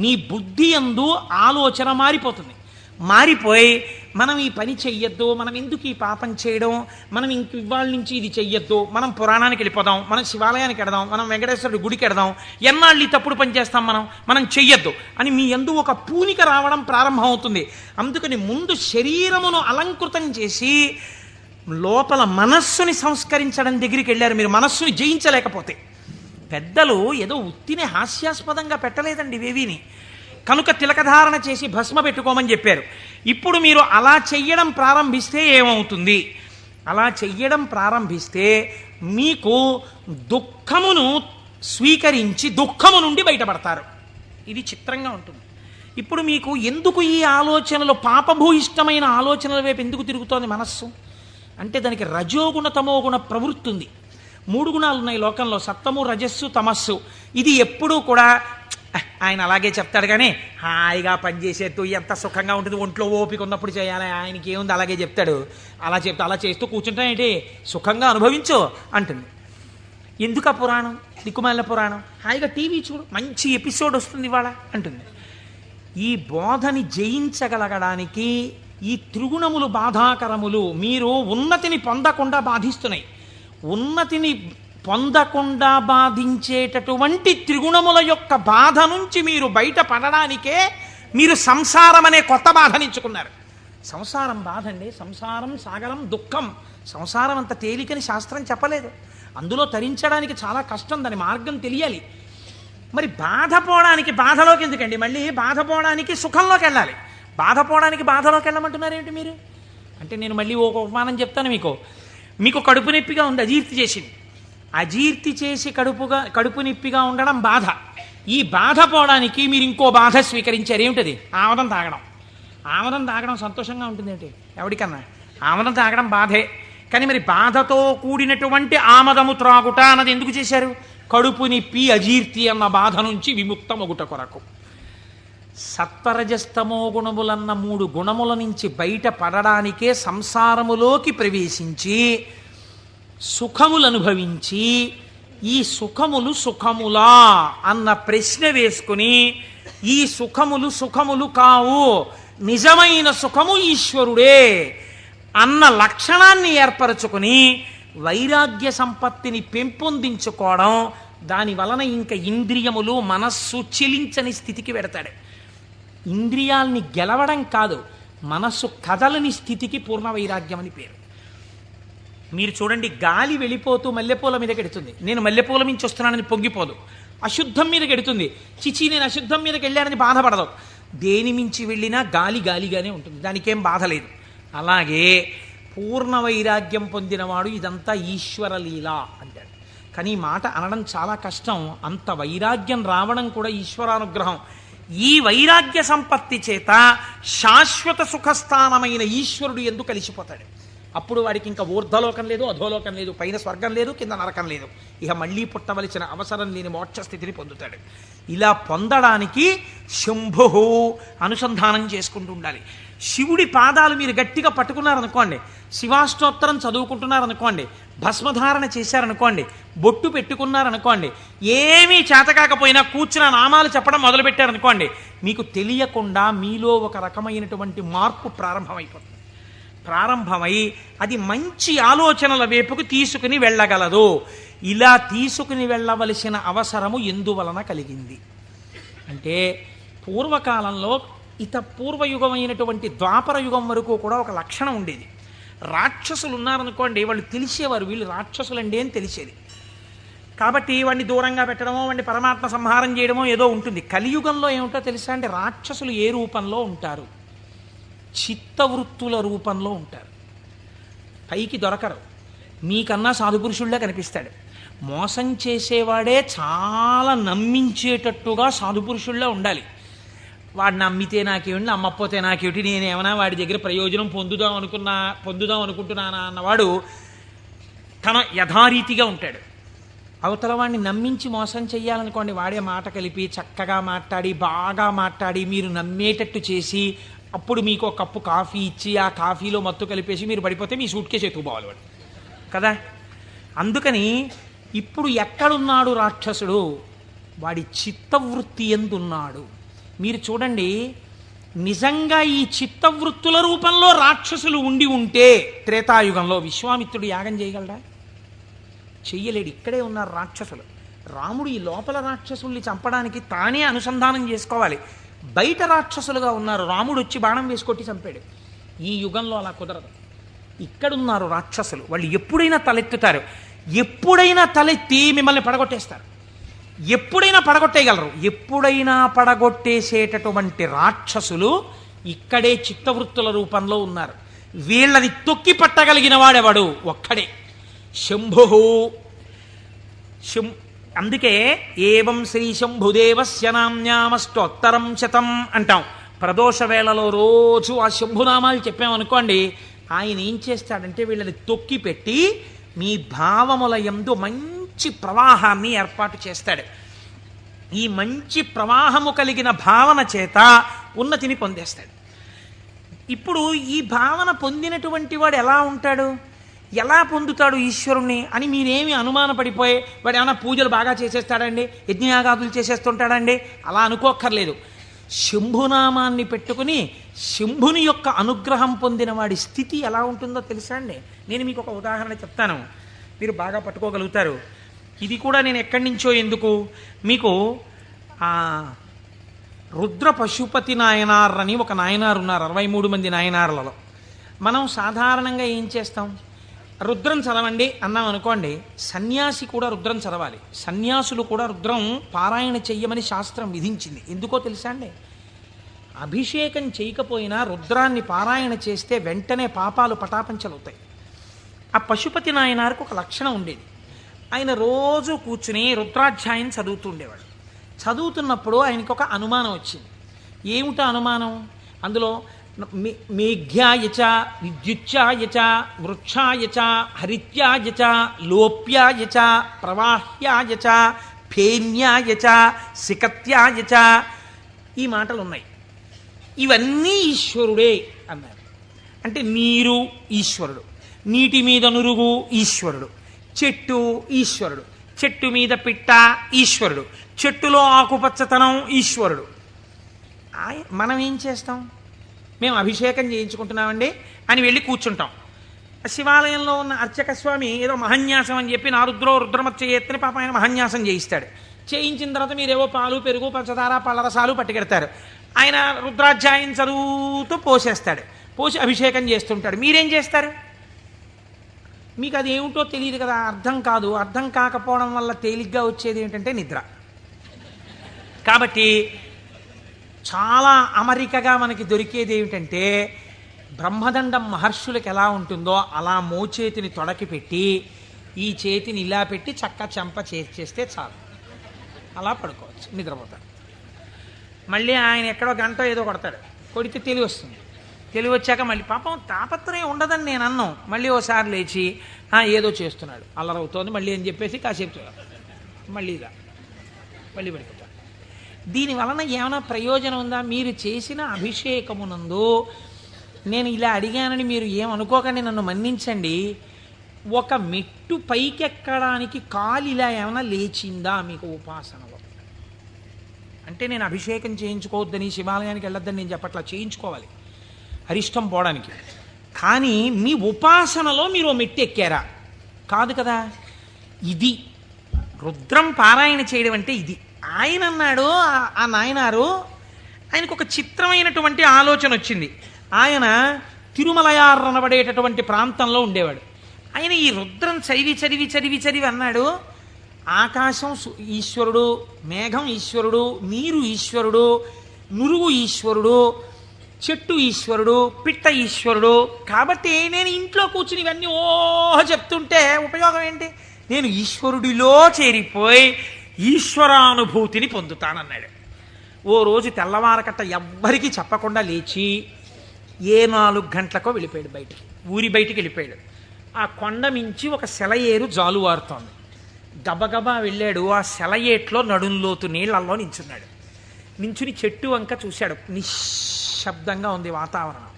మీ బుద్ధి యందు ఆలోచన మారిపోతుంది. మారిపోయి మనం ఈ పని చెయ్యొద్దు, మనం ఎందుకు ఈ పాపం చేయడం, మనం ఇంక ఇవాళ నుంచి ఇది చెయ్యొద్దు, మనం పురాణానికి వెళ్ళిపోదాం, మనం శివాలయానికి వెడదాం, మనం వెంకటేశ్వరుడి గుడికి వెడదాం, ఎన్నాళ్ళు ఈ తప్పుడు పని చేస్తాం, మనం చెయ్యొద్దు అని మీ యందు ఒక పూనిక రావడం ప్రారంభమవుతుంది. అందుకని ముందు శరీరమును అలంకృతం చేసి లోపల మనస్సుని సంస్కరించడం దగ్గరికి వెళ్ళారు. మీరు మనస్సుని జయించలేకపోతే. పెద్దలు ఏదో ఉత్తినే హాస్యాస్పదంగా పెట్టలేదండి ఇవేవిని. కనుక తిలకధారణ చేసి భస్మ పెట్టుకోమని చెప్పారు. ఇప్పుడు మీరు అలా చెయ్యడం ప్రారంభిస్తే ఏమవుతుంది? అలా చెయ్యడం ప్రారంభిస్తే మీకు దుఃఖమును స్వీకరించి దుఃఖము నుండి బయటపడతారు. ఇది చిత్రంగా ఉంటుంది. ఇప్పుడు మీకు ఎందుకు ఈ ఆలోచనలు, పాపభూయిష్టమైన ఆలోచనల వైపు ఎందుకు తిరుగుతోంది మనస్సు అంటే, దానికి రజోగుణ తమోగుణ ప్రవృత్తి ఉంది. 3 గుణాలు ఉన్నాయి లోకంలో, సత్వము రజస్సు తమస్సు. ఇది ఎప్పుడూ కూడా ఆయన అలాగే చెప్తాడు కానీ హాయిగా పనిచేసేట్టు ఎంత సుఖంగా ఉంటుంది, ఒంట్లో ఓపిక ఉన్నప్పుడు చేయాలి, ఆయనకి ఏముంది అలాగే చెప్తాడు. అలా చేస్తూ కూర్చుంటానేంటి, సుఖంగా అనుభవించు అంటుంది. ఎందుకు ఆ పురాణం, దిక్కుమాలిన పురాణం, హాయిగా టీవీ చూడు, మంచి ఎపిసోడ్ వస్తుంది ఇవాళ అంటుంది. ఈ బోధని జయించగలగడానికి ఈ త్రిగుణములు బాధాకరములు. మీరు ఉన్నతిని పొందకుండా బాధిస్తున్నాయి. ఉన్నతిని పొందకుండా బాధించేటటువంటి త్రిగుణముల యొక్క బాధ నుంచి మీరు బయటపడడానికే మీరు సంసారం అనే కొత్త బాధనించుకున్నారు. సంసారం బాధ అండి. సంసారం సాగరం దుఃఖం. సంసారం అంత తేలికని శాస్త్రం చెప్పలేదు. అందులో తరించడానికి చాలా కష్టం, దాని మార్గం తెలియాలి. మరి బాధపోవడానికి బాధలోకి ఎందుకండి, మళ్ళీ బాధపోవడానికి సుఖంలోకి వెళ్ళాలి. బాధపోవడానికి బాధలోకి వెళ్ళమంటున్నారు ఏమిటి మీరు అంటే, నేను మళ్ళీ ఒక ఉపమానం చెప్తాను మీకు కడుపు నొప్పిగా ఉంది, అజీర్తి చేసింది. అజీర్తి చేసి కడుపు నొప్పిగా ఉండడం బాధ. ఈ బాధ పోవడానికి మీరు ఇంకో బాధ స్వీకరించారు. ఏమిటది? ఆమదం తాగడం. ఆమదం తాగడం సంతోషంగా ఉంటుంది ఏంటి ఎవరికన్నా? ఆమదం తాగడం బాధే. కానీ మరి బాధతో కూడినటువంటి ఆమదము త్రాగుట అన్నది ఎందుకు చేశారు? కడుపు నొప్పి అజీర్తి అన్న బాధ నుంచి విముక్తమగుట కొరకు. సత్వరజస్తమో గుణములన్న 3 గుణముల నుంచి బయట పడడానికే సంసారములోకి ప్రవేశించి సుఖములు అనుభవించి, ఈ సుఖములు సుఖములా అన్న ప్రశ్న వేసుకుని, ఈ సుఖములు కావు, నిజమైన సుఖము ఈశ్వరుడే అన్న లక్షణాన్ని ఏర్పరచుకుని వైరాగ్య సంపత్తిని పెంపొందించుకోవడం, దాని వలన ఇంకా ఇంద్రియములు మనస్సు చెలించని స్థితికి పెడతాడు. ఇంద్రియాల్ని గెలవడం కాదు, మనస్సు కదలని స్థితికి పూర్ణ వైరాగ్యం అని పేరు. మీరు చూడండి, గాలి వెళ్ళిపోతూ మల్లెపూల మీద గెడుతుంది. నేను మల్లెపూల మించి వస్తున్నానని పొంగిపోదు. అశుద్ధం మీద గెడుతుంది. చిచి నేను అశుద్ధం మీదకి వెళ్ళానని బాధపడదు. దేని మించి వెళ్ళినా గాలి గాలిగానే ఉంటుంది, దానికేం బాధ లేదు. అలాగే పూర్ణ వైరాగ్యం పొందినవాడు ఇదంతా ఈశ్వరలీల అంటాడు. కానీ ఈ మాట అనడం చాలా కష్టం. అంత వైరాగ్యం రావడం కూడా ఈశ్వరానుగ్రహం. ఈ వైరాగ్య సంపత్తి చేత శాశ్వత సుఖస్థానమైన ఈశ్వరుడు ఎందుకు కలిసిపోతాడు. అప్పుడు వాడికి ఇంకా ఊర్ధ్వలోకం లేదు, అధోలోకం లేదు, పైన స్వర్గం లేదు, కింద నరకం లేదు. ఇక మళ్ళీ పుట్టవలసిన అవసరం లేని మోక్ష స్థితిని పొందుతాడు. ఇలా పొందడానికి శంభు అనుసంధానం చేసుకుంటూ ఉండాలి. శివుడి పాదాలు మీరు గట్టిగా పట్టుకున్నారనుకోండి, శివాష్టోత్తరం చదువుకుంటున్నారనుకోండి, భస్మధారణ చేశారనుకోండి, బొట్టు పెట్టుకున్నారనుకోండి, ఏమీ చేతకాకపోయినా కూర్చున్న నామాలు చెప్పడం మొదలుపెట్టారనుకోండి, మీకు తెలియకుండా మీలో ఒక రకమైనటువంటి మార్పు ప్రారంభమైపోతుంది. ప్రారంభమై అది మంచి ఆలోచనల వైపుకు తీసుకుని వెళ్ళగలదు. ఇలా తీసుకుని వెళ్ళవలసిన అవసరము ఎందువలన కలిగింది అంటే, పూర్వకాలంలో పూర్వయుగమైనటువంటి ద్వాపర యుగం వరకు కూడా ఒక లక్షణం ఉండేది. రాక్షసులు ఉన్నారనుకోండి, వాళ్ళు తెలిసేవారు వీళ్ళు రాక్షసులండి అని తెలిసేది. కాబట్టి వాడిని దూరంగా పెట్టడమో, వాడిని పరమాత్మ సంహారం చేయడమో ఏదో ఉంటుంది. కలియుగంలో ఏమిటో తెలుసా అంటే, రాక్షసులు ఏ రూపంలో ఉంటారు? చిత్తవృత్తుల రూపంలో ఉంటారు. పైకి దొరకరు. మీకన్నా సాధుపురుషుళ్ళే కనిపిస్తాడు. మోసం చేసేవాడే చాలా నమ్మించేటట్టుగా సాధుపురుషుళ్ళే ఉండాలి. వాడు నమ్మితే నాకేమిటి, నమ్మకపోతే నాకేమిటి, నేనేమన్నా వాడి దగ్గర ప్రయోజనం పొందుదాం అనుకుంటున్నానా అన్నవాడు తన యథారీతిగా ఉంటాడు. అవతల వాడిని నమ్మించి మోసం చెయ్యాలనుకోండి, వాడే మాట కలిపి చక్కగా మాట్లాడి బాగా మాట్లాడి మీరు నమ్మేటట్టు చేసి అప్పుడు మీకు ఒక కప్పు కాఫీ ఇచ్చి ఆ కాఫీలో మత్తు కలిపేసి మీరు పడిపోతే మీ సూట్ కేసు ఎత్తుకుపోవాలి వాడు కదా. అందుకని ఇప్పుడు ఎక్కడున్నాడు రాక్షసుడు? వాడి చిత్తవృత్తి ఎందున్నాడు. మీరు చూడండి, నిజంగా ఈ చిత్తవృత్తుల రూపంలో రాక్షసులు ఉండి ఉంటే త్రేతాయుగంలో విశ్వామిత్రుడు యాగం చేయగలడా? చెయ్యలేడు. ఇక్కడే ఉన్నారు రాక్షసులు. రాముడు ఈ లోపల రాక్షసుల్ని చంపడానికి తానే అనుసంధానం చేసుకోవాలి. బయట రాక్షసులుగా ఉన్నారు. రాముడు వచ్చి బాణం వేసి కొట్టి చంపాడు. ఈ యుగంలో అలా కుదరదు. ఇక్కడున్నారు రాక్షసులు. వాళ్ళు ఎప్పుడైనా తలెత్తుతారు. ఎప్పుడైనా తలెత్తి మిమ్మల్ని పడగొట్టేస్తారు. ఎప్పుడైనా పడగొట్టేయగలరు. ఎప్పుడైనా పడగొట్టేసేటటువంటి రాక్షసులు ఇక్కడే చిత్తవృత్తుల రూపంలో ఉన్నారు. వీళ్ళని తొక్కి పట్టగలిగిన వాడెవడు? ఒక్కడే, శంభు. అందుకే ఏవం శ్రీ శంభుదేవస్య నామ్యామష్టోత్తరం శతం అంటాం. ప్రదోష వేళలో రోజు ఆ శంభునామాలు చెప్పామనుకోండి, ఆయన ఏం చేస్తాడంటే వీళ్ళని తొక్కి పెట్టి మీ భావముల యందు మంచి ప్రవాహాన్ని ఏర్పాటు చేస్తాడు. ఈ మంచి ప్రవాహము కలిగిన భావన చేత ఉన్నతిని పొందేస్తాడు. ఇప్పుడు ఈ భావన పొందినటువంటి వాడు ఎలా ఉంటాడు, ఎలా పొందుతాడు ఈశ్వరుణ్ణి అని మీరేమి అనుమానపడిపోయి వాడు ఏమైనా పూజలు బాగా చేసేస్తాడండి, యజ్ఞయాగాదులు చేసేస్తుంటాడండి అలా అనుకోక్కర్లేదు. శంభునామాన్ని పెట్టుకుని శంభుని యొక్క అనుగ్రహం పొందిన వాడి స్థితి ఎలా ఉంటుందో తెలుసా అండి. నేను మీకు ఒక ఉదాహరణ చెప్తాను, మీరు బాగా పట్టుకోగలుగుతారు. ఇది కూడా నేను ఎక్కడి నుంచో ఎందుకు మీకు రుద్ర పశుపతి నాయనార్ అని ఒక నాయనారు ఉన్నారు. 63 మంది నాయనార్లలో మనం సాధారణంగా ఏం చేస్తాం, రుద్రం చదవండి అన్నాం అనుకోండి, సన్యాసి కూడా రుద్రం చదవాలి. సన్యాసులు కూడా రుద్రం పారాయణ చెయ్యమని శాస్త్రం విధించింది. ఎందుకో తెలుసా అండి, అభిషేకం చేయకపోయినా రుద్రాన్ని పారాయణ చేస్తే వెంటనే పాపాలు పటాపంచలవుతాయి. ఆ పశుపతి నాయనారికి ఒక లక్షణం ఉండేది. ఆయన రోజు కూర్చుని రుద్రాధ్యాయం చదువుతూ ఉండేవాడు. చదువుతున్నప్పుడు ఆయనకు ఒక అనుమానం వచ్చింది. ఏమిటా అనుమానం? అందులో మేఘ్యాయచ విద్యుచ్ఛాయచ వృక్షాయచ హరిత్యాయచ లోప్యాయచ ప్రవాహ్యాయచ ఫేన్యాయచ సికత్యాయచ ఈ మాటలు ఉన్నాయి. ఇవన్నీ ఈశ్వరుడే అన్నారు. అంటే నీరు ఈశ్వరుడు, నీటి మీద నురుగు ఈశ్వరుడు, చెట్టు ఈశ్వరుడు, చెట్టు మీద పిట్ట ఈశ్వరుడు, చెట్టులో ఆకుపచ్చతనం ఈశ్వరుడు. మనం ఏం చేస్తాం, మేము అభిషేకం చేయించుకుంటున్నామండి అని వెళ్ళి కూర్చుంటాం. శివాలయంలో ఉన్న అర్చక స్వామి ఏదో మహన్యాసం అని చెప్పి నారుద్రో రుద్రమచ్చయ్యని పాప ఆయన మహన్యాసం చేయిస్తాడు. చేయించిన తర్వాత మీరేవో పాలు పెరుగు పంచదార పళ్ళరసాలు పట్టుకెడతారు. ఆయన రుద్రాధ్యాయం చదువుతూ పోసేస్తాడు. పోసి అభిషేకం చేస్తుంటాడు. మీరేం చేస్తారు? మీకు అది ఏమిటో తెలియదు కదా, అర్థం కాదు. అర్థం కాకపోవడం వల్ల తేలిగ్గా వచ్చేది ఏంటంటే నిద్ర. కాబట్టి చాలా అమరికగా మనకి దొరికేది ఏమిటంటే బ్రహ్మదండం మహర్షులకు ఎలా ఉంటుందో అలా మోచేతిని తొడకి పెట్టి ఈ చేతిని ఇలా పెట్టి చక్క చెంప చేస్తే చాలు, అలా పడుకోవచ్చు, నిద్రపోతాడు. మళ్ళీ ఆయన ఎక్కడో గంట ఏదో కొడతాడు, కొడితే తెలివి వస్తుంది. తెలివి వచ్చాక మళ్ళీ పాపం తాపత్రయం ఉండదని నేను అన్నాం. మళ్ళీ ఓసారి లేచి ఏదో చేస్తున్నాడు, అల్లరవుతోంది మళ్ళీ అని చెప్పేసి కాసేపు మళ్ళీ పడిపోతాడు. దీనివలన ఏమైనా ప్రయోజనం ఉందా? మీరు చేసిన అభిషేకమునందు నేను ఇలా అడిగానని మీరు ఏమనుకోకండి, నన్ను మన్నించండి. ఒక మెట్టు పైకెక్కడానికి కాలు ఇలా ఏమైనా లేచిందా మీకు ఉపాసనలో? అంటే నేను అభిషేకం చేయించుకోవద్దని, శివాలయానికి వెళ్ళొద్దని నేను చెప్పట్లా, చేయించుకోవాలి అరిష్టం పోవడానికి. కానీ మీ ఉపాసనలో మీరు మెట్టు ఎక్కారా? కాదు కదా. ఇది రుద్రం పారాయణ చేయడం అంటే ఇది. ఆయన అన్నాడు, ఆ నాయనారు ఆయనకు ఒక చిత్రమైనటువంటి ఆలోచన వచ్చింది. ఆయన తిరుమలయార్ అనబడేటటువంటి ప్రాంతంలో ఉండేవాడు. ఆయన ఈ రుద్రం చదివి చదివి చదివి చదివి అన్నాడు, ఆకాశం ఈశ్వరుడు, మేఘం ఈశ్వరుడు, నీరు ఈశ్వరుడు, నురుగు ఈశ్వరుడు, చెట్టు ఈశ్వరుడు, పిట్ట ఈశ్వరుడు. కాబట్టి నేను ఇంట్లో కూర్చుని ఇవన్నీ చెప్తుంటే ఉపయోగం ఏంటి? నేను ఈశ్వరుడిలో చేరిపోయి ఈశ్వరానుభూతిని పొందుతానన్నాడు. ఓ రోజు తెల్లవారకట్ట ఎవ్వరికీ చెప్పకుండా లేచి 4 గంటలకో వెళ్ళిపోయాడు బయటికి, ఊరి బయటికి వెళ్ళిపోయాడు. ఆ కొండ మించి ఒక సెలయేరు జాలువారుతోంది. గబగబా వెళ్ళాడు. ఆ సెలయేట్లో నడుంలోతు నీళ్లలో నించున్నాడు. నించుని చెట్టు వంక చూశాడు. నిశ్శబ్దంగా ఉంది వాతావరణం.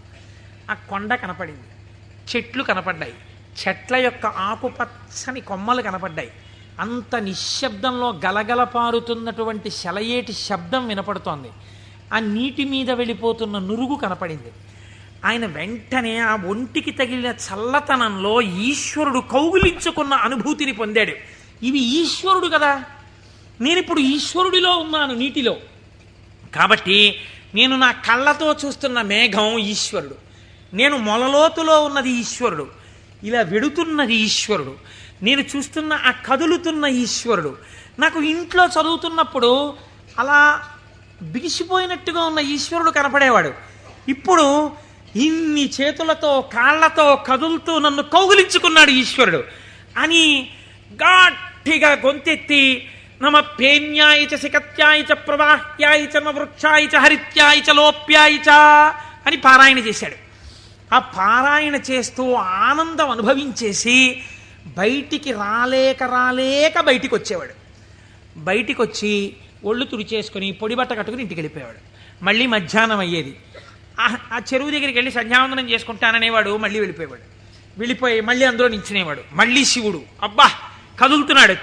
ఆ కొండ కనపడింది, చెట్లు కనపడ్డాయి, చెట్ల యొక్క ఆకుపచ్చని కొమ్మలు కనపడ్డాయి. అంత నిశ్శబ్దంలో గలగల పారుతున్నటువంటి సెలయేటి శబ్దం వినపడుతోంది. ఆ నీటి మీద వెళ్ళిపోతున్న నురుగు కనపడింది. ఆయన వెంటనే ఆ ఒంటికి తగిలిన చల్లతనంలో ఈశ్వరుడు కౌగిలించుకున్న అనుభూతిని పొందాడు. ఇవి ఈశ్వరుడు కదా, నేనిప్పుడు ఈశ్వరుడిలో ఉన్నాను నీటిలో. కాబట్టి నేను నా కళ్ళతో చూస్తున్న మేఘం ఈశ్వరుడు, నేను మొలలోతులో ఉన్నది ఈశ్వరుడు, ఇలా వెడుతున్నది ఈశ్వరుడు, నేను చూస్తున్న ఆ కదులుతున్న ఈశ్వరుడు. నాకు ఇంట్లో చదువుతున్నప్పుడు అలా బిగిసిపోయినట్టుగా ఉన్న ఈశ్వరుడు కనపడేవాడు. ఇప్పుడు ఇన్ని చేతులతో కాళ్లతో కదులుతూ నన్ను కౌగిలించుకున్నాడు ఈశ్వరుడు అని గట్టిగా గొంతెత్తి నమ పేన్యాయ చ శిఖత్యాయ చ ప్రవాహ్యాయ చ నమ వృక్షాయ చ హరిత్యాయ చ లోప్యాయ చ అని పారాయణ చేశాడు. ఆ పారాయణ చేస్తూ ఆనందం అనుభవించేసి బయటికి రాలేక బయటికి వచ్చేవాడు. బయటికి వచ్చి ఒళ్ళు తుడిచేసుకొని పొడిబట్ట కట్టుకుని ఇంటికి వెళ్ళిపోయేవాడు. మళ్ళీ మధ్యాహ్నం అయ్యేది. ఆ చెరువు దగ్గరికి వెళ్ళి సంధ్యావందనం చేసుకుంటాననేవాడు. మళ్ళీ వెళ్ళిపోయి మళ్ళీ అందులో నించునేవాడు. మళ్ళీ శివుడు అబ్బా కదులుతున్నాడు.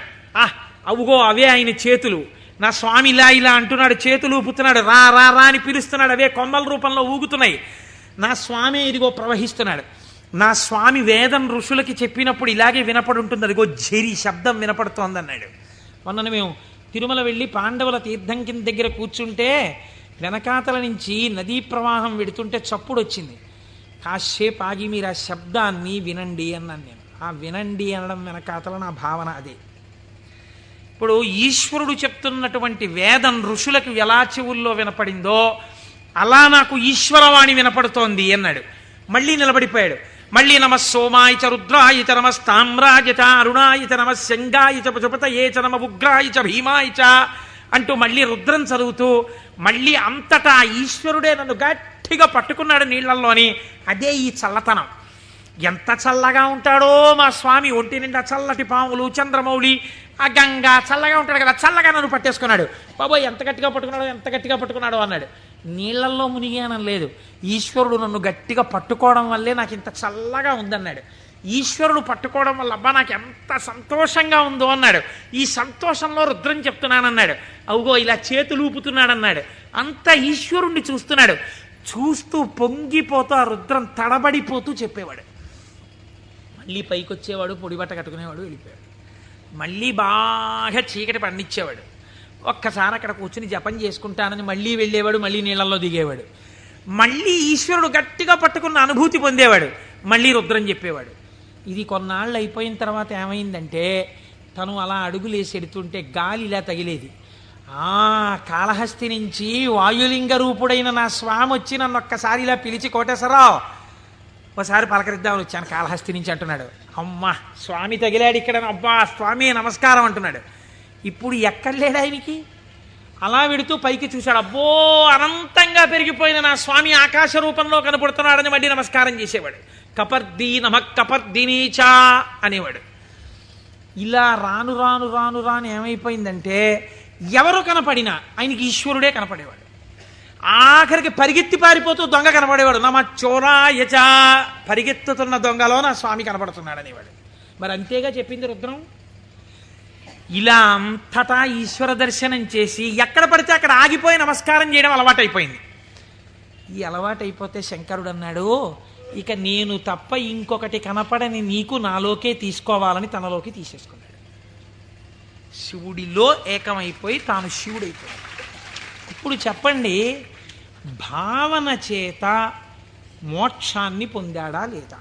అవుగో అవే ఆయన చేతులు, నా స్వామి ఇలా అంటున్నాడు, చేతులు ఊపుతున్నాడు, రా రా రా అని పిలుస్తున్నాడు, అవే కొమ్మల రూపంలో ఊగుతున్నాయి. నా స్వామి ఇదిగో ప్రవహిస్తున్నాడు. నా స్వామి వేదం ఋషులకి చెప్పినప్పుడు ఇలాగే వినపడి ఉంటుంది, అదిగో ఝరి శబ్దం వినపడుతోందన్నాడు. మొన్న మేము తిరుమల వెళ్ళి పాండవుల తీర్థం కింద దగ్గర కూర్చుంటే వెనకాతల నుంచి నదీ ప్రవాహం వెడుతుంటే చప్పుడు వచ్చింది. కాసేపు ఆగి మీరు ఆ శబ్దాన్ని వినండి అన్నాను నేను. ఆ వినండి అనడం వెనకాతల నా భావన అదే. ఇప్పుడు ఈశ్వరుడు చెప్తున్నటువంటి వేదం ఋషులకు ఎలా చెవుల్లో వినపడిందో అలా నాకు ఈశ్వరవాణి వినపడుతోంది అన్నాడు. మళ్ళీ నిలబడిపోయాడు. మళ్ళీ నమ సోమాయ చ రుద్రాయ చ నమస్తామ్రాయ చ అరుణాయ చ నమ శంగాయ చ పశుపతయే చ నమ ఉగ్రాయ చ భీమాయ చ అంటూ మళ్ళీ రుద్రం చదువుతూ మళ్ళీ అంతటా ఈశ్వరుడే నన్ను గట్టిగా పట్టుకున్నాడు నీళ్లలోని. అదే ఈ చల్లతనం. ఎంత చల్లగా ఉంటాడో మా స్వామి. ఒంటి నిండా చల్లటి పాములు, చంద్రమౌళి, ఆ గంగా చల్లగా ఉంటాడు కదా, చల్లగా నన్ను పట్టేసుకున్నాడు. బాబోయ్ ఎంత గట్టిగా పట్టుకున్నాడో అన్నాడు. నీళ్లల్లో మునిగానం లేదు, ఈశ్వరుడు నన్ను గట్టిగా పట్టుకోవడం వల్లే నాకు ఇంత చల్లగా ఉందన్నాడు. ఈశ్వరుడు పట్టుకోవడం వల్ల అబ్బా నాకు ఎంత సంతోషంగా ఉందో అన్నాడు. ఈ సంతోషంలో రుద్రం చెప్తున్నానన్నాడు. అవుగో ఇలా చేతులు ఊపుతున్నాడన్నాడు. అంత ఈశ్వరుణ్ణి చూస్తున్నాడు. చూస్తూ పొంగిపోతూ ఆ రుద్రం తడబడిపోతూ చెప్పేవాడు. మళ్ళీ పైకి వచ్చేవాడు, పొడిబట్ట కట్టుకునేవాడు, వెళ్ళిపోయాడు. మళ్ళీ బాగా చీకటి పండించేవాడు. ఒక్కసారి అక్కడ కూర్చుని జపం చేసుకుంటానని మళ్ళీ వెళ్ళేవాడు, మళ్ళీ నీళ్ళల్లో దిగేవాడు. మళ్ళీ ఈశ్వరుడు గట్టిగా పట్టుకున్న అనుభూతి పొందేవాడు. మళ్ళీ రుద్రం చెప్పేవాడు. ఇది కొన్నాళ్ళు అయిపోయిన తర్వాత ఏమైందంటే తను అలా అడుగులేసి ఎడుతుంటే గాలి ఇలా తగిలేది. కాళహస్తి నుంచి వాయులింగ రూపుడైన నా స్వామి వచ్చి నన్ను ఒక్కసారి ఇలా పిలిచి కోటేశ్వరరావు ఒకసారి పలకరిద్దామని వచ్చాను కాళహస్తి నుంచి అంటున్నాడు. అమ్మా స్వామి తగిలాడు ఇక్కడ, అబ్బా స్వామి నమస్కారం అంటున్నాడు. ఇప్పుడు ఎక్కడ లేడు ఆయనకి. అలా వెడుతూ పైకి చూశాడు, అబ్బో అనంతంగా పెరిగిపోయిన నా స్వామి ఆకాశ రూపంలో కనపడుతున్నాడని మళ్ళీ నమస్కారం చేసేవాడు. కపర్దీ నమ కపర్దినీచా అనేవాడు. ఇలా రాను రాను రాను రాను ఏమైపోయిందంటే ఎవరు కనపడినా ఆయనకి ఈశ్వరుడే కనపడేవాడు. ఆఖరికి పరిగెత్తి పారిపోతూ దొంగ కనపడేవాడు. నమ చోరాయచ, పరిగెత్తుతున్న దొంగలో నా స్వామి కనపడుతున్నాడు అనేవాడు. మరి అంతేగా చెప్పింది రుద్రం. ఇలా అంతటా ఈశ్వర దర్శనం చేసి ఎక్కడ పడితే అక్కడ ఆగిపోయి నమస్కారం చేయడం అలవాటైపోయింది. ఈ అలవాటైపోతే శంకరుడు అన్నాడు, ఇక నేను తప్ప ఇంకొకటి కనపడని నీకు నాలోకే తీసుకోవాలని తనలోకి తీసేసుకున్నాడు. శివుడిలో ఏకమైపోయి తాను శివుడైపోయాడు. ఇప్పుడు చెప్పండి, భావన చేత మోక్షాన్ని పొందాడా లేదా?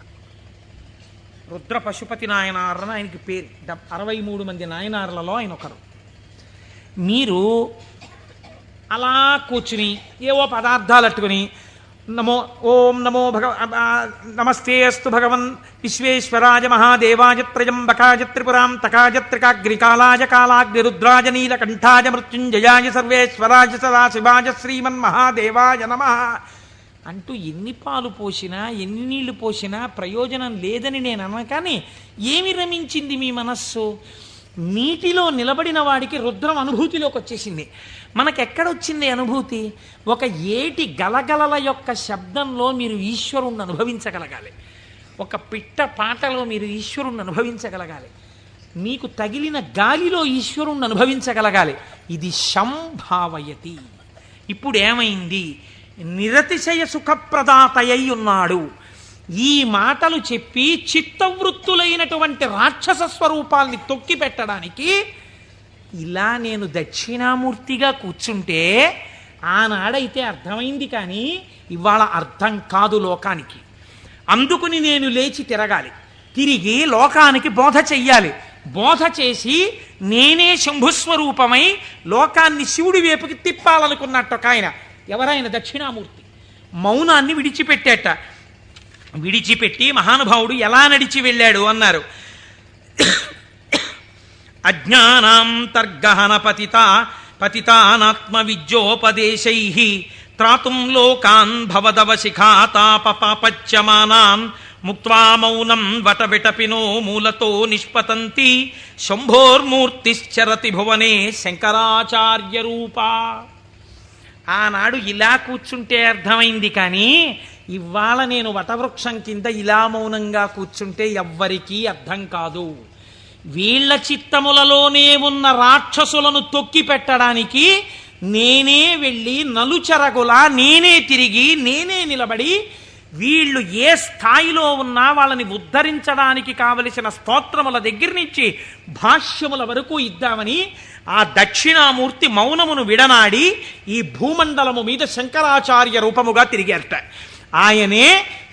రుద్ర పశుపతి నాయనారని ఆయనకి పేరు. 63 మంది నాయనార్లలో ఆయన ఒకరు. మీరు అలా కూర్చుని ఏవో పదార్థాలు అట్టుకుని ఓం నమో నమస్తే అస్తు భగవన్ విశ్వేశ్వరాయ మహాదేవాయ త్రయంబకాయ త్రిపురాం తకాయ త్రికాగ్రికాలాయ కాలాగ్నిరుద్రాయ నీలకంఠాయ మృత్యుంజయాయ సర్వేశ్వరాయ సదాశివాయ శ్రీమన్మహాదేవాయ నమః అంటూ ఎన్ని పాలు పోసినా ఎన్ని నీళ్లు పోసినా ప్రయోజనం లేదని నేను అన్నా. కానీ ఏమి రమించింది మీ మనస్సు? నీటిలో నిలబడిన వాడికి రుద్రం అనుభూతిలోకి వచ్చేసింది. మనకెక్కడొచ్చింది అనుభూతి? ఒక ఏటి గలగలల యొక్క శబ్దంలో మీరు ఈశ్వరుణ్ణి అనుభవించగలగాలి. ఒక పిట్ట పాటలో మీరు ఈశ్వరుణ్ణి అనుభవించగలగాలి. మీకు తగిలిన గాలిలో ఈశ్వరుణ్ణి అనుభవించగలగాలి. ఇది సంభావయతి. ఇప్పుడు ఏమైంది? నిరతిశయ సుఖప్రదాతయ్య ఉన్నాడు. ఈ మాటలు చెప్పి చిత్తవృత్తులైనటువంటి రాక్షస స్వరూపాల్ని తొక్కి పెట్టడానికి ఇలా నేను దక్షిణామూర్తిగా కూర్చుంటే ఆనాడైతే అర్థమైంది, కానీ ఇవాళ అర్థం కాదు లోకానికి. అందుకుని నేను లేచి తిరగాలి, తిరిగి లోకానికి బోధ చెయ్యాలి. బోధ చేసి నేనే శంభుస్వరూపమై లోకాన్ని శివుడి వైపుకి తిప్పాలనుకున్నట్టు ఒక ఆయన. ఎవరైనా దక్షిణామూర్తి మౌనాన్ని విడిచిపెట్టేట. విడిచిపెట్టి మహానుభావుడు ఎలా నడిచి వెళ్ళాడు అన్నారు. అజ్ఞానాంతర్గహన పతితానాత్మ విద్యోపదేశై త్రాతుం లోకాన్ భవదవశిఖాతాపపాపచ్యమానాన్ ముక్త్వా మౌనం వటవిటపినో మూలతో నిష్పతంతి శంభోర్మూర్తిశ్చరతి భువనే శంకరాచార్య రూపా. ఆనాడు ఇలా కూర్చుంటే అర్థమైంది, కానీ ఇవాళ నేను వటవృక్షం కింద ఇలా మౌనంగా కూర్చుంటే ఎవ్వరికీ అర్థం కాదు. వీళ్ల చిత్తములలోనే ఉన్న రాక్షసులను తొక్కి పెట్టడానికి నేనే వెళ్ళి నలుచెరగులా నేనే తిరిగి నేనే నిలబడి వీళ్ళు ఏ స్థాయిలో ఉన్నా వాళ్ళని ఉద్ధరించడానికి కావలసిన స్తోత్రముల దగ్గర నుంచి భాష్యముల వరకు ఇద్దామని ఆ దక్షిణామూర్తి మౌనమును విడనాడి ఈ భూమండలము మీద శంకరాచార్య రూపముగా తిరిగారట. ఆయనే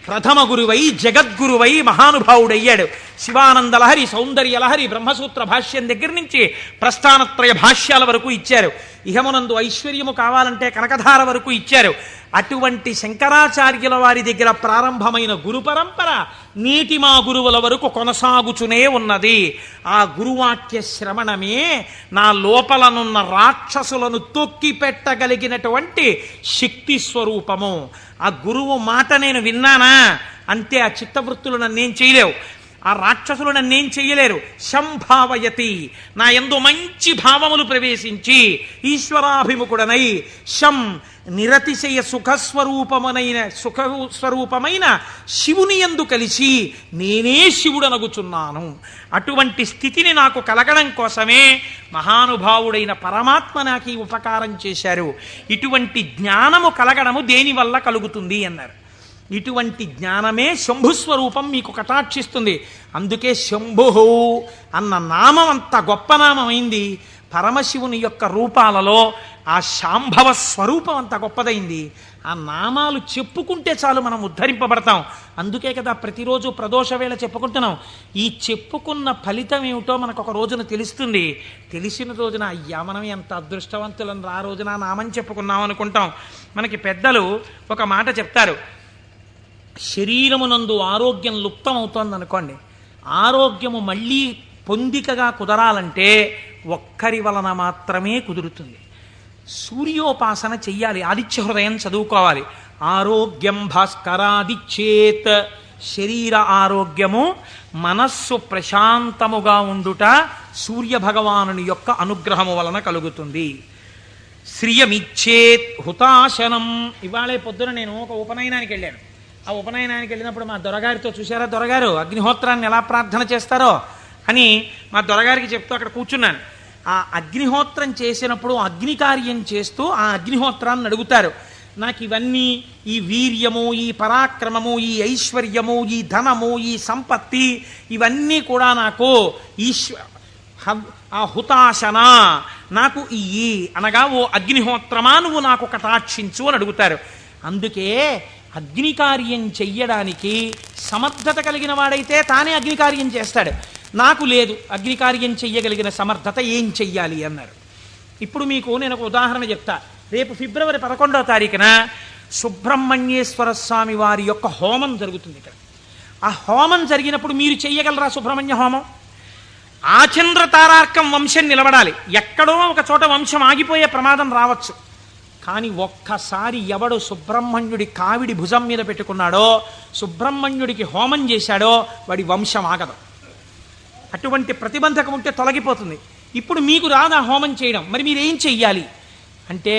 ప్రథమ గురువై జగద్గురువై మహానుభావుడయ్యాడు. శివానందలహరి, సౌందర్యలహరి, బ్రహ్మసూత్ర భాష్యం దగ్గర నుంచి ప్రస్థానత్రయ భాష్యాల వరకు ఇచ్చారు. ఇహమునందు ఐశ్వర్యము కావాలంటే కనకధార వరకు ఇచ్చారు. అటువంటి శంకరాచార్యుల వారి దగ్గర ప్రారంభమైన గురు పరంపర నేటి మా గురువుల వరకు కొనసాగుచునే ఉన్నది. ఆ గురువాక్య శ్రవణమే నా లోపలనున్న రాక్షసులను తొక్కి పెట్టగలిగినటువంటి శక్తి స్వరూపము. ఆ గురువు మాట నేను విన్నానా అంతే. ఆ చిత్తవృత్తులు నన్నేం చేయలేవు, ఆ రాక్షసులు నన్నేం చెయ్యలేరు. సంభావయతి, నా యందు మంచి భావములు ప్రవేశించి ఈశ్వరాభిముఖుడనై శం నిరతిశయ సుఖస్వరూపమైన శివుని యందు కలిసి నేనే శివుడనగుచున్నాను. అటువంటి స్థితిని నాకు కలగడం కోసమే మహానుభావుడైన పరమాత్మ నాకు ఈ ఉపకారం చేశారు. ఇటువంటి జ్ఞానము కలగడము దేనివల్ల కలుగుతుంది అన్నారు. ఇటువంటి జ్ఞానమే శంభుస్వరూపం మీకు కటాక్షిస్తుంది. అందుకే శంభు అన్న నామం అంత గొప్ప నామమైంది. పరమశివుని యొక్క రూపాలలో ఆ శాంభవ స్వరూపం అంత గొప్పదైంది. ఆ నామాలు చెప్పుకుంటే చాలు మనం ఉద్ధరింపబడతాం. అందుకే కదా ప్రతిరోజు ప్రదోష వేళ చెప్పుకుంటున్నాం. ఈ చెప్పుకున్న ఫలితం ఏమిటో మనకు ఒక రోజున తెలుస్తుంది. తెలిసిన రోజున అయ్యా మనం ఎంత అదృష్టవంతులను, ఆ రోజున నామని చెప్పుకున్నాం అనుకుంటాం. మనకి పెద్దలు ఒక మాట చెప్తారు, శరీరమునందు ఆరోగ్యం లుప్తమవుతోంది అనుకోండి, ఆరోగ్యము మళ్ళీ పొందికగా కుదరాలంటే ఒక్కరి వలన మాత్రమే కుదురుతుంది. సూర్యోపాసన చెయ్యాలి, ఆదిత్య హృదయం చదువుకోవాలి. ఆరోగ్యం భాస్కరాదిచ్చేత్, శరీర ఆరోగ్యము మనస్సు ప్రశాంతముగా ఉండుట సూర్యభగవానుని యొక్క అనుగ్రహము వలన కలుగుతుంది. శ్రియమిచ్చేత్ హుతాశనం. ఇవాళే పొద్దున నేను ఒక ఉపనయనానికి వెళ్ళాను. ఆ ఉపనయనానికి వెళ్ళినప్పుడు మా దొరగారితో, చూసారా దొరగారు అగ్నిహోత్రాన్ని ఎలా ప్రార్థన చేస్తారో అని మా దొరగారికి చెప్తూ అక్కడ కూర్చున్నాను. ఆ అగ్నిహోత్రం చేసినప్పుడు అగ్ని కార్యం చేస్తూ ఆ అగ్నిహోత్రాన్ని అడుగుతారు, నాకు ఇవన్నీ, ఈ వీర్యము, ఈ పరాక్రమము, ఈ ఐశ్వర్యము, ఈ ధనము, ఈ సంపత్తి, ఇవన్నీ కూడా నాకు ఆ హుతాశన నాకు ఇయ్యి అనగా, ఓ అగ్నిహోత్రమా నువ్వు నాకు కటాక్షించు అని అడుగుతారు. అందుకే అగ్నికార్యం చెయ్యడానికి సమర్థత కలిగిన వాడైతే తానే అగ్నికార్యం చేస్తాడు. నాకు లేదు అగ్నికార్యం చెయ్యగలిగిన సమర్థత, ఏం చెయ్యాలి అన్నారు. ఇప్పుడు మీకు నేను ఒక ఉదాహరణ చెప్తా. రేపు ఫిబ్రవరి 11వ తారీఖున సుబ్రహ్మణ్యేశ్వర స్వామి వారి యొక్క హోమం జరుగుతుంది ఇక్కడ. ఆ హోమం జరిగినప్పుడు మీరు చెయ్యగలరా సుబ్రహ్మణ్య హోమం? ఆచంద్ర తారార్కం వంశం నిలబడాలి. ఎక్కడో ఒక చోట వంశం ఆగిపోయే ప్రమాదం రావచ్చు. కానీ ఒక్కసారి ఎవడు సుబ్రహ్మణ్యుడి కావిడి భుజం మీద పెట్టుకున్నాడో, సుబ్రహ్మణ్యుడికి హోమం చేశాడో, వాడి వంశం ఆగదు. అటువంటి ప్రతిబంధకం ఉంటే తొలగిపోతుంది. ఇప్పుడు మీకు రాదా హోమం చేయడం, మరి మీరేం చెయ్యాలి అంటే,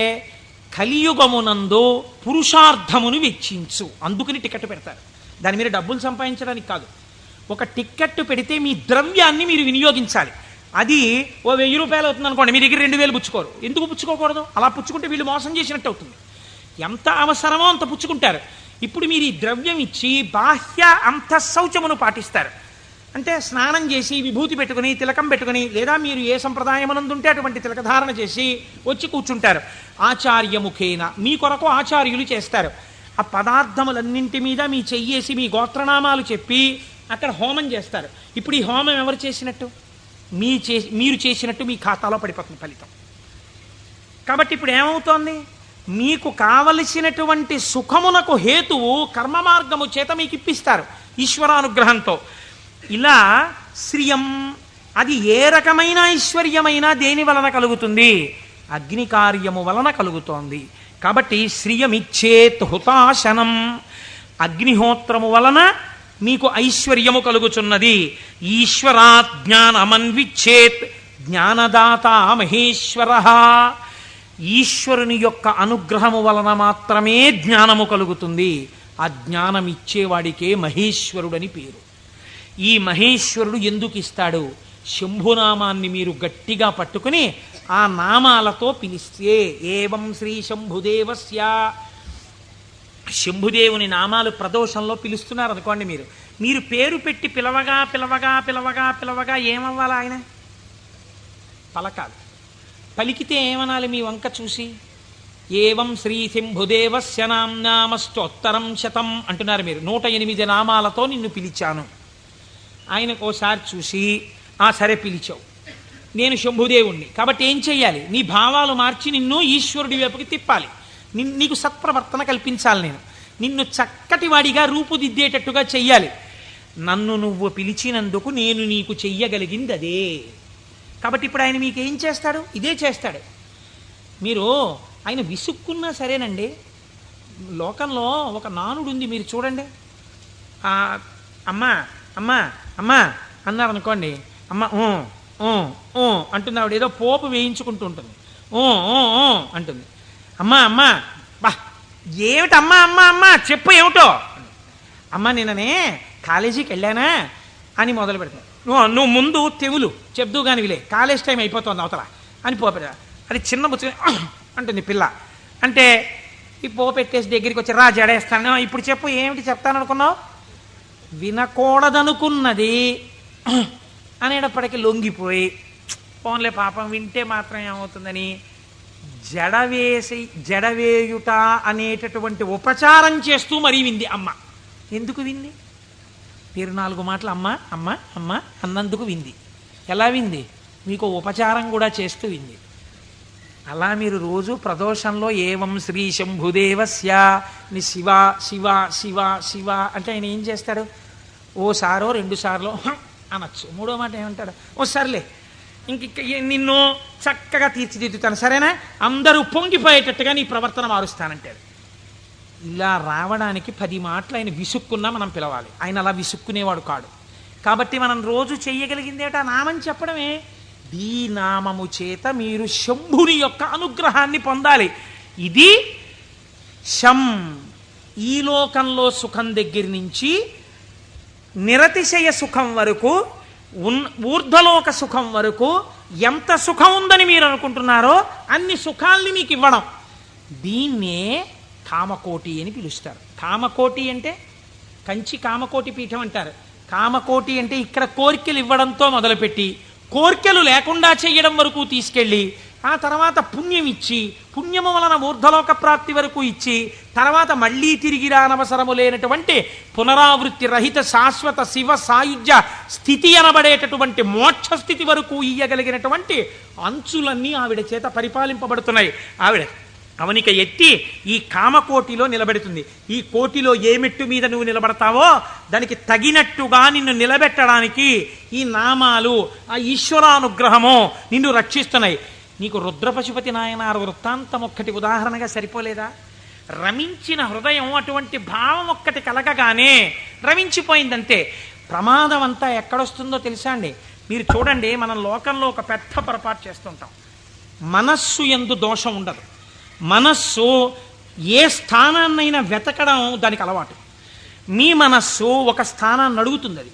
కలియుగమునందు పురుషార్థమును వెచ్చించు. అందుకని టికెట్ పెడతారు. దాని మీద డబ్బులు సంపాదించడానికి కాదు. ఒక టిక్కెట్ పెడితే మీ ద్రవ్యాన్ని మీరు వినియోగించాలి. అది ఓ 1000 రూపాయలు అవుతుంది అనుకోండి, మీ దగ్గర 2000 పుచ్చుకోరు. ఎందుకు పుచ్చుకోకూడదు? అలా పుచ్చుకుంటే వీళ్ళు మోసం చేసినట్టు అవుతుంది. ఎంత అవసరమో అంత పుచ్చుకుంటారు. ఇప్పుడు మీరు ఈ ద్రవ్యం ఇచ్చి బాహ్య అంతఃశౌచమును పాటిస్తారు. అంటే స్నానం చేసి విభూతి పెట్టుకుని తిలకం పెట్టుకుని, లేదా మీరు ఏ సంప్రదాయమునందుంటే అటువంటి తిలకధారణ చేసి వచ్చి కూర్చుంటారు. ఆచార్యముఖేన మీ కొరకు ఆచార్యులు చేస్తారు. ఆ పదార్థములన్నింటి మీద మీ చెయ్యేసి మీ గోత్రనామాలు చెప్పి అక్కడ హోమం చేస్తారు. ఇప్పుడు ఈ హోమం ఎవరు చేసినట్టు? మీరు చేసినట్టు మీ ఖాతాలో పడిపోతుంది ఫలితం. కాబట్టి ఇప్పుడు ఏమవుతోంది? మీకు కావలసినటువంటి సుఖమునకు హేతువు కర్మ మార్గము చేత మీకు ఇప్పిస్తారు ఈశ్వరానుగ్రహంతో. ఇలా శ్రియం, అది ఏ రకమైన ఐశ్వర్యమైనా దేని వలన కలుగుతుంది? అగ్ని కార్యము వలన కలుగుతోంది. కాబట్టి శ్రియమిచ్చేత్ హుతాశనం, అగ్నిహోత్రము వలన మీకు ఐశ్వర్యము కలుగుచున్నది. ఈశ్వరాత్ జ్ఞానమన్విచ్చేత్, జ్ఞానదాత మహేశ్వర. ఈశ్వరుని యొక్క అనుగ్రహము వలన మాత్రమే జ్ఞానము కలుగుతుంది. ఆ జ్ఞానం ఇచ్చేవాడికే మహేశ్వరుడని పేరు. ఈ మహేశ్వరుడు ఎందుకు ఇస్తాడు? శంభునామాన్ని మీరు గట్టిగా పట్టుకుని ఆ నామాలతో పిలిస్తే, ఏవం శ్రీ శంభుదేవస్య, శంభుదేవుని నామాలు ప్రదోషంలో పిలుస్తున్నారు అనుకోండి, మీరు పేరు పెట్టి పిలవగా పిలవగా పిలవగా పిలవగా ఏమవ్వాలి? ఆయన పలకాలి. పలికితే ఏమనాలి? మీ వంక చూసి ఏవం శ్రీ శంభుదేవస్య నామ్నామస్తోత్తరం శతం అంటున్నారు మీరు. 108 నామాలతో నిన్ను పిలిచాను. ఆయనకు ఓసారి చూసి, సరే పిలిచావు, నేను శంభుదేవుణ్ణి కాబట్టి ఏం చెయ్యాలి? నీ భావాలు మార్చి నిన్ను ఈశ్వరుడి వైపుకి తిప్పాలి. నీకు సత్ప్రవర్తన కల్పించాలి. నేను నిన్ను చక్కటి వాడిగా రూపుదిద్దేటట్టుగా చెయ్యాలి. నన్ను నువ్వు పిలిచినందుకు నేను నీకు చెయ్యగలిగింది అదే. కాబట్టి ఇప్పుడు ఆయన మీకు ఏం చేస్తాడు? ఇదే చేస్తాడు. మీరు ఆయన విసుక్కున్నా సరేనండి. లోకంలో ఒక నానుడు ఉంది, మీరు చూడండి. అమ్మా అమ్మా అమ్మా అన్నారు అనుకోండి, అమ్మ అంటుంది. ఆవిడ ఏదో పోపు వేయించుకుంటూ ఉంటుంది. అంటుంది. అమ్మా అమ్మా, బా ఏమిటి అమ్మా అమ్మా అమ్మా చెప్పు ఏమిటో. అమ్మ నిన్ననే కాలేజీకి వెళ్ళానా అని మొదలు పెడతాను. నువ్వు ముందు తెవులు చెప్దు కానీ విలే, కాలేజ్ టైం అయిపోతుంది అవతల అని పోపెడతా. అది చిన్న బుచ్చుని అంటుంది పిల్ల. అంటే ఈ పోపెట్టేసి దగ్గరికి వచ్చి రా జడేస్తాను. ఇప్పుడు చెప్పు ఏమిటి చెప్తాను అనుకున్నావు? వినకూడదనుకున్నది అనేటప్పటికీ లొంగిపోయి, ఫోన్లే పాపం వింటే మాత్రం ఏమవుతుందని జడవేయుట అనేటటువంటి ఉపచారం చేస్తూ మరీ వింది అమ్మ. ఎందుకు వింది? 4 మాటలు అమ్మ అమ్మ అమ్మ అన్నందుకు వింది. ఎలా వింది? మీకు ఉపచారం కూడా చేస్తూ వింది. అలా మీరు రోజు ప్రదోషంలో ఏవం శ్రీ శంభుదేవస్య ని శివ శివ శివ శివ అంటే ఆయన ఏం చేస్తాడు? ఓసారో 2 సార్లు అనొచ్చు, 3వ మాట ఏమంటాడు? ఓ సర్లే ఇంక నిన్ను చక్కగా తీర్చిదిద్దుతాను, సరేనా, అందరూ పొంగిపోయేటట్టుగా నీ ప్రవర్తన మారుస్తానంటాడు. ఇలా రావడానికి 10 మాటలు ఆయన విసుక్కున్నా మనం పిలవాలి. ఆయన అలా విసుక్కునేవాడు కాడు. కాబట్టి మనం రోజు చెయ్యగలిగిందేట నామం చెప్పడమే. ఈ నామము చేత మీరు శంభుని యొక్క అనుగ్రహాన్ని పొందాలి. ఇది శం, ఈ లోకంలో సుఖం దగ్గర నుంచి నిరతిశయ సుఖం వరకు, ఊర్ధ్వలోక సుఖం వరకు ఎంత సుఖం ఉందని మీరు అనుకుంటున్నారో అన్ని సుఖాల్ని మీకు ఇవ్వడం. దీన్నే కామకోటి అని పిలుస్తారు. కామకోటి అంటే కంచి కామకోటి పీఠం అంటారు. కామకోటి అంటే ఇక్కడ కోరికలు ఇవ్వడంతో మొదలుపెట్టి కోరికలు లేకుండా చేయడం వరకు తీసుకెళ్ళి ఆ తర్వాత పుణ్యం ఇచ్చి పుణ్యము వలన ఊర్ధ్వలోక ప్రాప్తి వరకు ఇచ్చి తర్వాత మళ్ళీ తిరిగి రానవసరము లేనటువంటి పునరావృత్తి రహిత శాశ్వత శివ సాయుధ్య స్థితి అనబడేటటువంటి మోక్ష స్థితి వరకు ఇయ్యగలిగినటువంటి అంచులన్నీ ఆవిడ చేత పరిపాలింపబడుతున్నాయి. ఆవిడ అవనిక ఎత్తి ఈ కామకోటిలో నిలబెడుతుంది. ఈ కోటిలో ఏ మెట్టు మీద నువ్వు నిలబడతావో దానికి తగినట్టుగా నిన్ను నిలబెట్టడానికి ఈ నామాలు, ఆ ఈశ్వరానుగ్రహము నిన్ను రక్షిస్తున్నాయి. నీకు రుద్రపశుపతి నాయనారు వృత్తాంతం ఒక్కటి ఉదాహరణగా సరిపోలేదా? రమించిన హృదయం అటువంటి భావం ఒక్కటి కలగగానే రమించిపోయిందంతే. ప్రమాదం అంతా ఎక్కడొస్తుందో తెలుసా అండి? మీరు చూడండి, మనం లోకంలో ఒక పెద్ద పొరపాటు చేస్తుంటాం. మనస్సు యందు దోషం ఉండదు. మనస్సు ఏ స్థానాన్నైనా వెతకడం దానికి అలవాటు. మీ మనస్సు ఒక స్థానాన్ని అడుగుతుంది. అది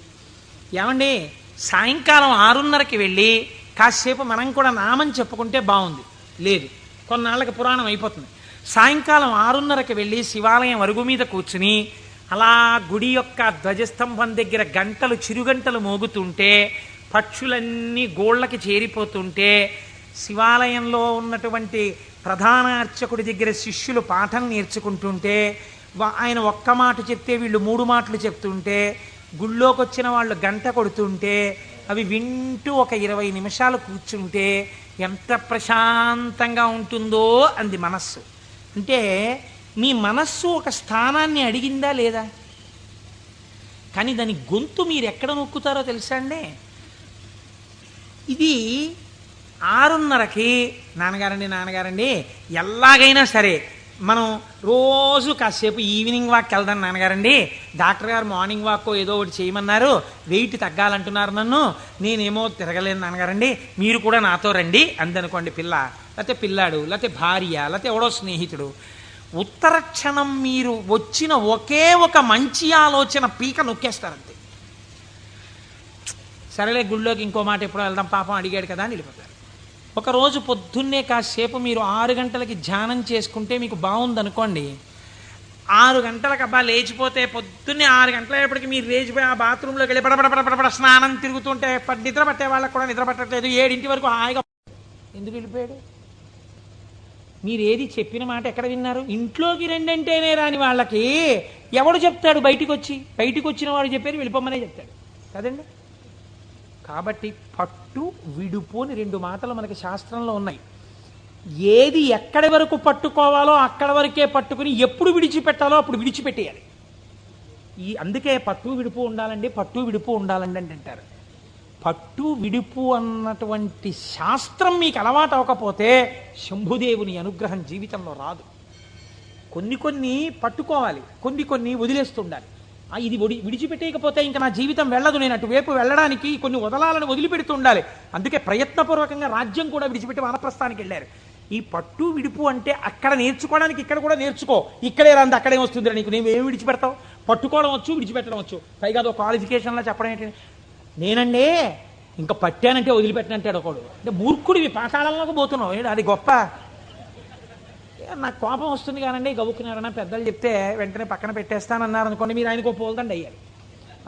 ఏమండి, సాయంకాలం 6:30కి వెళ్ళి కాసేపు మనం కూడా నామం చెప్పుకుంటే బాగుంది. లేదు, కొన్నాళ్ళకి పురాణం అయిపోతుంది. సాయంకాలం 6:30కి వెళ్ళి శివాలయం అరుగు మీద కూర్చుని అలా గుడి యొక్క ధ్వజస్తంభం దగ్గర గంటలు చిరుగంటలు మోగుతుంటే, పక్షులన్నీ గోళ్ళకి చేరిపోతుంటే, శివాలయంలో ఉన్నటువంటి ప్రధాన అర్చకుడి దగ్గర శిష్యులు పాఠం నేర్చుకుంటుంటే, ఆయన ఒక్క మాట చెప్తే వీళ్ళు 3 మాటలు చెప్తుంటే, గుళ్ళోకి వచ్చిన వాళ్ళు గంట కొడుతుంటే అవి వింటూ ఒక 20 నిమిషాలు కూర్చుంటే ఎంత ప్రశాంతంగా ఉంటుందో అంది మనస్సు. అంటే మీ మనస్సు ఒక స్థానాన్ని అడిగిందా లేదా? కానీ దాని గొంతు మీరు ఎక్కడ నొక్కుతారో తెలుసా అండి? ఇది 6:30కి నాన్నగారండి ఎలాగైనా సరే మనం రోజు కాసేపు ఈవినింగ్ వాక్ వెళ్దాం నాన్నగారండి, డాక్టర్ గారు మార్నింగ్ వాక్ ఏదో ఒకటి చేయమన్నారు, వెయిట్ తగ్గాలంటున్నారు నన్ను, నేనేమో తిరగలేను నాన్నగారండి, మీరు కూడా నాతో రండి అందనుకోండి. పిల్ల లేకపోతే పిల్లాడు లేకపోతే భార్య లేకపోతే ఎవడో స్నేహితుడు, ఉత్తర క్షణం మీరు వచ్చిన ఒకే ఒక మంచి ఆలోచన పీక నొక్కేస్తారంతే. సరేలే గుళ్ళోకి ఇంకో మాట ఎప్పుడో వెళ్దాం, పాపం అడిగాడు కదా అని వెళ్ళిపోతారు. ఒకరోజు పొద్దున్నే కాసేపు మీరు 6 గంటలకి ధ్యానం చేసుకుంటే మీకు బాగుందనుకోండి. 6 గంటలకు అబ్బా లేచిపోతే పొద్దున్నే 6 గంటలప్పటికి మీరు లేచిపోయి ఆ బాత్రూంలోకి వెళ్ళి పడపడ స్నానం తిరుగుతుంటే నిద్ర పట్టే వాళ్ళకి కూడా నిద్ర పట్టట్లేదు. 7 వరకు హాయిగా ఎందుకు వెళ్ళిపోయాడు? మీరు ఏది చెప్పిన మాట ఎక్కడ విన్నారు? ఇంట్లోకి రెండంటేనే రాని వాళ్ళకి ఎవడు చెప్తాడు? బయటికి వచ్చిన వాడు చెప్పారు వెళ్ళిపోమనే చెప్తాడు కదండి. కాబట్టి పట్టు విడుపు అని 2 మాటలు మనకి శాస్త్రంలో ఉన్నాయి. ఏది ఎక్కడి వరకు పట్టుకోవాలో అక్కడ వరకే పట్టుకుని ఎప్పుడు విడిచిపెట్టాలో అప్పుడు విడిచిపెట్టేయాలి. అందుకే పట్టు విడుపు ఉండాలండి అని అంటారు. పట్టు విడుపు అన్నటువంటి శాస్త్రం మీకు అలవాటు అవ్వకపోతే శంభుదేవుని అనుగ్రహం జీవితంలో రాదు. కొన్ని పట్టుకోవాలి, కొన్ని వదిలేస్తుండాలి. ఇది విడిచిపెట్టేయకపోతే ఇంకా నా జీవితం వెళ్ళదు, నేను అటువైపు వెళ్ళడానికి కొన్ని వదలాలను వదిలిపెడుతూ ఉండాలి. అందుకే ప్రయత్నపూర్వకంగా రాజ్యం కూడా విడిచిపెట్టి వానప్రస్థానికి వెళ్ళారు. ఈ పట్టు విడుపు అంటే అక్కడ నేర్చుకోవడానికి ఇక్కడ కూడా నేర్చుకో. ఇక్కడే రాంది అక్కడే వస్తుంది నీకు, నేను ఏమి విడిచిపెడతావు? పట్టుకోవడం వచ్చు, విడిచిపెట్టడం వచ్చు. పైగా అదో క్వాలిఫికేషన్లో చెప్పడం ఏంటి? నేనండి ఇంకా పట్టానంటే వదిలిపెట్టనంటాడు ఒకడు. అంటే మూర్ఖుడివి, పాకాలంలోకి పోతున్నావు, అది గొప్ప. నాకు కోపం వస్తుంది కానండి, గవుక్కున్నారన్నా పెద్దలు చెప్తే వెంటనే పక్కన పెట్టేస్తానన్నారు అనుకోండి, మీరు ఆయనకు పోల్దండి అయ్యారు.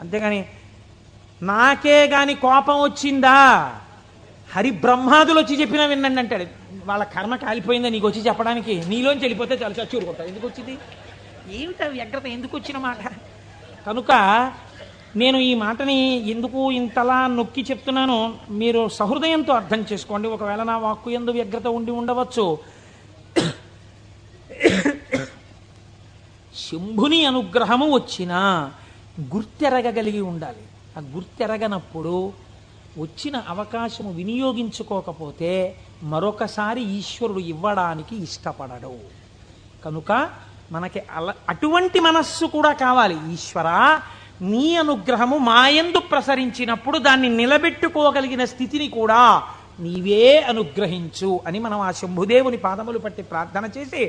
అంతేగాని నాకే గాని కోపం వచ్చిందా హరి బ్రహ్మాదులు వచ్చి చెప్పినా వినండి అంటాడు. వాళ్ళ కర్మ కాలిపోయిందా నీకు వచ్చి చెప్పడానికి? నీలోంచి వెళ్ళిపోతే చాలా చచ్చూరుకుంటారు. ఎందుకు వచ్చింది? ఏమిటా వ్యగ్రత? ఎందుకు వచ్చిన మాట? కనుక నేను ఈ మాటని ఎందుకు ఇంతలా నొక్కి చెప్తున్నానో మీరు సహృదయంతో అర్థం చేసుకోండి. ఒకవేళ నా వాక్కు యందు వ్యగ్రత ఉండి ఉండవచ్చు. శంభుని అనుగ్రహము వచ్చినా గుర్తెరగగలిగి ఉండాలి. ఆ గుర్తెరగనప్పుడు వచ్చిన అవకాశము వినియోగించుకోకపోతే మరొకసారి ఈశ్వరుడు ఇవ్వడానికి ఇష్టపడడు. కనుక మనకి అటువంటి మనస్సు కూడా కావాలి. ఈశ్వరా, నీ అనుగ్రహము మాయందు ప్రసరించినప్పుడు దాన్ని నిలబెట్టుకోగలిగిన స్థితిని కూడా నీవే అనుగ్రహించు అని మనం ఆ శంభుదేవుని పాదములు పట్టి ప్రార్థన చేసి